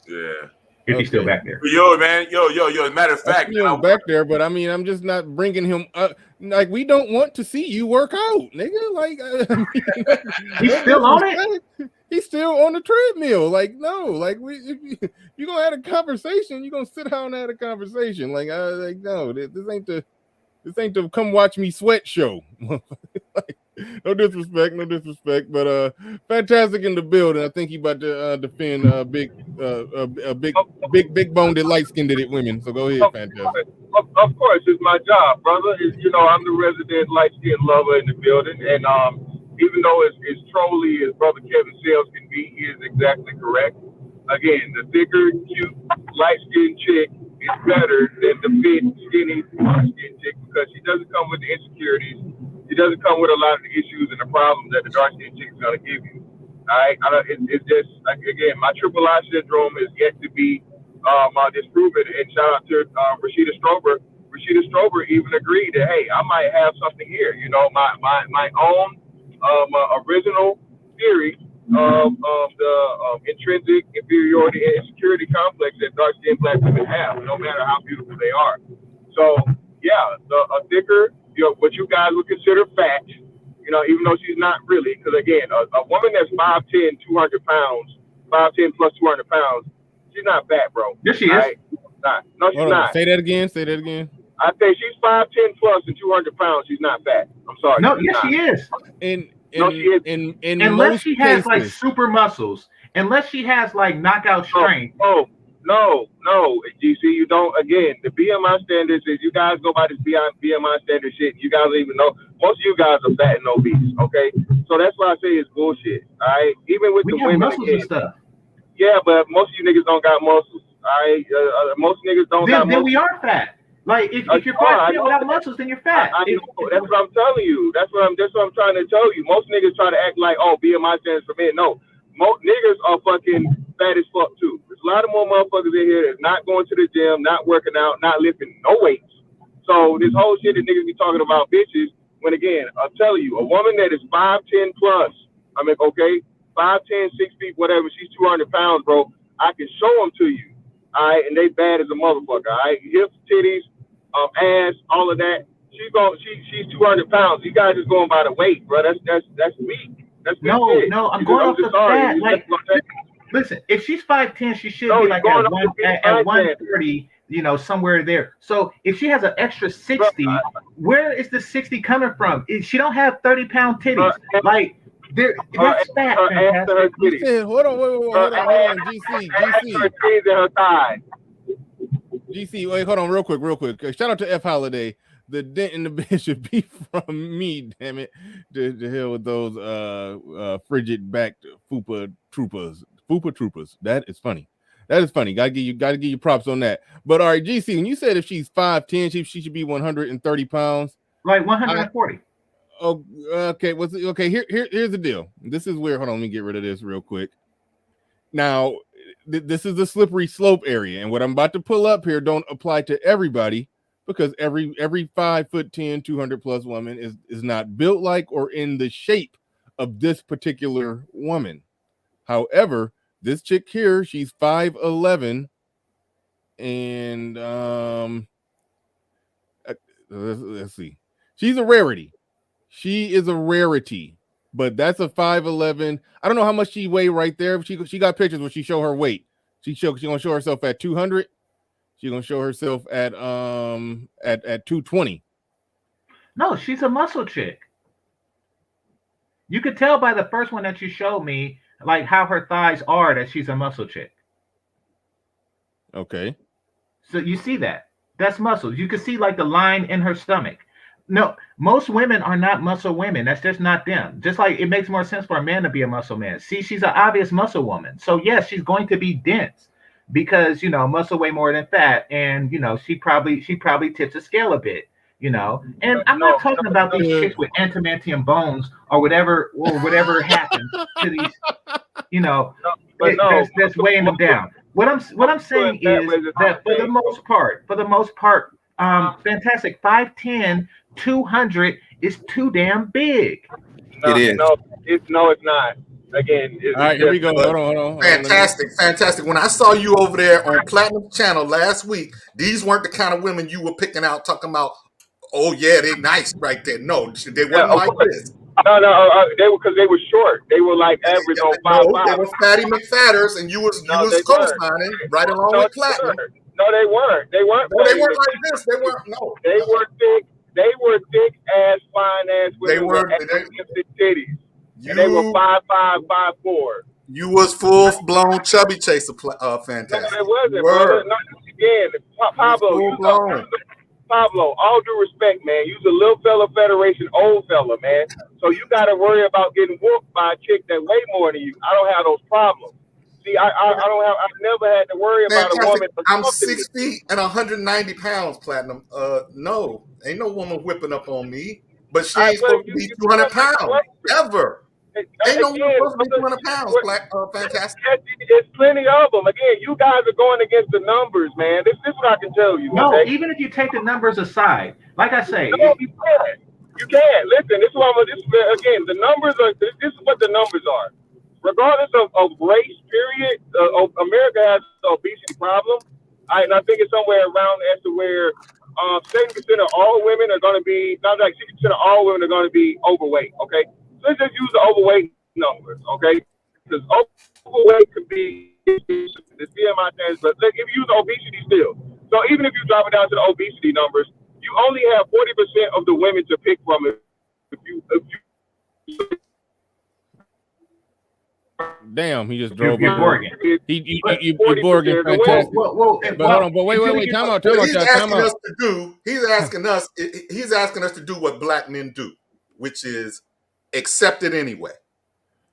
Yeah. If he's still back there. Yo, man. Yo. Matter of fact, I'm back there, but I mean, I'm just not bringing him up. Like, we don't want to see you work out, nigga. Like, he's still on it. He's still on the treadmill. Like, no, like you're gonna have a conversation. You're gonna sit down and have a conversation. Like, no, this ain't the come watch me sweat show. Like, no disrespect, but fantastic in the building. I think he about to defend big boned light skinned women. So go ahead, fantastic. Of course, it's my job, brother. I'm the resident light skinned lover in the building, and even though it's trolly as brother Kevin Sales can be, he is exactly correct. Again, the thicker, cute, light skinned chick is better than the fit, skinny, dark skinned chick because she doesn't come with the insecurities. She doesn't come with a lot of the issues and the problems that the dark skinned chick is going to give you. All right, it's just again, my triple I syndrome is yet to be disproven. And shout out to Rashida Strober. Rashida Strober even agreed that hey, I might have something here. My own original theory of the intrinsic inferiority and insecurity complex that dark skinned black women have, no matter how beautiful they are. So yeah, a thicker, what you guys would consider fat, even though she's not really, because again, a woman that's 5'10", 200 pounds, 5'10 plus 200 pounds, she's not fat, bro. Yes, she is. Right? No, she's not. Say that again. I say she's 5'10 plus and 200 pounds. She's not fat. I'm sorry. No, yes, she is. Unless she has like super muscles, unless she has like knockout strength. No, GC, you don't. Again, the BMI standards is you guys go by this BMI standard shit. You guys don't even know. Most of you guys are fat and obese. Okay, so that's why I say it's bullshit. All right, even with the women muscles and stuff. Yeah, but most of you niggas don't got muscles. All right, most niggas don't got muscles. Then we are fat. Like if you're fat without muscles, then you're fat. I know. That's what I'm telling you. That's what I'm trying to tell you. Most niggas try to act like, oh, BMI stands for men. No, most niggas are fucking fat as fuck too. There's a lot of more motherfuckers in here that's not going to the gym, not working out, not lifting no weights. So this whole shit that niggas be talking about bitches. When again, I'm telling you, a woman that is 5'10 plus, 5'10", 6 feet, whatever, she's 200 pounds, bro. I can show them to you. All right, and they bad as a motherfucker. All right, hips, titties, ass, all of that. She's 200 pounds. You guys is going by the weight, bro. That's weak. That's no. I'm going off the fat. Like, listen, if she's 5'10", she should be like at 130. Somewhere there. So if she has an extra 60, where is the 60 coming from? She don't have 30-pound titties. Like that's fat. Hold on, GC. GC, wait, hold on, real quick. Shout out to F Holiday. The dent in the bed should be from me, damn it. To hell with those frigid backed Fupa troopers. That is funny. Gotta give you props on that. But all right, GC, when you said if she's 5'10", she should be 130 pounds. Like 140. Okay. Here's the deal. This is where, hold on, let me get rid of this real quick. Now, this is the slippery slope area, and what I'm about to pull up here don't apply to everybody, because every 5'10", 200 plus woman is not built like or in the shape of this particular woman. However, this chick here, she's 5'11", and let's see, she's a rarity. She is a rarity, but that's a 5'11". I don't know how much she weigh right there. She got pictures where she show her weight. She's gonna show herself at 200. She's gonna show herself at 220. No, she's a muscle chick. You could tell by the first one that you showed me, like how her thighs are, that she's a muscle chick. Okay. So you see that. That's muscles. You can see like the line in her stomach. No, most women are not muscle women. That's just not them. Just like it makes more sense for a man to be a muscle man. See, she's an obvious muscle woman. So yes, she's going to be dense because, muscle weigh more than fat. And, she probably tips the scale a bit, And I'm not talking about these chicks with adamantium bones or whatever happened to these, that's weighing them down. What I'm saying is that for the most part, fantastic. 5'10", 200 is too damn big. It is. It's not. Again, all right, here we go. Hold on. Fantastic. When I saw you over there on Platinum Channel last week, these weren't the kind of women you were picking out talking about, oh yeah, they're nice right there. No, they weren't like this. No, they were, because they were short. They were like average on 5'5". They were fatty McFatters, and you was co-signing right along with Platinum. No, they weren't. They weren't. No, they weren't like this. They weren't. No, they were thick. They were thick ass, fine ass women. They were titties. And they were 5'5", 5'4". You was full blown chubby chaser, fantastic. No, it wasn't. Brother. No, again, Pablo, all due respect, man, you's a little fella federation, old fella, man. So you got to worry about getting whooped by a chick that weigh more than you. I don't have those problems. See, I've never had to worry about a woman. I'm 6 feet and 190 pounds, Platinum. No, ain't no woman whipping up on me. But she ain't supposed to be 200 pounds ever. Ain't no woman supposed to be 200 pounds, fantastic. It's plenty of them. Again, you guys are going against the numbers, man. This is what I can tell you. No, okay? Even if you take the numbers aside, like I say, no, you can't. You can't. Listen, this is again, the numbers are. This is what the numbers are. Regardless of race, period, America has an obesity problem. And I think it's somewhere around as to where 70% of all women are going to be, not like 60% of all women are going to be overweight. Okay, so let's just use the overweight numbers. Okay, because overweight could be the BMI standards, but if you use obesity still, so even if you drop it down to the obesity numbers, you only have 40% of the women to pick from. If you Damn, he just drove you're Borgen. You're Borgen. Fantastic. But hold on, but wait, time out. He's asking us to do what black men do, which is accept it anyway.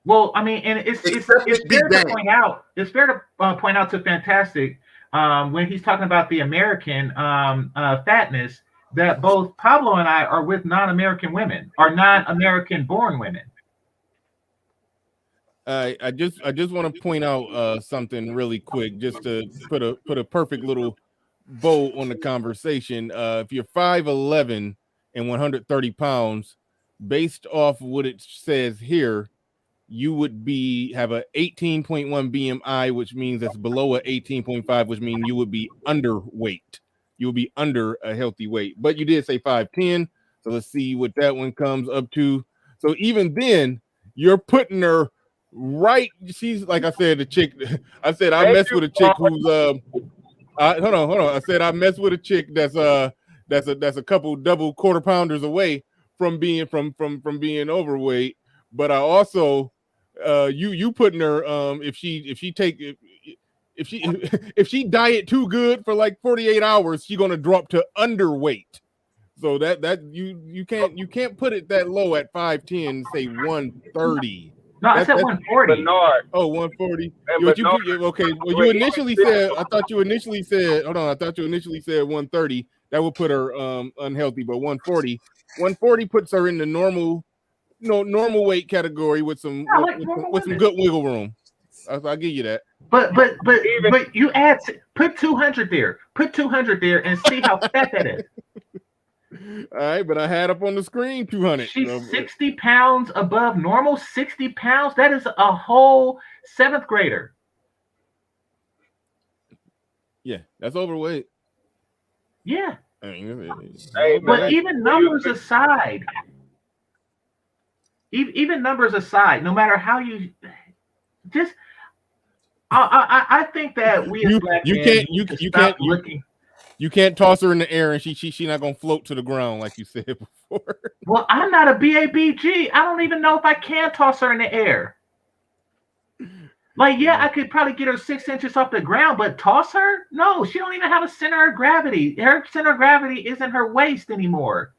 Well, I mean, and it's fair to point out. It's fair to point out to Fantastic when he's talking about the American fatness, that both Pablo and I are with non-American women, or non-American born women. I just want to point out something really quick, just to put a perfect little bow on the conversation. If you're 5'11" and 130 pounds, based off what it says here, you would have a 18.1 BMI, which means that's below a 18.5, which means you would be underweight. You would be under a healthy weight. But you did say 5'10", so let's see what that one comes up to. So even then, you're putting her right. She's, like I said, the chick. I said I mess with a chick who's hold on. I said I mess with a chick that's a couple double quarter pounders away from being being overweight. But I also you putting her if she diet too good for like 48 hours, she's gonna drop to underweight. So that you can't put it that low at 5'10" and say 130. No, I said 140. Bernard. Oh, 140. And Okay. Well, you initially said. I thought you initially said. Hold on. I thought you initially said 130. That would put her unhealthy. But 140 puts her in the normal weight category with some with some good wiggle room. I'll give you that. But you put 200 there. Put 200 there and see how fat that is. All right, but I had up on the screen 200. She's 60 pounds above normal. 60 pounds. That is a whole 7th grader. Yeah, that's overweight. Yeah. I mean, but even numbers aside, no matter how you just, I think that we as black men you can't toss her in the air and she not gonna float to the ground like you said before. Well, I'm not a BABG. I don't even know if I can toss her in the air. Like, yeah, I could probably get her 6 inches off the ground, but toss her? No, she don't even have a center of gravity. Her center of gravity isn't her waist anymore.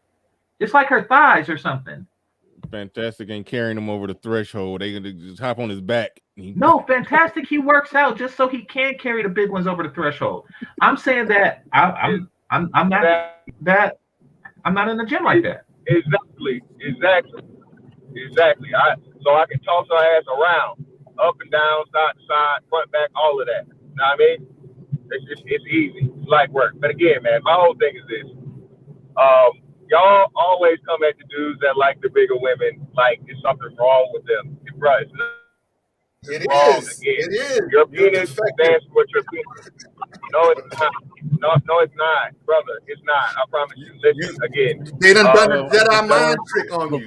It's like her thighs or something. Fantastic ain't carrying him over the threshold. They gonna just hop on his back. No, Fantastic. He works out just so he can carry the big ones over the threshold. I'm saying that I'm not in the gym like that. Exactly. So I can toss her ass around, up and down, side to side, front, back, all of that. You know what I mean? It's easy. It's light work. But again, man, my whole thing is this. Y'all always come at the dudes that like the bigger women like there's something wrong with them. Right. It is. Your penis stands for what your penis. No, it's not. No, it's not, brother. It's not. I promise you. Listen again. They done a Jedi mind trick on you.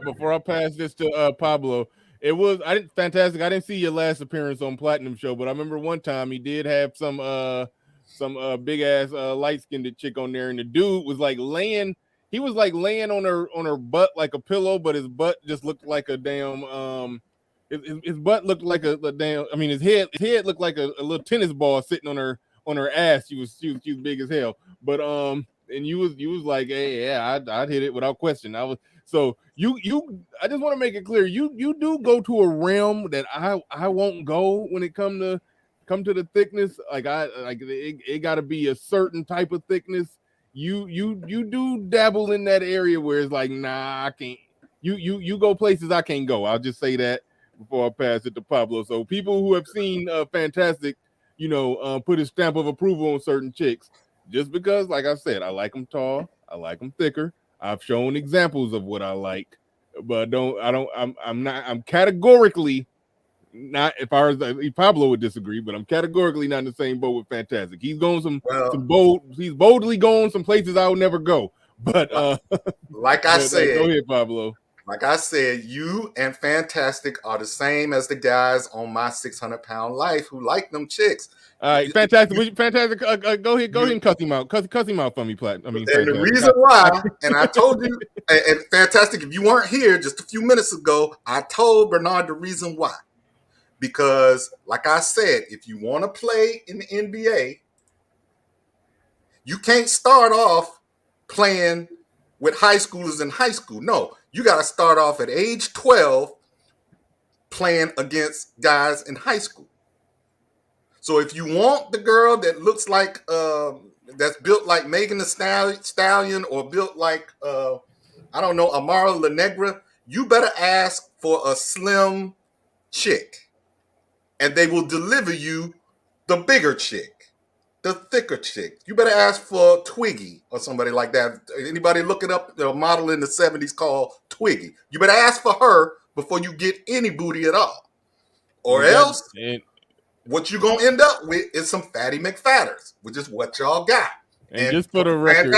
Before I pass this to Pablo, Fantastic. I didn't see your last appearance on Platinum Show, but I remember one time he did have some big ass light skinned chick on there, and the dude was like laying. He was like laying on her butt like a pillow, but his butt just looked like a damn his butt looked like a damn. I mean, his head looked like a little tennis ball sitting on her ass. She was big as hell. But and you was like, hey, yeah, I'd hit it without question. I just want to make it clear, you do go to a realm that I won't go when it come to the thickness. Like it got to be a certain type of thickness. You do dabble in that area where it's like, nah, I can't. You go places I can't go. I'll just say that before I pass it to Pablo. So people who have seen Fantastic, put his stamp of approval on certain chicks, just because, like I said, I like them tall, I like them thicker. I've shown examples of what I like, but I'm categorically not, as far as Pablo would disagree, but I'm categorically not in the same boat with Fantastic. He's going he's boldly going some places I would never go. But like I said, go ahead, Pablo. Like I said, you and Fantastic are the same as the guys on my 600-pound life who like them chicks. All right, Fantastic. Fantastic. Go ahead and cuss him out. Cuss him out for me, Platinum. And the reason why, and I told you, and Fantastic, if you weren't here just a few minutes ago, I told Bernard the reason why. Because, like I said, if you want to play in the NBA, you can't start off playing with high schoolers in high school. No, you got to start off at age 12 playing against guys in high school. So if you want the girl that looks like, that's built like Megan Thee Stallion or built like, Amara La Negra, you better ask for a slim chick. And they will deliver you the bigger chick, the thicker chick. You better ask for Twiggy or somebody like that. Anybody looking up a model in the 70s called Twiggy? You better ask for her before you get any booty at all. Or else, what you're going to end up with is some fatty McFatters, which is what y'all got. And just for the record,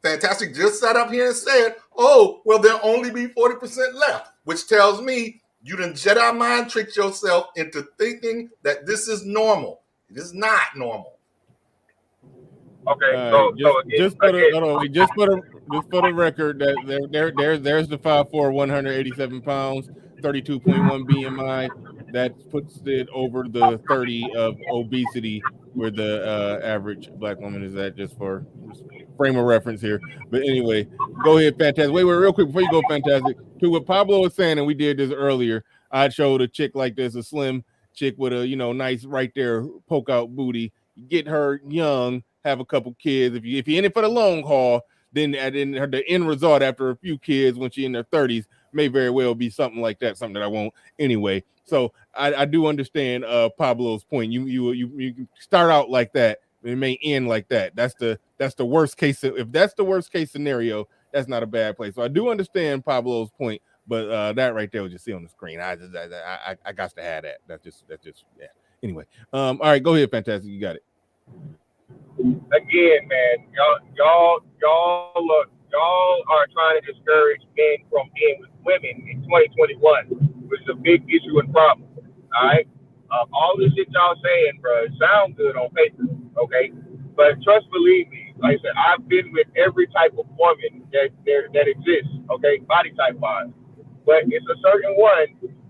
Fantastic just sat up here and said, oh, well, there'll only be 40% left, which tells me you done Jedi mind tricked yourself into thinking that this is normal. It is not normal. Okay, just for the record, that there's the 5'4", 187 pounds, 32.1 BMI. That puts it over the 30 of obesity, where the average black woman is at. Just for frame of reference here. But anyway, go ahead, Fantastic. Wait, real quick before you go, Fantastic. To what Pablo was saying, and we did this earlier. I showed a chick like this, a slim chick with a nice right there poke out booty. Get her young, have a couple kids. If you're in it for the long haul, then the end result after a few kids when she's in their 30s may very well be something like that, something that I won't anyway. So I do understand Pablo's point. You start out like that, it may end like that. That's the worst case. If that's the worst case scenario, that's not a bad place. So I do understand Pablo's point, but that right there was just see on the screen. I got to have that. That's just yeah. Anyway, all right, go ahead, Fantastic. You got it. Again, man, y'all are trying to discourage men from being with women in 2021, which is a big issue and problem. All right, all this shit y'all saying, bro, it sounds good on paper, okay? But believe me, like I said, I've been with every type of woman that exists, okay, body type wise. But it's a certain one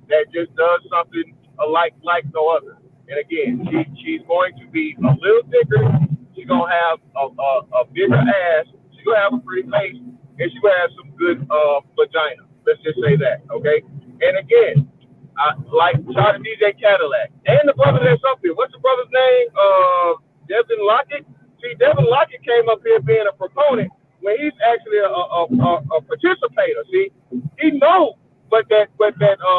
that just does something like no other. And again, she's going to be a little thicker. She's gonna have a bigger ass. She's gonna have a pretty face, and she's gonna have some good vagina. Let's just say that, okay? And again, like shout out to DJ Cadillac and the brother that's up here. What's the brother's name? Devin Lockett. See, Devin Lockett came up here being a proponent when he's actually a participator. See, he knows what that BBW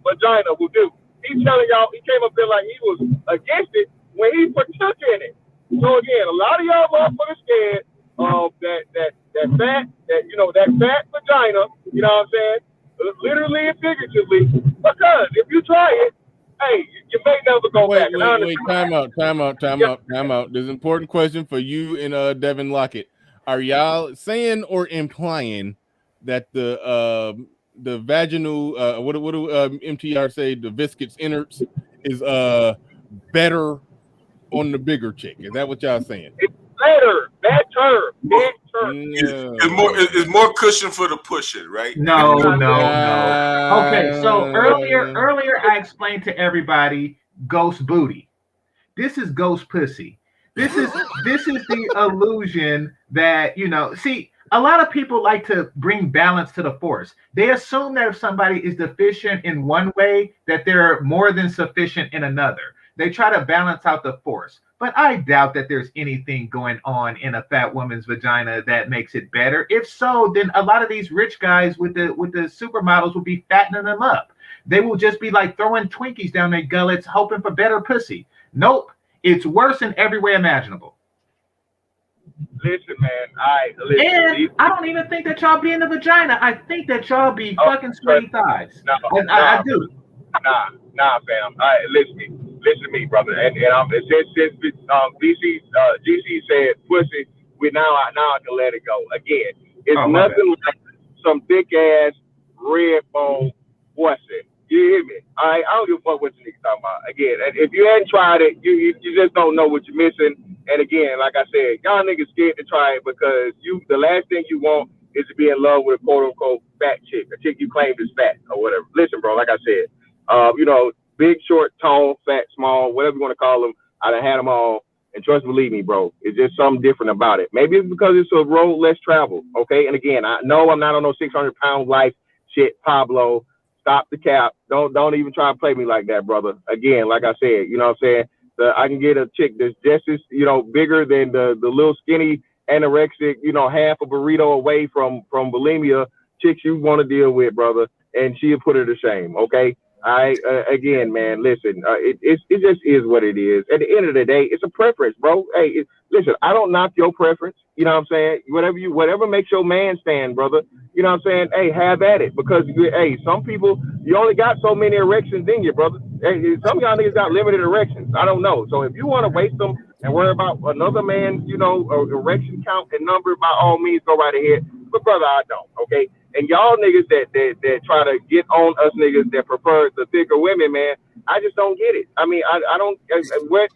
vagina will do. He's telling y'all he came up there like he was against it when he partook in it. So again, a lot of y'all motherfuckers scared of that fat vagina, you know what I'm saying? Literally and figuratively. Because if you try it, hey, you may never go back. Wait, time out. There's an important question for you and Devin Lockett. Are y'all saying or implying that the vaginal what do MTR say, the viscous innards is better on the bigger chick? Is that what y'all saying? It's better. It's more cushion for the pushing, right? No. Okay, so earlier I explained to everybody ghost booty. This is ghost pussy. This is the illusion that, see, a lot of people like to bring balance to the force. They assume that if somebody is deficient in one way, that they're more than sufficient in another. They try to balance out the force. But I doubt that there's anything going on in a fat woman's vagina that makes it better. If so, then a lot of these rich guys with the supermodels will be fattening them up. They will just be like throwing Twinkies down their gullets, hoping for better pussy. Nope. It's worse in every way imaginable. Listen, man. And I don't even think that y'all be in the vagina. I think that y'all be fucking sweaty thighs. I do. Nah, fam. All right, listen to me, brother. And since GC said pussy, I can let it go. Again, it's nothing like some thick ass red bone pussy. You hear me? All right, I don't give a fuck what you niggas talking about. Again, if you hadn't tried it, you just don't know what you're missing. And again, like I said, y'all niggas scared to try it because the last thing you want is to be in love with a quote unquote fat chick, a chick you claim is fat or whatever. Listen, bro, like I said, big, short, tall, fat, small, whatever you want to call them, I done had them all. And believe me, bro, it's just something different about it. Maybe it's because it's a road less traveled, okay? And again, I know I'm not on no 600-pound life shit, Pablo. Stop the cap. Don't even try to play me like that, brother. Again, like I said, you know what I'm saying? I can get a chick that's just as, bigger than the little skinny anorexic, half a burrito away from bulimia chicks you want to deal with, brother. And she'll put her to shame, okay? Again, man, listen, it just is what it is. At the end of the day, it's a preference, bro. Hey, listen, I don't knock your preference. You know what I'm saying? Whatever makes your man stand, brother. You know what I'm saying? Hey, have at it. Because, hey, some people, you only got so many erections in you, brother. Hey, some of y'all niggas got limited erections. I don't know. So if you want to waste them and worry about another man's, erection count and number, by all means, go right ahead. But, brother, I don't, okay? And y'all niggas that try to get on us niggas that prefer the thicker women, man, I just don't get it. I mean, I don't.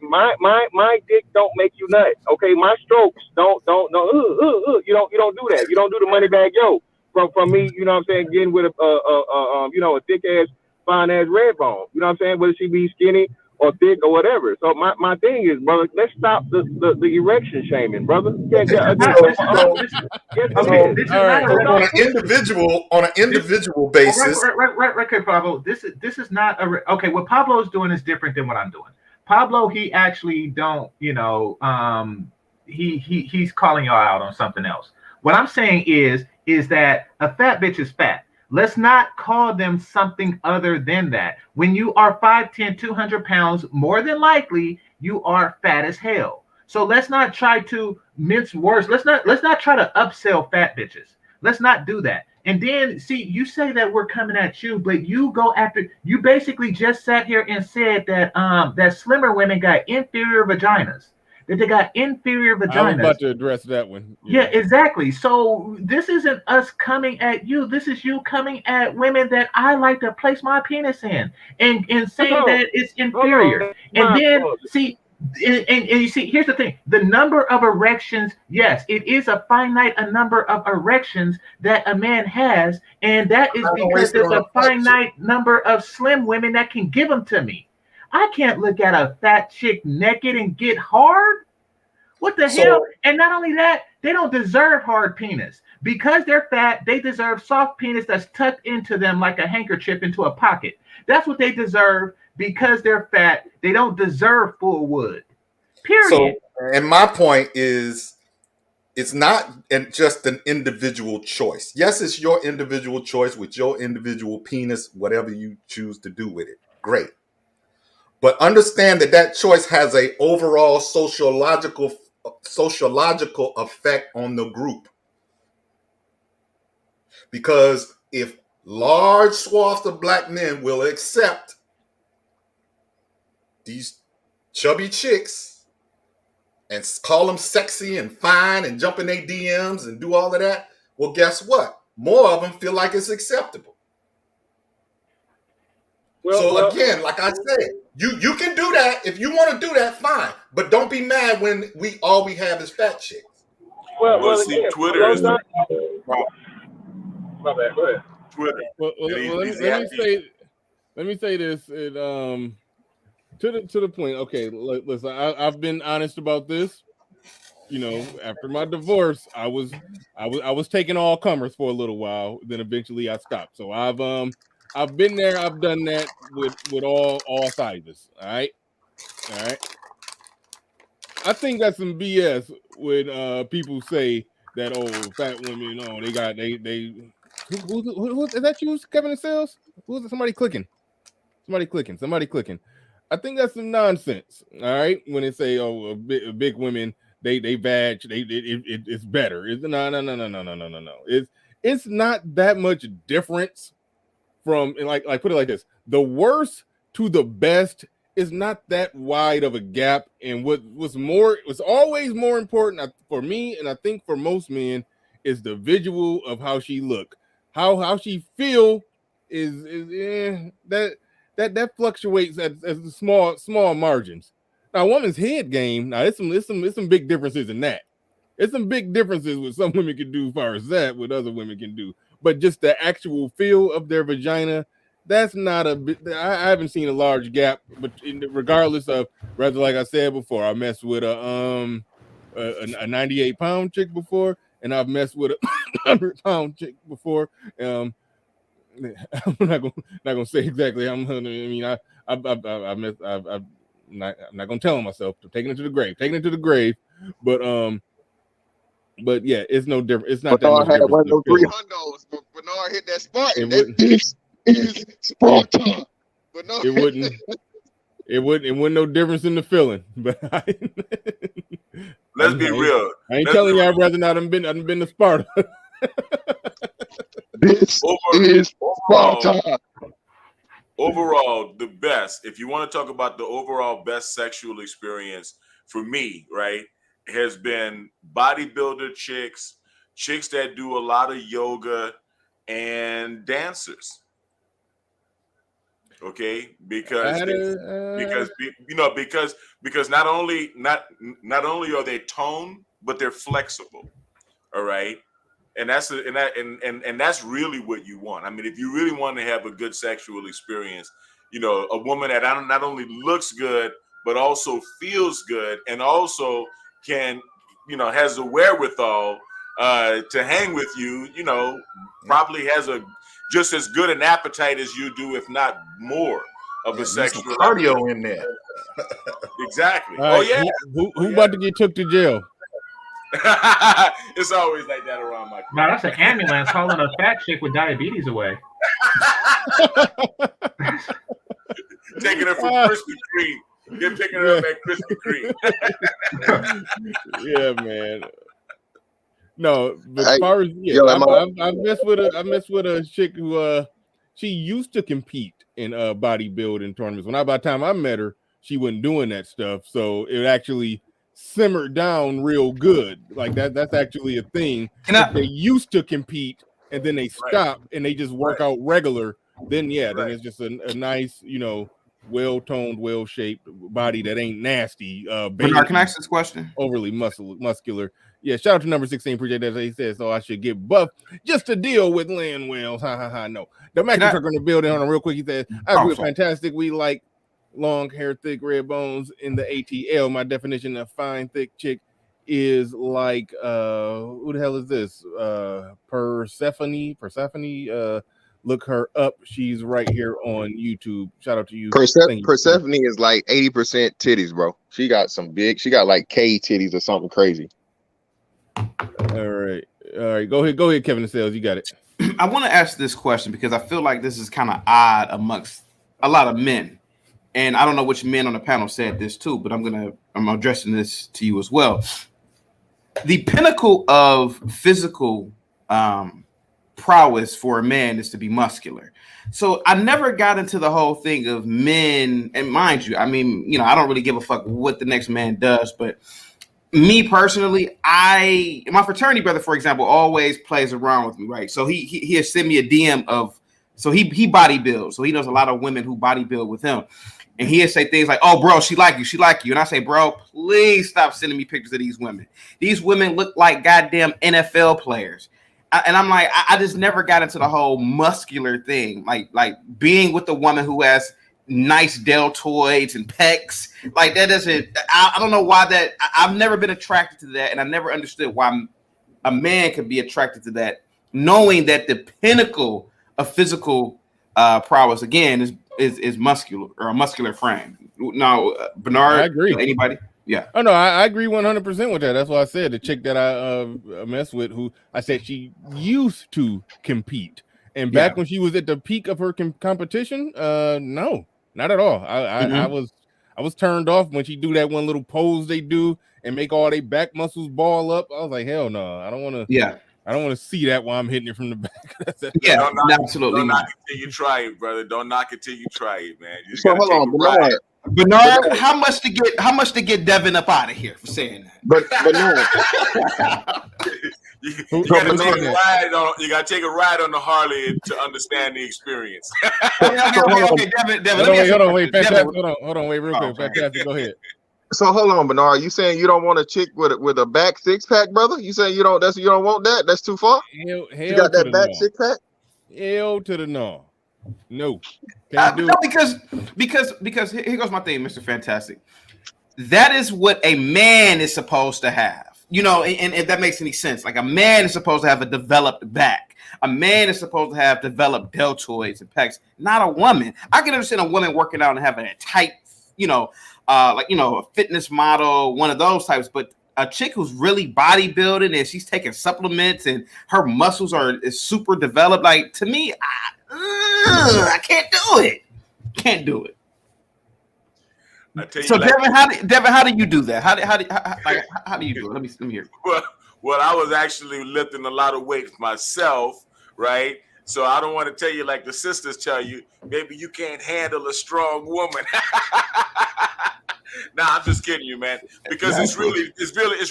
My dick don't make you nut. Okay, my strokes don't. You don't do that. You don't do the money bag yo from me. You know what I'm saying? Getting with a thick ass, fine ass red bone. You know what I'm saying? Whether she be skinny or thick or whatever. So my thing is, brother, let's stop the erection shaming, brother. Yeah, This is again, not. This is not. This, okay, this is all not right. a. So No, on an individual basis, right, okay, Pablo. This is not a. Okay, what Pablo is doing is different than what I'm doing. Pablo, he actually don't. He's calling y'all out on something else. What I'm saying is that a fat bitch is fat. Let's not call them something other than that. When you are 5'10", 200 pounds, more than likely you are fat as hell. So let's not try to mince words. Let's not try to upsell fat bitches. Let's not do that. And then see, you say that we're coming at you, but you go after. You basically just sat here and said that that slimmer women got inferior vaginas. That they got inferior vaginas. I was about to address that one. Yeah, exactly. So this isn't us coming at you. This is you coming at women that I like to place my penis in and saying that it's inferior. And then see, and you see, here's the thing: the number of erections. Yes, it is a finite number of erections that a man has, and that is because there's a finite number of slim women that can give them to me. I can't look at a fat chick naked and get hard. What the hell? And not only that, they don't deserve hard penis. Because they're fat, they deserve soft penis that's tucked into them like a handkerchief into a pocket. That's what they deserve because they're fat. They don't deserve full wood. Period. So, and my point is, it's not just an individual choice. Yes, it's your individual choice with your individual penis, whatever you choose to do with it. Great. But understand that choice has a overall sociological effect on the group. Because if large swaths of black men will accept these chubby chicks and call them sexy and fine and jump in their DMs and do all of that, well, guess what? More of them feel like it's acceptable. Again, like I said, you can do that. If you want to do that, fine. But don't be mad when all we have is fat chicks. Well, see, again, Twitter is the my bad. Go ahead. Twitter. Well, let me say this. To the point. Okay, listen. I've been honest about this. After my divorce, I was taking all comers for a little while. Then eventually I stopped. So I've been there. I've done that with all sizes. All right. I think that's some BS when people say that fat women, who is that? You, Kevin and Sales? Who's it? Somebody clicking. I think that's some nonsense. All right, when they say big women they vag, it's better. No. It's not that much difference. From like put it like this, the worst to the best is not that wide of a gap. And what's always more important for me, and I think for most men, is the visual of how she look, how she feel that fluctuates at small margins. Now, a woman's head game, it's some big differences in that. It's some big differences what some women can do as far as that, what other women can do. But just the actual feel of their vagina, that's not I haven't seen a large gap. But regardless of, rather, like I said before, I messed with a 98-pound chick before, and I've messed with a 100-pound chick before. I'm not gonna say exactly. I'm not gonna tell myself to taking it to the grave, but yeah, it's no different. It's not that much different. One of those 300s, but Bernard hit that Spartan. That is Spartan. It wouldn't no difference in the feeling. But let's be real. I ain't telling you I'd rather not have been to Sparta. This is Spartan. Overall, the best. If you want to talk about the overall best sexual experience for me, right, has been bodybuilder chicks that do a lot of yoga, and dancers. Okay, because not only are they toned, but they're flexible. All right, and that's that's really what you want. I mean, if you really want to have a good sexual experience, a woman that not only looks good but also feels good and also can, has the wherewithal to hang with you, probably has just as good an appetite as you do, if not more of a sexual cardio in there. Exactly. Right, who about to get took to jail? It's always like that around my. No, that's an ambulance hauling a fat chick with diabetes away. Taking her from Krispy Kreme. They're picking her up at Krispy Kreme. Yeah, man. No, but as far as I messed with a chick who she used to compete in bodybuilding tournaments. By the time I met her, she wasn't doing that stuff. So it actually simmered down real good. Like that's actually a thing. They used to compete and then they stop and they just work out regular. Then then it's just a nice, well-toned, well-shaped body that ain't nasty. Bernard, can I ask this question? Overly muscular. Yeah, shout out to number 16. Appreciate that. He says, so I should get buff just to deal with land whales. No. The Mac truck on the building on real quick. He said, I agree with fantastic. We like long hair, thick red bones in the ATL. My definition of fine, thick chick is like who the hell is this? Persephone. Look her up. She's right here on YouTube. Shout out to you. Persephone is like 80% titties, bro. She got like K titties or something crazy. All right. Go ahead, Kevin Sales. You got it. I want to ask this question because I feel like this is kind of odd amongst a lot of men. And I don't know which men on the panel said this too, but I'm addressing this to you as well. The pinnacle of physical prowess for a man is to be muscular. So I never got into the whole thing of men, and mind you, I mean, I don't really give a fuck what the next man does, but me personally, my fraternity brother, for example, always plays around with me, right? So he'll send me a DM of, so he bodybuilds, so he knows a lot of women who bodybuild with him. And he'll say things like, oh, bro, she like you. And I say, bro, please stop sending me pictures of these women. These women look like goddamn NFL players. And I'm like, I just never got into the whole muscular thing, like being with a woman who has nice deltoids and pecs. Like that doesn't, I don't know why that, I've never been attracted to that. And I never understood why a man could be attracted to that, knowing that the pinnacle of physical prowess, again, is muscular or a muscular frame. Now, Bernard, I agree. Anybody? Yeah. Oh no, I agree 100% with that. That's why I said the chick that I messed with, who I said she used to compete, and back when she was at the peak of her competition, no, not at all. I was turned off when she do that one little pose they do and make all they back muscles ball up. I was like, hell no, I don't want to. Yeah. I don't want to see that while I'm hitting it from the back. Absolutely. Don't knock it till you try it, brother. Don't knock it till you try it, man. You so hold on, Bernard, how much to get Devin up out of here for saying that? But you gotta take a ride on the Harley to understand the experience. Okay, Devin. Hold on, wait, real quick. Fantastic, go ahead. So hold on, Bernard. You saying you don't want a chick with a back six pack, brother? You saying you don't want that? That's too far. Hell you got that back six pack? Hell to the no. No, because here goes my thing, Mr. Fantastic. That is what a man is supposed to have, and if that makes any sense. Like a man is supposed to have a developed back. A man is supposed to have developed deltoids and pecs, not a woman. I can understand a woman working out and having a tight, a fitness model, one of those types, but a chick who's really bodybuilding and she's taking supplements and her muscles is super developed. Like, to me, I can't do it. Can't do it. So, Devin, how do you do that? How do you do it? Let me hear. Well, I was actually lifting a lot of weight myself, right? So I don't want to tell you like the sisters tell you, maybe you can't handle a strong woman. Nah, I'm just kidding you, man. Because it's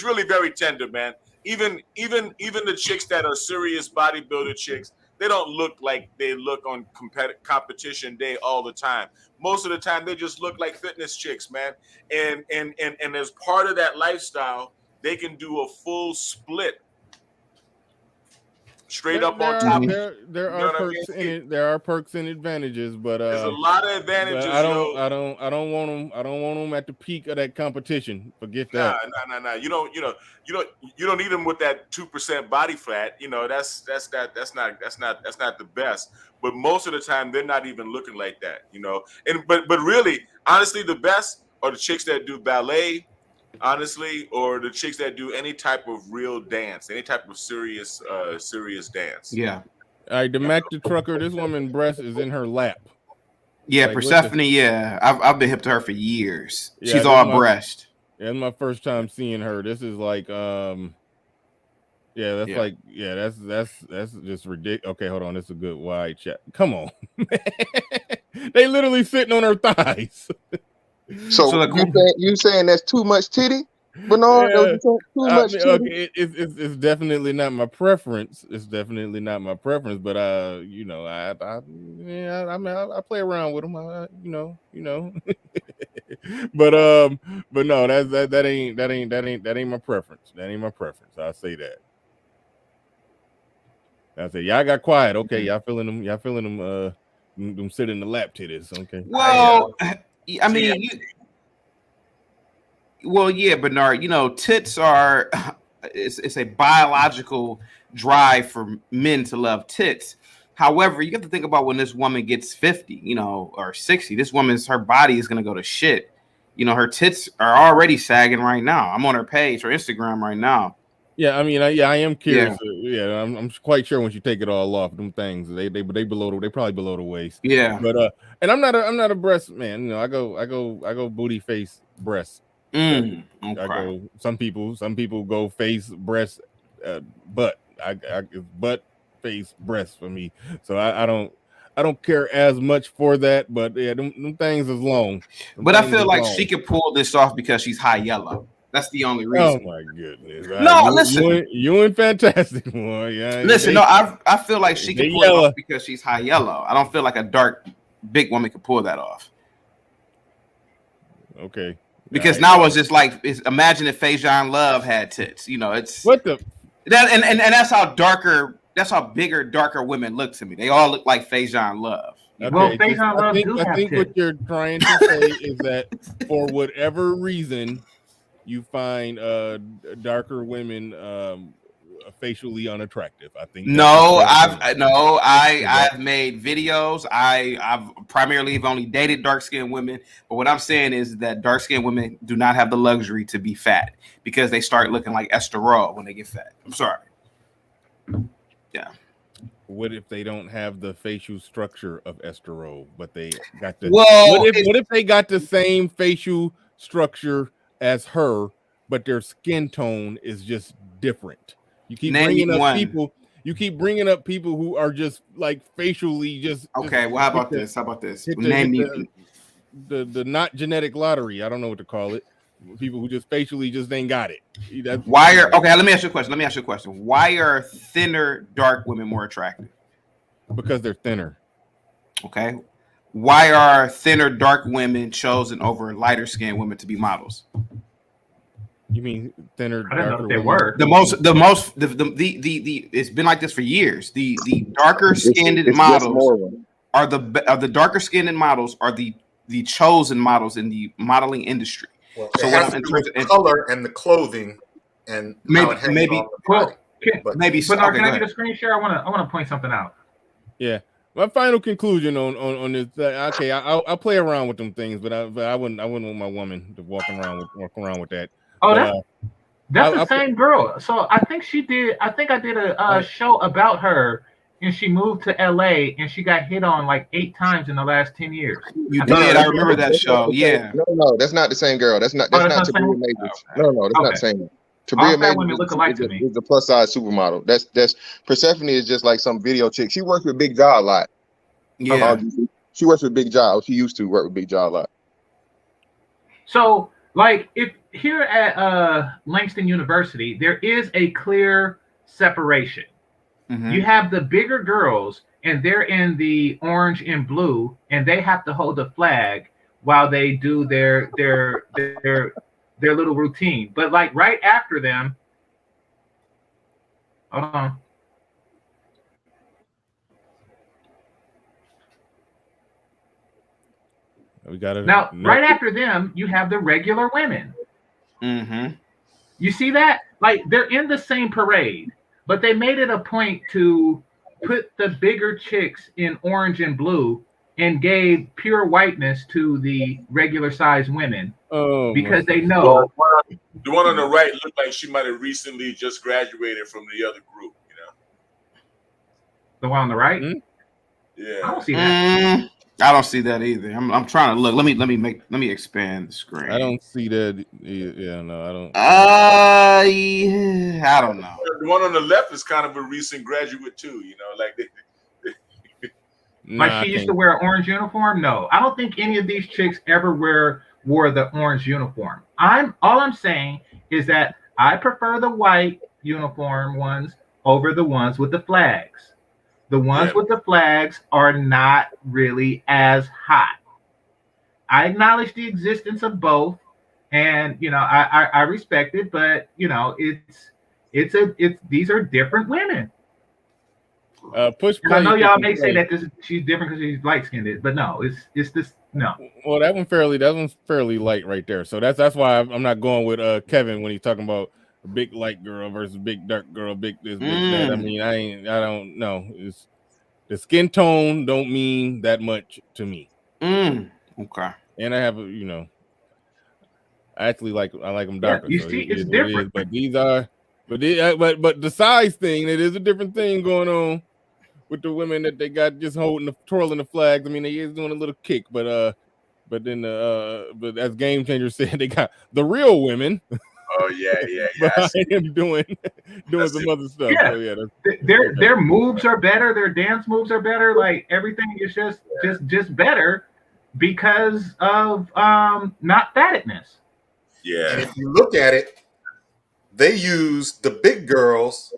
really very tender, man. Even the chicks that are serious bodybuilder chicks, they don't look like they look on competition day all the time. Most of the time, they just look like fitness chicks, man. And as part of that lifestyle, they can do a full split straight up on top. There You are know what I perks mean? in it. There are perks and advantages, but There's a lot of advantages. I don't want them. I don't want them at the peak of that competition. Forget that. Nah. You don't need them with that 2% body fat. You know, that's not the best. But most of the time, they're not even looking like that. You know, but really, honestly, the best are the chicks that do ballet. Honestly, or the chicks that do any type of real dance, any type of serious dance. Yeah. All right, the Mac the Trucker. This woman's breast is in her lap. Yeah, Like, Persephone. Yeah, I've been hip to her for years. Yeah, She's this all my- breast. Yeah, it's my first time seeing her. This is like, that's just ridiculous. Okay, hold on. This is a good wide chat. Come on, they literally sitting on her thighs. So you saying that's too much titty, Bernard? Yeah. Too much titty? Okay, it's definitely not my preference. It's definitely not my preference. But you know, I play around with them. You know. but no, that ain't my preference. That ain't my preference. I'll say that. I say y'all got quiet. Okay, y'all feeling them. Them sit in the lap titties. Okay. Well, I mean, yeah, Bernard. You know, tits are it's a biological drive for men to love tits. However, you have to think about when this woman gets 50, you know, or 60. This her body is going to go to shit. You know, her tits are already sagging right now. I'm on her page, her Instagram right now. Yeah, I mean, I am curious. Yeah, I'm quite sure when you take it all off, them things they probably below the waist. Yeah, but and I'm not a breast man. You know, I go booty, face, breast. Okay. I go. Some people go face, breast, butt. It's butt, face, breast for me. So I don't care as much for that. But yeah, them things is long. But I feel like she could pull this off because she's high yellow. That's the only reason. Oh my goodness! No, listen. You and Fantastic boy. Yeah. Listen, I feel like she can pull it off because she's high yellow. I don't feel like a dark, big woman could pull that off. Okay. Because now it's just like imagine if Faison Love had tits. You know, it's what the that and that's how bigger, darker women look to me. They all look like Faison Love. Okay, well, I think what you're trying to say is that for whatever reason, you find darker women facially unattractive. I think. I've made videos. I've primarily only dated dark-skinned women, but what I'm saying is that dark-skinned women do not have the luxury to be fat because they start looking like esterol when they get fat. I'm sorry. Yeah. What if they don't have the facial structure of esterol, but they got the? Well, what if they got the same facial structure as her, but their skin tone is just different? You keep bringing up people. You keep bringing up people who are just like facially just. Okay, well, how about this? Name the not genetic lottery. I don't know what to call it. People who just facially just ain't got it. Okay? Let me ask you a question. Why are thinner dark women more attractive? Because they're thinner. Okay. Why are thinner dark women chosen over lighter skinned women to be models? You mean thinner? I don't know if they were. It's been like this for years. The darker skinned models are the darker skinned models are the chosen models in the modeling industry. Well, so it has to do with the color and the clothing and maybe. Can I get a screen share? I want to point something out. Yeah. My final conclusion on this. Okay, I'll play around with them things, but I wouldn't want my woman to walk around with that. Oh, that's the same girl. So I think I did a show about her, and she moved to LA, and she got hit on like 8 times in the last 10 years. You did. I remember that show. Yeah. No, that's not the same girl. That's not Tabria Majors. No, that's not the same. Tabria Majors is a plus size supermodel. That's Persephone is just like some video chick. She works with Big Jaw a lot. Yeah. She works with Big Jaw. She used to work with Big Jaw a lot. So, like, if here at Langston University, there is a clear separation. Mm-hmm. You have the bigger girls, and they're in the orange and blue, and they have to hold the flag while they do their little routine. But like right after them, hold on. We got it. Now, right after them, you have the regular women. Mm-hmm. You see that? Like, they're in the same parade, but they made it a point to put the bigger chicks in orange and blue and gave pure whiteness to the regular size women because they know. The one on the right looked like she might have recently just graduated from the other group, you know? The one on the right? Mm-hmm. Yeah. I don't see that. I don't see that either. I'm trying to look. Let me expand the screen. I don't see that. Yeah, no, I don't. Yeah, I don't know. The one on the left is kind of a recent graduate too, you know, like Like she used to wear an orange uniform? No, I don't think any of these chicks ever wore the orange uniform. All I'm saying is that I prefer the white uniform ones over the ones with the flags. The ones with the flags are not really as hot. I acknowledge the existence of both, and you know I respect it, but you know it's these are different women. Push play. I know y'all may say that she's different because she's light skinned, but no, it's this no. Well, that one's fairly light right there. So that's why I'm not going with Kevin when he's talking about a big light girl versus big dark girl, big this, big that. I mean, I don't know. It's the skin tone don't mean that much to me. Okay. And I have I actually like them darker. Yeah, you so see, it's different. But these are, but the size thing, it is a different thing going on with the women that they got just twirling the flags. I mean, they is doing a little kick, but as Game Changer said, they got the real women. Oh yeah. Behind him doing some other stuff. Yeah, so, yeah their moves are better. Their dance moves are better. Like everything is just better because of not fattedness. Yeah. And if you look at it, they use the big girls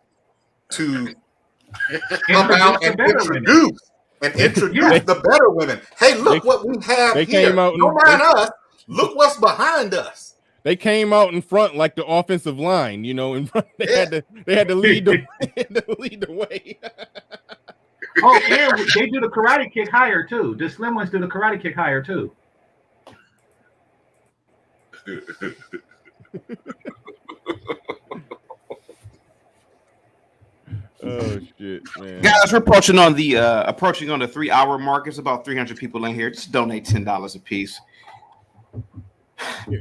to come out and introduce the better women. Hey, look what we have they here. Came out Don't mind us. Look what's behind us. They came out in front like the offensive line, you know. In front, they had to lead the way. Oh, and they do the karate kick higher too. The slim ones do the karate kick higher too. Oh shit, man! Guys, we're approaching on the 3-hour mark. It's about 300 people in here. Just donate $10 a piece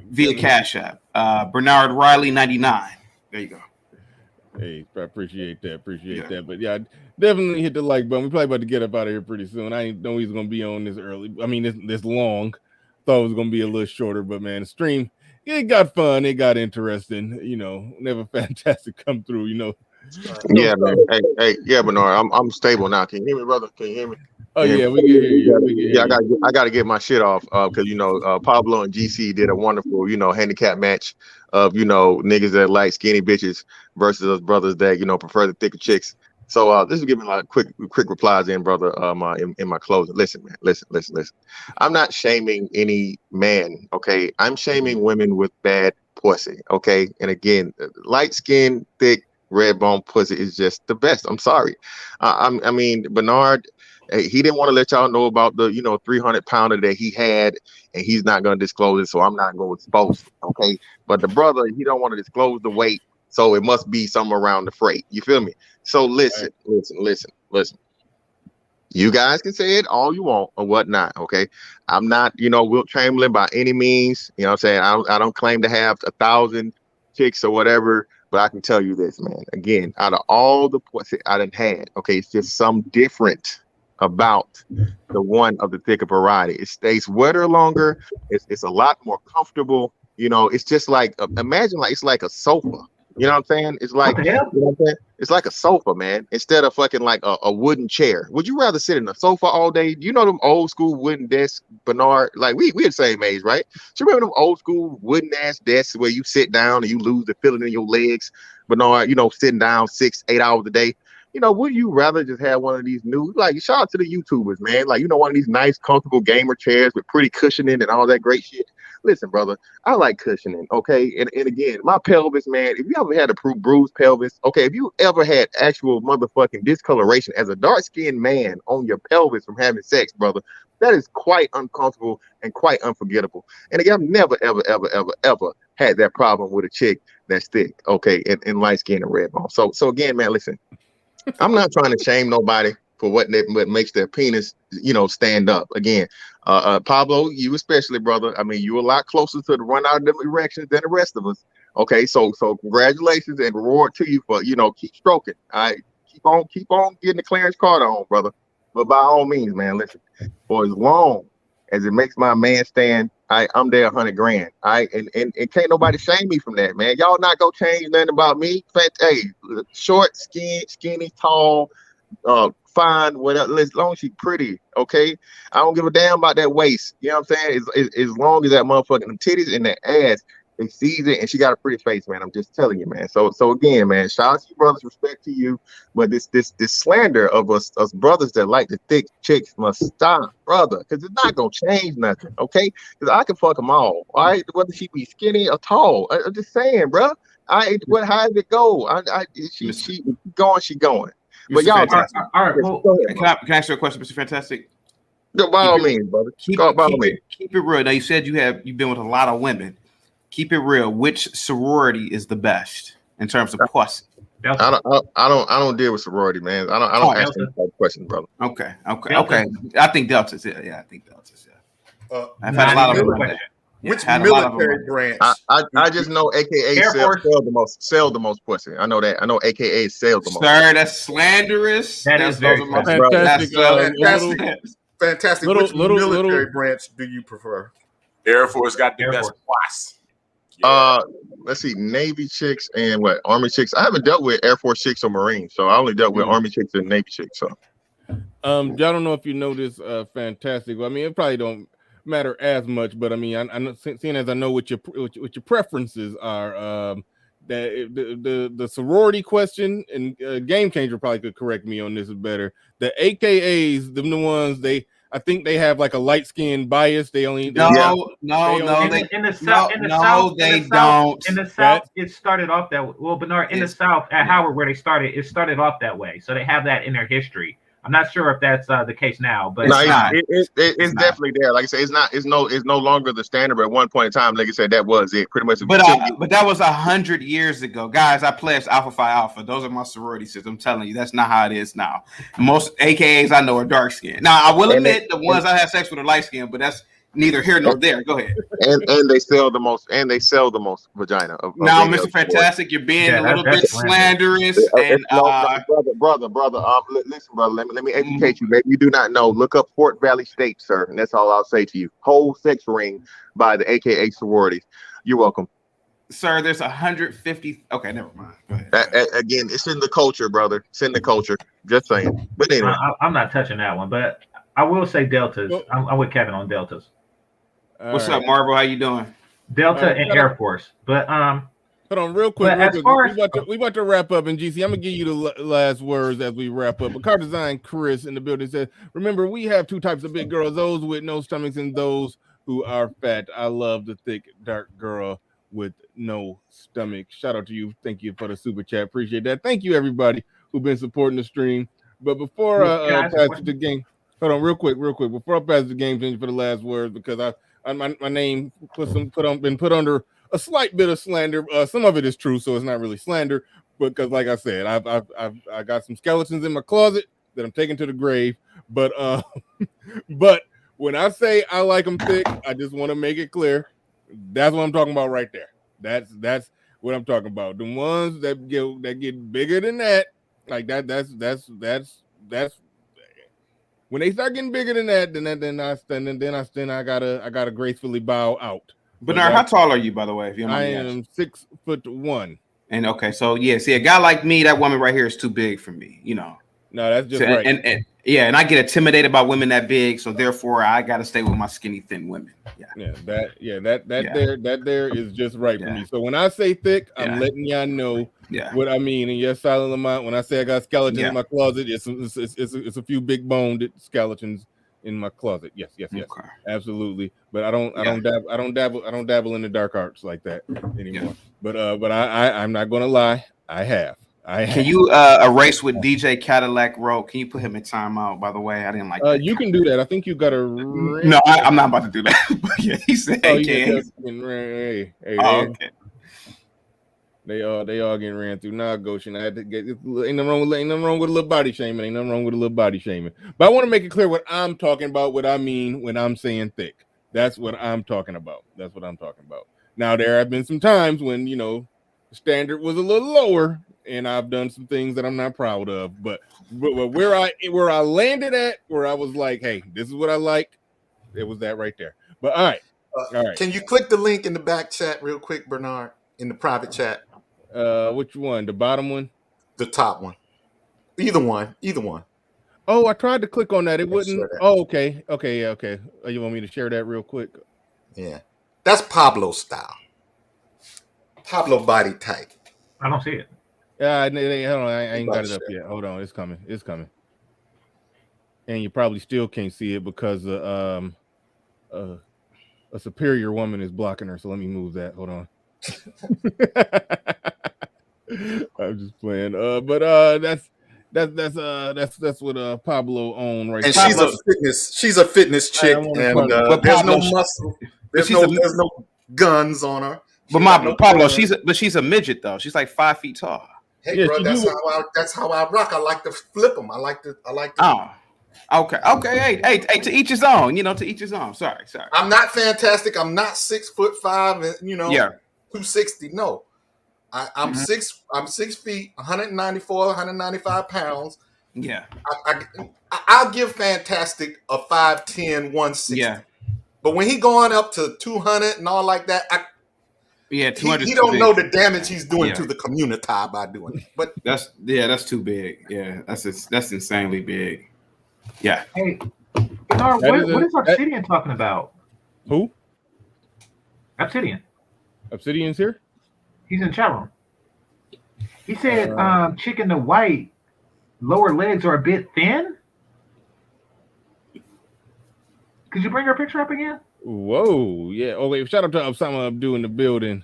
via Cash App. Bernard Riley 99. There you go. Hey, I appreciate that. But yeah, definitely hit the like button. We probably about to get up out of here pretty soon. I didn't know he's gonna be on this early. I mean, this long. Thought it was gonna be a little shorter, but man, the stream it got fun. It got interesting. You know, never fantastic come through. You know. Yeah, man. Hey, yeah, Bernard. I'm stable now. Can you hear me, brother? Can you hear me? Oh yeah, we can hear you. Yeah, I got to get my shit off because Pablo and GC did a wonderful handicap match of niggas that like skinny bitches versus us brothers that prefer the thicker chicks. So this is giving like quick replies in, brother. In my closing. Listen, man. Listen. I'm not shaming any man. Okay, I'm shaming women with bad pussy. Okay, and again, light skin, thick, red bone pussy is just the best. I'm sorry. I mean, Bernard. He didn't want to let y'all know about the 300-pounder that he had, and he's not going to disclose it, so I'm not going to expose it, okay? But the brother, he don't want to disclose the weight, so it must be somewhere around the freight. You feel me? So listen. You guys can say it all you want or whatnot, okay? I'm not, Wilt Chamberlain by any means. You know what I'm saying? I don't claim to have 1,000 chicks or whatever, but I can tell you this, man. Again, out of all the pussy I done had, okay, it's just some different about the one of the thicker variety. It stays wetter longer. It's a lot more comfortable. It's just like imagine like it's like a sofa. You know what I'm saying? It's like it's like a sofa, man. Instead of fucking like a wooden chair. Would you rather sit in a sofa all day? You know them old school wooden desks, Bernard? Like we're the same age, right? So you remember them old school wooden ass desks where you sit down and you lose the feeling in your legs, Bernard? Sitting down 6-8 hours a day. Would you rather just have one of these new, like, shout out to the YouTubers, man. Like, one of these nice, comfortable gamer chairs with pretty cushioning and all that great shit. Listen, brother, I like cushioning, okay? And again, my pelvis, man, if you ever had a bruised pelvis, okay, if you ever had actual motherfucking discoloration as a dark-skinned man on your pelvis from having sex, brother, That is quite uncomfortable and quite unforgettable. And again, I've never, ever had that problem with a chick that's thick, okay, and light skin and red bone. So again, man, listen, I'm not trying to shame nobody for what makes their penis, stand up. Again, Pablo, you especially, brother. I mean, you're a lot closer to the run out of them erections than the rest of us. Okay, so congratulations and reward to you for keep stroking. All right, keep on getting the Clarence Carter on, brother. But by all means, man, listen, for as long as it makes my man stand, I'm there $100,000. All right, and can't nobody shame me from that, man. Y'all not gonna change nothing about me. Hey, short, skinny, tall, fine, whatever, as long as she's pretty, okay? I don't give a damn about that waist. You know what I'm saying? As long as that motherfucking titties and that ass exceeds it, and she got a pretty face, man. I'm just telling you, man. So again, man, shout out to you brothers, respect to you. But this slander of us brothers that like the thick chicks must stop, brother, because it's not gonna change nothing, okay? Because I can fuck them all right? Whether she be skinny or tall. I'm just saying, bro. How does it go? She going, she going. But y'all, all right. Well, can I ask you a question, Mr. Fantastic? No, by all means, brother. Keep it real. Now you said you've been with a lot of women. Keep it real. Which sorority is the best in terms of pussy? I don't deal with sorority, man. I don't ask them type of questions, brother. Okay. I think Delta's. Yeah, I think Delta's. Yeah. I've had a lot of women. Which military branch? I just know AKA sell the most pussy. I know that. I know AKA sell the most. Sir, that's slanderous. That's very fantastic. Which military branch do you prefer? Air Force got the best puss. Let's see, Navy chicks and Army chicks. I haven't dealt with Air Force chicks or Marines, so I only dealt with Army chicks and Navy chicks. So, y'all don't know if you know this. Fantastic. I mean, it probably don't matter as much, but I mean, I know, seeing as I know what your preferences are, that the sorority question and Game Changer probably could correct me on this is better. The AKAs, the ones I think they have like a light skin bias. They only in the South it started off that way. Well, Bernard, in the South at Howard where it started off that way. So they have that in their history. I'm not sure if that's the case now, but it's definitely there. Like I said, it's no longer the standard. But at one point in time, like I said, that was it pretty much. But that was 100 years ago, guys. I pledged Alpha Phi Alpha. Those are my sorority sisters. I'm telling you, that's not how it is now. Most AKAs I know are dark skinned. Now I will admit the ones I have sex with are light skinned, but that's neither here nor there. Go ahead. And they sell the most. And they sell the most vagina. Now, Mr. Fantastic, you're being a little bit slanderous. And brother. Listen, brother. Let me educate you. Maybe you do not know. Look up Fort Valley State, sir, and that's all I'll say to you. Whole sex ring by the AKA sororities. You're welcome, sir. There's 150. Okay, never mind. Go ahead. Again, it's in the culture, brother. It's in the culture. Just saying. But anyway, I'm not touching that one. But I will say deltas. I'm with Kevin on deltas. What's up, Marvel? How you doing? Delta and Air Force. But hold on, real quick. We about to wrap up, and GC, I'm gonna give you the last words as we wrap up. But Car Design Chris in the building says, remember, we have two types of big girls: those with no stomachs and those who are fat. I love the thick, dark girl with no stomach. Shout out to you. Thank you for the super chat. Appreciate that. Thank you, everybody who've been supporting the stream. But before I pass it to game, hold on, real quick. Before I pass the Game Changer for the last words, because my name been put under a slight bit of slander. Some of it is true, so it's not really slander. Because, like I said, I got some skeletons in my closet that I'm taking to the grave. But when I say I like them thick, I just want to make it clear. That's what I'm talking about right there. That's what I'm talking about. The ones that get bigger than that, like that. That's. When they start getting bigger than that, then I gotta gracefully bow out. Bernard, how tall are you, by the way? If you I am 6'1". And okay, so yeah, see, a guy like me, that woman right here is too big for me. You know. No, that's just right. And I get intimidated by women that big, so therefore I gotta stay with my skinny, thin women. That there is just right for me. So when I say thick, I'm letting y'all know what I mean. And yes, Silent Lamont, when I say I got skeletons in my closet, it's a few big boned skeletons in my closet. Yes, okay. Absolutely. But I don't dabble in the dark arts like that anymore. But I'm not gonna lie, I have. Can you erase with DJ Cadillac Road? Can you put him in timeout? By the way, I didn't like that. You can do that. I think you got to. No, I'm not about to do that. But yeah, he said, hey, okay. They all getting ran through. Nah, Goshen, I had to get. Ain't nothing wrong with a little body shaming. Ain't nothing wrong with a little body shaming. But I want to make it clear what I'm talking about. What I mean when I'm saying thick. That's what I'm talking about. Now there have been some times when the standard was a little lower, and I've done some things that I'm not proud of. But where I landed at, where I was like, hey, this is what I like. It was that right there. But all right. Can you click the link in the back chat real quick, Bernard, in the private chat? Which one? The bottom one? The top one. Either one. Oh, I tried to click on that. It wouldn't. Share that. Oh, okay. Oh, you want me to share that real quick? Yeah. That's Pablo style. Pablo body type. I don't see it. Yeah, hold on. I ain't got it up yet. Hold on. It's coming. And you probably still can't see it because a superior woman is blocking her. So let me move that. Hold on. I'm just playing. But that's what Pablo owned right. And Pablo, she's a fitness chick, and there's no muscle. There's no guns on her. But Pablo, she's a midget though. She's like 5 feet tall. Hey, bro, that's how I rock. I like to flip them. I like to. Oh, okay. Hey, to each his own. To each his own. Sorry. I'm not fantastic. I'm not 6'5", and 260. No, I'm 6 feet, 194, 195 pounds. Yeah. I'll give Fantastic a 5'10", 160. Yeah. But when he going up to 200 and all like that, 200. He don't know the damage he's doing to the community by doing it. But that's too big. Yeah, that's insanely big. Yeah. Hey, Bernard, what is Obsidian talking about? Who? Obsidian. Obsidian's here? He's in chat room. He said Chicken the White lower legs are a bit thin. Could you bring her picture up again? Whoa, yeah. Oh wait, shout out to Osama Abdu in the building.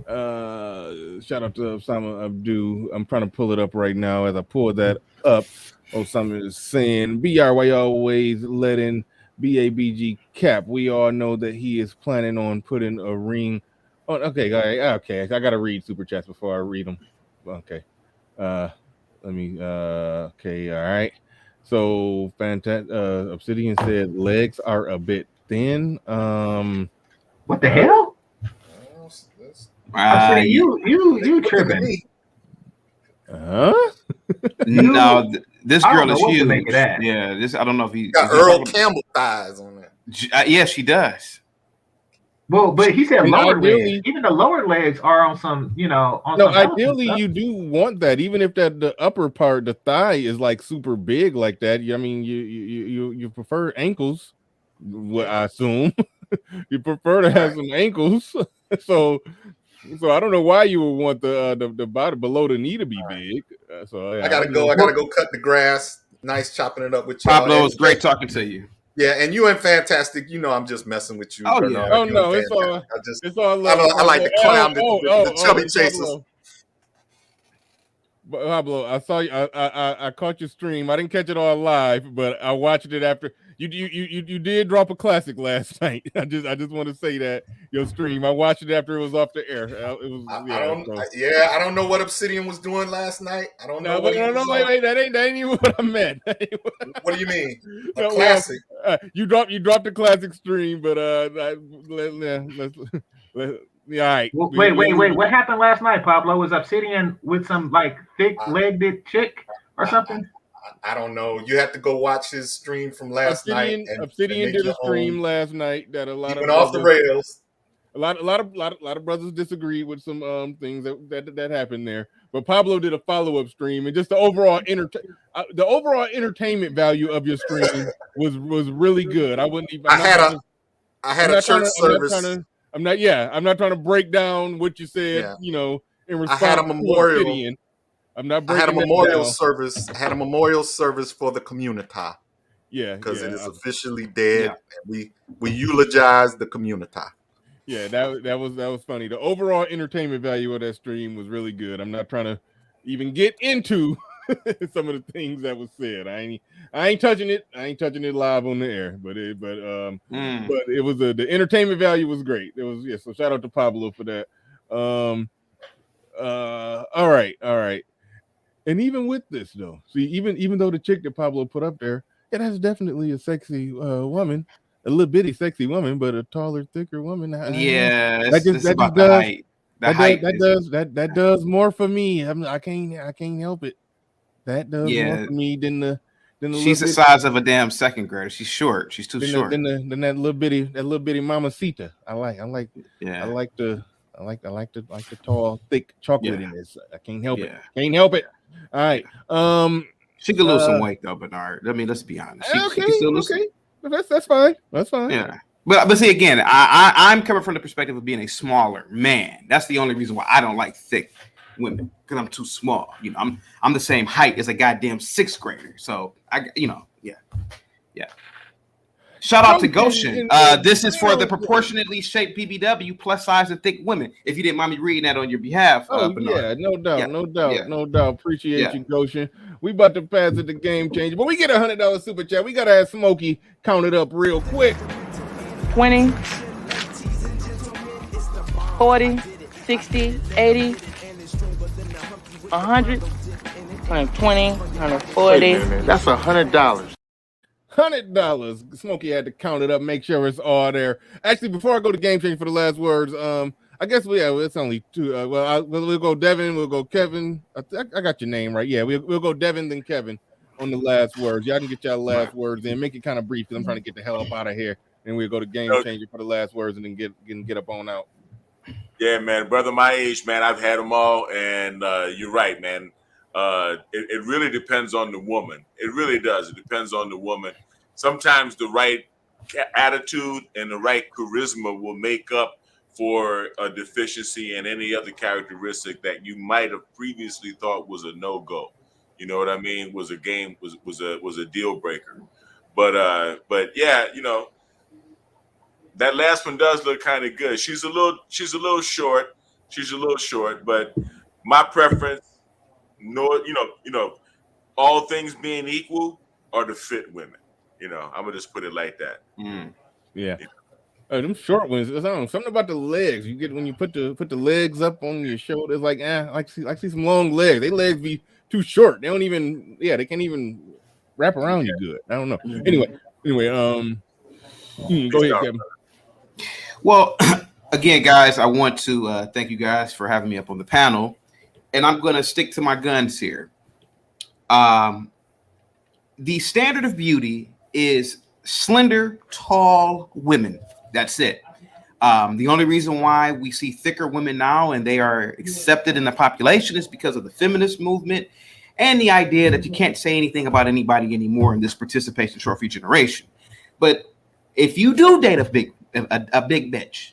Shout out to Osama Abdu. I'm trying to pull it up right now. As I pull that up, Osama is saying, BR, why you always letting BABG cap? We all know that he is planning on putting a ring on. Okay. I gotta read super chats before I read them. Okay. Let me okay, all right. So fantastic. Obsidian said legs are a bit thin. What the hell? You tripping? No, this girl is huge. Yeah, this I don't know if he got Earl Campbell thighs on that. Yeah, she does. Well, but he said lower legs. Even the lower legs are on some, on some ideally you do want that, even if the upper part, the thigh, is like super big like that. I mean, you prefer ankles. What I assume you prefer to have some ankles. So I don't know why you would want the body below the knee to be big. So I gotta go cut the grass. Nice chopping it up with you. Pablo, it's great talking to you. Yeah, and you and Fantastic, I'm just messing with you. Oh, Bernard. yeah. Oh no, it's all love. I like to clown the chubby chasers. Pablo, I saw you. I caught your stream. I didn't catch it all live, but I watched it after. You did drop a classic last night. I just want to say that your stream. I watched it after it was off the air. It was. I don't know what Obsidian was doing last night. I don't know. Wait. That ain't even what I meant. What do you mean? A classic. You dropped the classic stream, but all right. Well, wait. What happened last night, Pablo? Was Obsidian with some thick-legged chick or something? I don't know. You have to go watch his stream from last night. Obsidian did a stream last night that a lot of off the rails. A lot of brothers disagreed with some things that happened there. But Pablo did a follow-up stream, and just the overall entertainment value of your stream was really good. I had a church service. I'm not trying to break down what you said, in response to Obsidian. I'm not. I had a memorial service. I had a memorial service for the community. Yeah, because it is officially dead, and we eulogize the community. Yeah, that was funny. The overall entertainment value of that stream was really good. I'm not trying to, even get into some of the things that was said. I ain't touching it. I ain't touching it live on the air, but it was the entertainment value was great. It was so shout out to Pablo for that. All right. And even with this though, see, even though the chick that Pablo put up there, that's definitely a sexy woman, a little bitty sexy woman, but a taller, thicker woman. That does more for me. I can't help it. That does more for me than the she's the size of a damn second grader. She's short. She's too short. Than that little bitty mamacita. I like the tall, thick chocolate in this. I can't help it. Can't help it. All right. She could lose some weight though, Bernard. I mean, let's be honest. Okay. That's fine. That's fine. Yeah. But see, again, I'm coming from the perspective of being a smaller man. That's the only reason why I don't like thick women, because I'm too small. You know, I'm the same height as a goddamn sixth grader. So yeah. Shout out to Goshen. This is for the proportionately shaped BBW, plus size and thick women. If you didn't mind me reading that on your behalf. Bernard. No doubt. Appreciate you, Goshen. We about to pass it to Game Changer, but we get $100 super chat. We gotta have Smokey count it up real quick. 20, 40, 60, 80, 100, 120, 140. That's $100. $100. Smokey had to count it up, make sure it's all there. Actually, before I go to Game Changer for the last words, I guess it's only two. We'll go Devin, we'll go Kevin. I got your name right. Yeah, we'll go Devin, then Kevin on the last words. Y'all can get y'all last words in. Make it kind of brief because I'm trying to get the hell up out of here. And we'll go to Game Changer for the last words and then get up on out. Yeah, man, brother, my age, man, I've had them all, and you're right, man. It really depends on the woman. It really does. It depends on the woman. Sometimes the right attitude and the right charisma will make up for a deficiency and any other characteristic that you might have previously thought was a no-go. You know what I mean? Was a deal breaker. But yeah, that last one does look kind of good. She's a little short. But my preference, all things being equal, are the fit women. I'm gonna just put it like that. Yeah. Them short ones. Something about the legs. You get when you put the legs up on your shoulders, like see some long legs. They legs be too short. They don't even. Yeah, they can't even wrap around you good. I don't know. Anyway. Go ahead, Kevin. Well, again, guys, I want to thank you guys for having me up on the panel, and I'm going to stick to my guns here. The standard of beauty is slender, tall women. That's it. The only reason why we see thicker women now and they are accepted in the population is because of the feminist movement and the idea that you can't say anything about anybody anymore in this participation trophy generation. But if you do date a big bitch,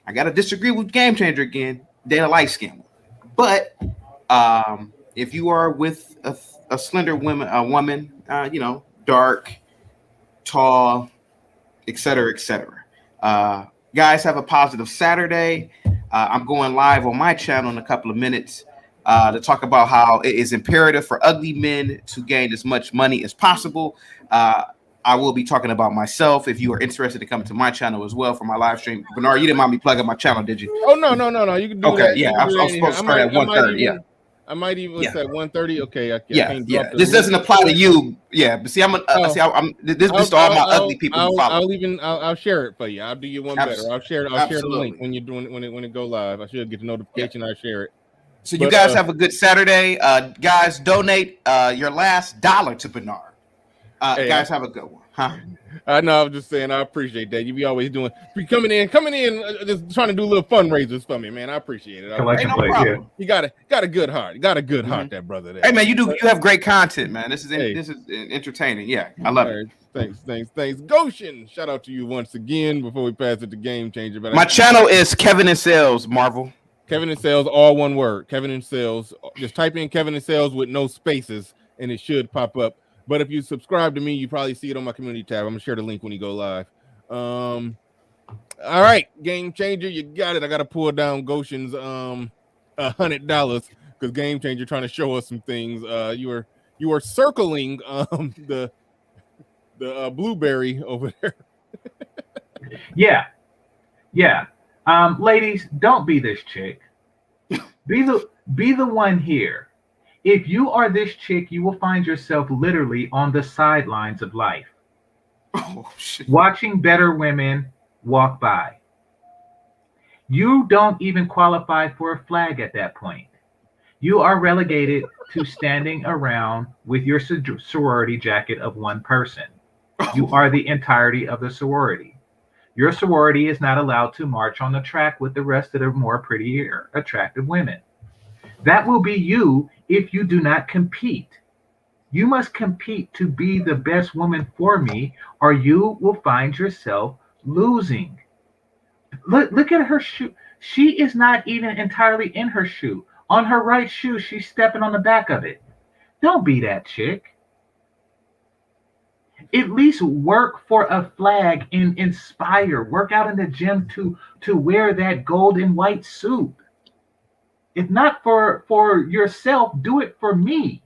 I gotta disagree with Game Changer again. Date a light skin, but if you are with a slender woman, dark, tall, etc., guys, have a positive Saturday. I'm going live on my channel in a couple of minutes to talk about how it is imperative for ugly men to gain as much money as possible. I will be talking about myself. If you are interested in coming to my channel as well for my live stream, Bernard, you didn't mind me plugging my channel, did you? Oh no, you can do that. Okay, yeah, I'm supposed to start at 1:30. Yeah, I might even say 1:30. Okay, This doesn't apply to you. Yeah, but see, this is to all my ugly people who follow. I'll share it for you. I'll do you one better. I'll share the link when you're doing when it go live. I should get the notification. I'll share it. So you guys have a good Saturday. Guys, donate your last dollar to Bernard. Guys, have a good one. Huh? I know. I was just saying. I appreciate that. You be always coming in, just trying to do little fundraisers for me, man. I appreciate it. No You got a good heart. You got a good heart, that brother. There. Hey, man, you have great content, man. This is entertaining. Yeah, I love it. Thanks. Goshen, shout out to you once again before we pass it to Game Changer. But my channel is Kevin and Sales, Marvel. Kevin and Sales, all one word. Kevin and Sales. Just type in Kevin and Sales with no spaces, and it should pop up. But if you subscribe to me, you probably see it on my community tab. I'm gonna share the link when you go live. All right, Game Changer, you got it. I gotta pull down Goshen's $100 because Game Changer trying to show us some things. You were circling the blueberry over there. Yeah. Ladies, don't be this chick. Be the one here. If you are this chick, you will find yourself literally on the sidelines of life. Oh, shit. Watching better women walk by. You don't even qualify for a flag at that point. You are relegated to standing around with your sorority jacket of one person. You are the entirety of the sorority. Your sorority is not allowed to march on the track with the rest of the more prettier, attractive women. That will be you if you do not compete. You must compete to be the best woman for me, or you will find yourself losing. Look at her shoe. She is not even entirely in her shoe. On her right shoe, she's stepping on the back of it. Don't be that chick. At least work for a flag and inspire. Work out in the gym to wear that gold and white suit. If not for yourself, do it for me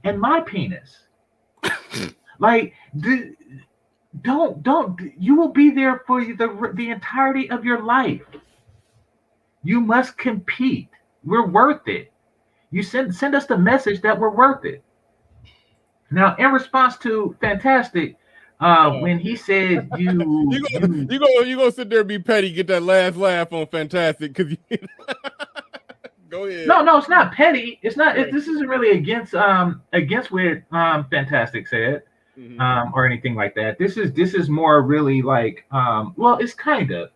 and my penis. Like, don't. You will be there for the entirety of your life. You must compete. We're worth it. You send us the message that we're worth it. Now, in response to Fantastic, when he said you gonna sit there and be petty, get that last laugh on Fantastic because go ahead. No, it's not petty. It's not. This isn't really against what Fantastic said, or anything like that. This is more really like well, it's kind of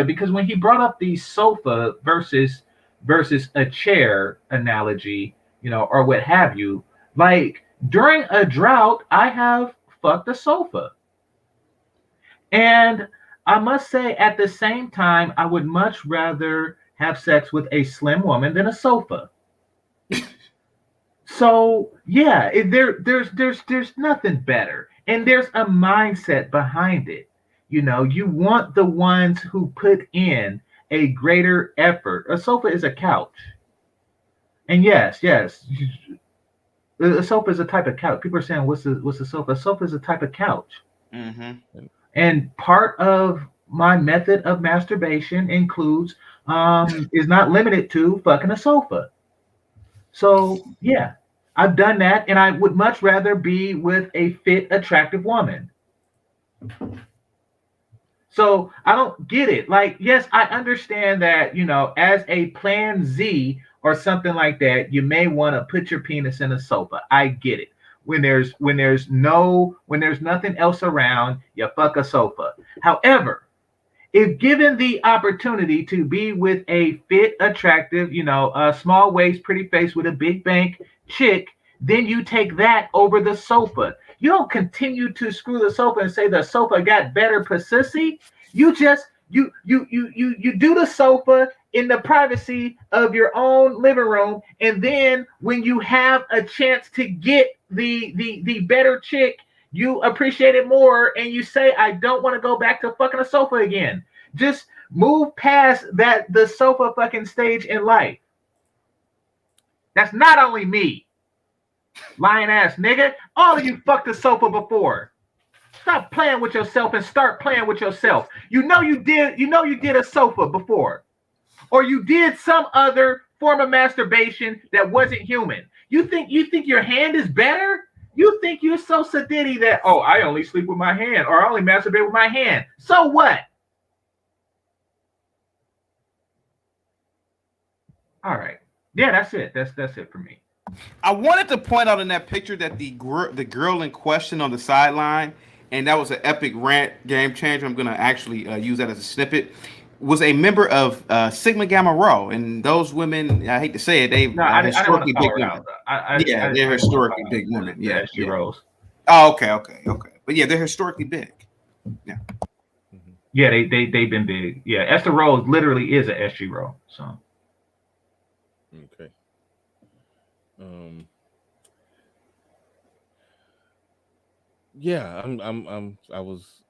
because when he brought up the sofa versus a chair analogy, or what have you, like during a drought, I have fucked a sofa, and I must say at the same time, I would much rather have sex with a slim woman than a sofa. So yeah, there's nothing better, and there's a mindset behind it. You want the ones who put in a greater effort. A sofa is a couch, and yes, a sofa is a type of couch. People are saying, "What's a sofa?" A sofa is a type of couch, and part of my method of masturbation includes is not limited to fucking a sofa. So yeah, I've done that, and I would much rather be with a fit, attractive woman. So I don't get it. Like, yes, I understand that, as a plan Z or something like that, you may want to put your penis in a sofa. I get it. When there's nothing else around, you fuck a sofa. However, if given the opportunity to be with a fit, attractive, a small waist, pretty face with a big bank chick, then you take that over the sofa. You don't continue to screw the sofa and say the sofa got better pussy. You just you do the sofa in the privacy of your own living room, and then when you have a chance to get the better chick, you appreciate it more, and you say, I don't want to go back to fucking a sofa again. Just move past the sofa fucking stage in life. That's not only me. Lying ass nigga. All of you fucked the sofa before. Stop playing with yourself and start playing with yourself. You did a sofa before. Or you did some other form of masturbation that wasn't human. You think your hand is better? You think you're so sadiddy that, I only sleep with my hand, or I only masturbate with my hand. So what? All right. Yeah, that's it. That's it for me. I wanted to point out in that picture that the girl in question on the sideline, and that was an epic rant Game Changer. I'm going to actually use that as a snippet. Was a member of Sigma Gamma Rho, and those women, I hate to say it, historically big women. They're historically big women. Yeah, SG Rose. Oh, okay, but yeah, they're historically big. Yeah, yeah, they've been big. Yeah, Esther Rose literally is a SG Rho. So okay. Yeah, I was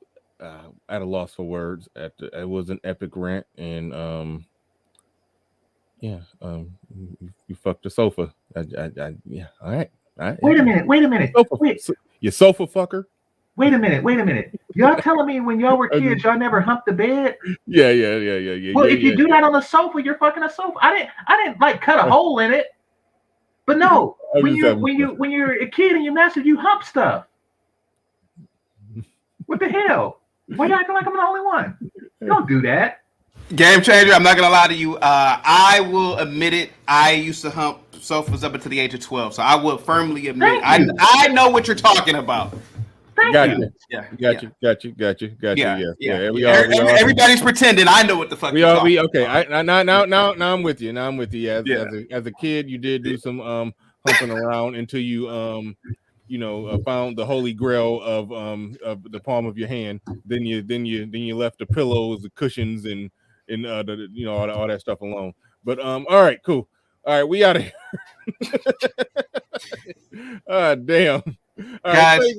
at a loss for words. It was an epic rant, and Yeah. You fucked the sofa. Yeah. All right. Wait a minute. You sofa fucker. Wait a minute. Y'all telling me when y'all were kids, y'all never humped the bed? Yeah. Well, if you do that on a sofa, you're fucking a sofa. I didn't like cut a hole in it. But no, when you're a kid and you master, you hump stuff. What the hell? Why you acting like I'm the only one? Don't do that. Game changer. I'm not gonna lie to you. I will admit it. I used to hump sofas up until the age of 12, so I will firmly admit I know what you're talking about. Got you. Everybody's pretending. I know what the fuck. Okay. Now I'm with you. As a kid, you did do some humping around until you found the holy grail of the palm of your hand. Then you left the pillows, the cushions, and all that stuff alone. But all right, cool. All right, we out of here. Damn. All guys. Right,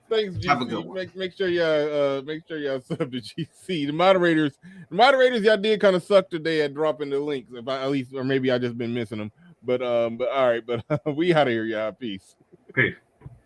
thanks, GC. Make sure y'all sub to GC. The moderators, y'all did kind of suck today at dropping the links. Or maybe I just been missing them. But all right, but we out of here, y'all. Peace.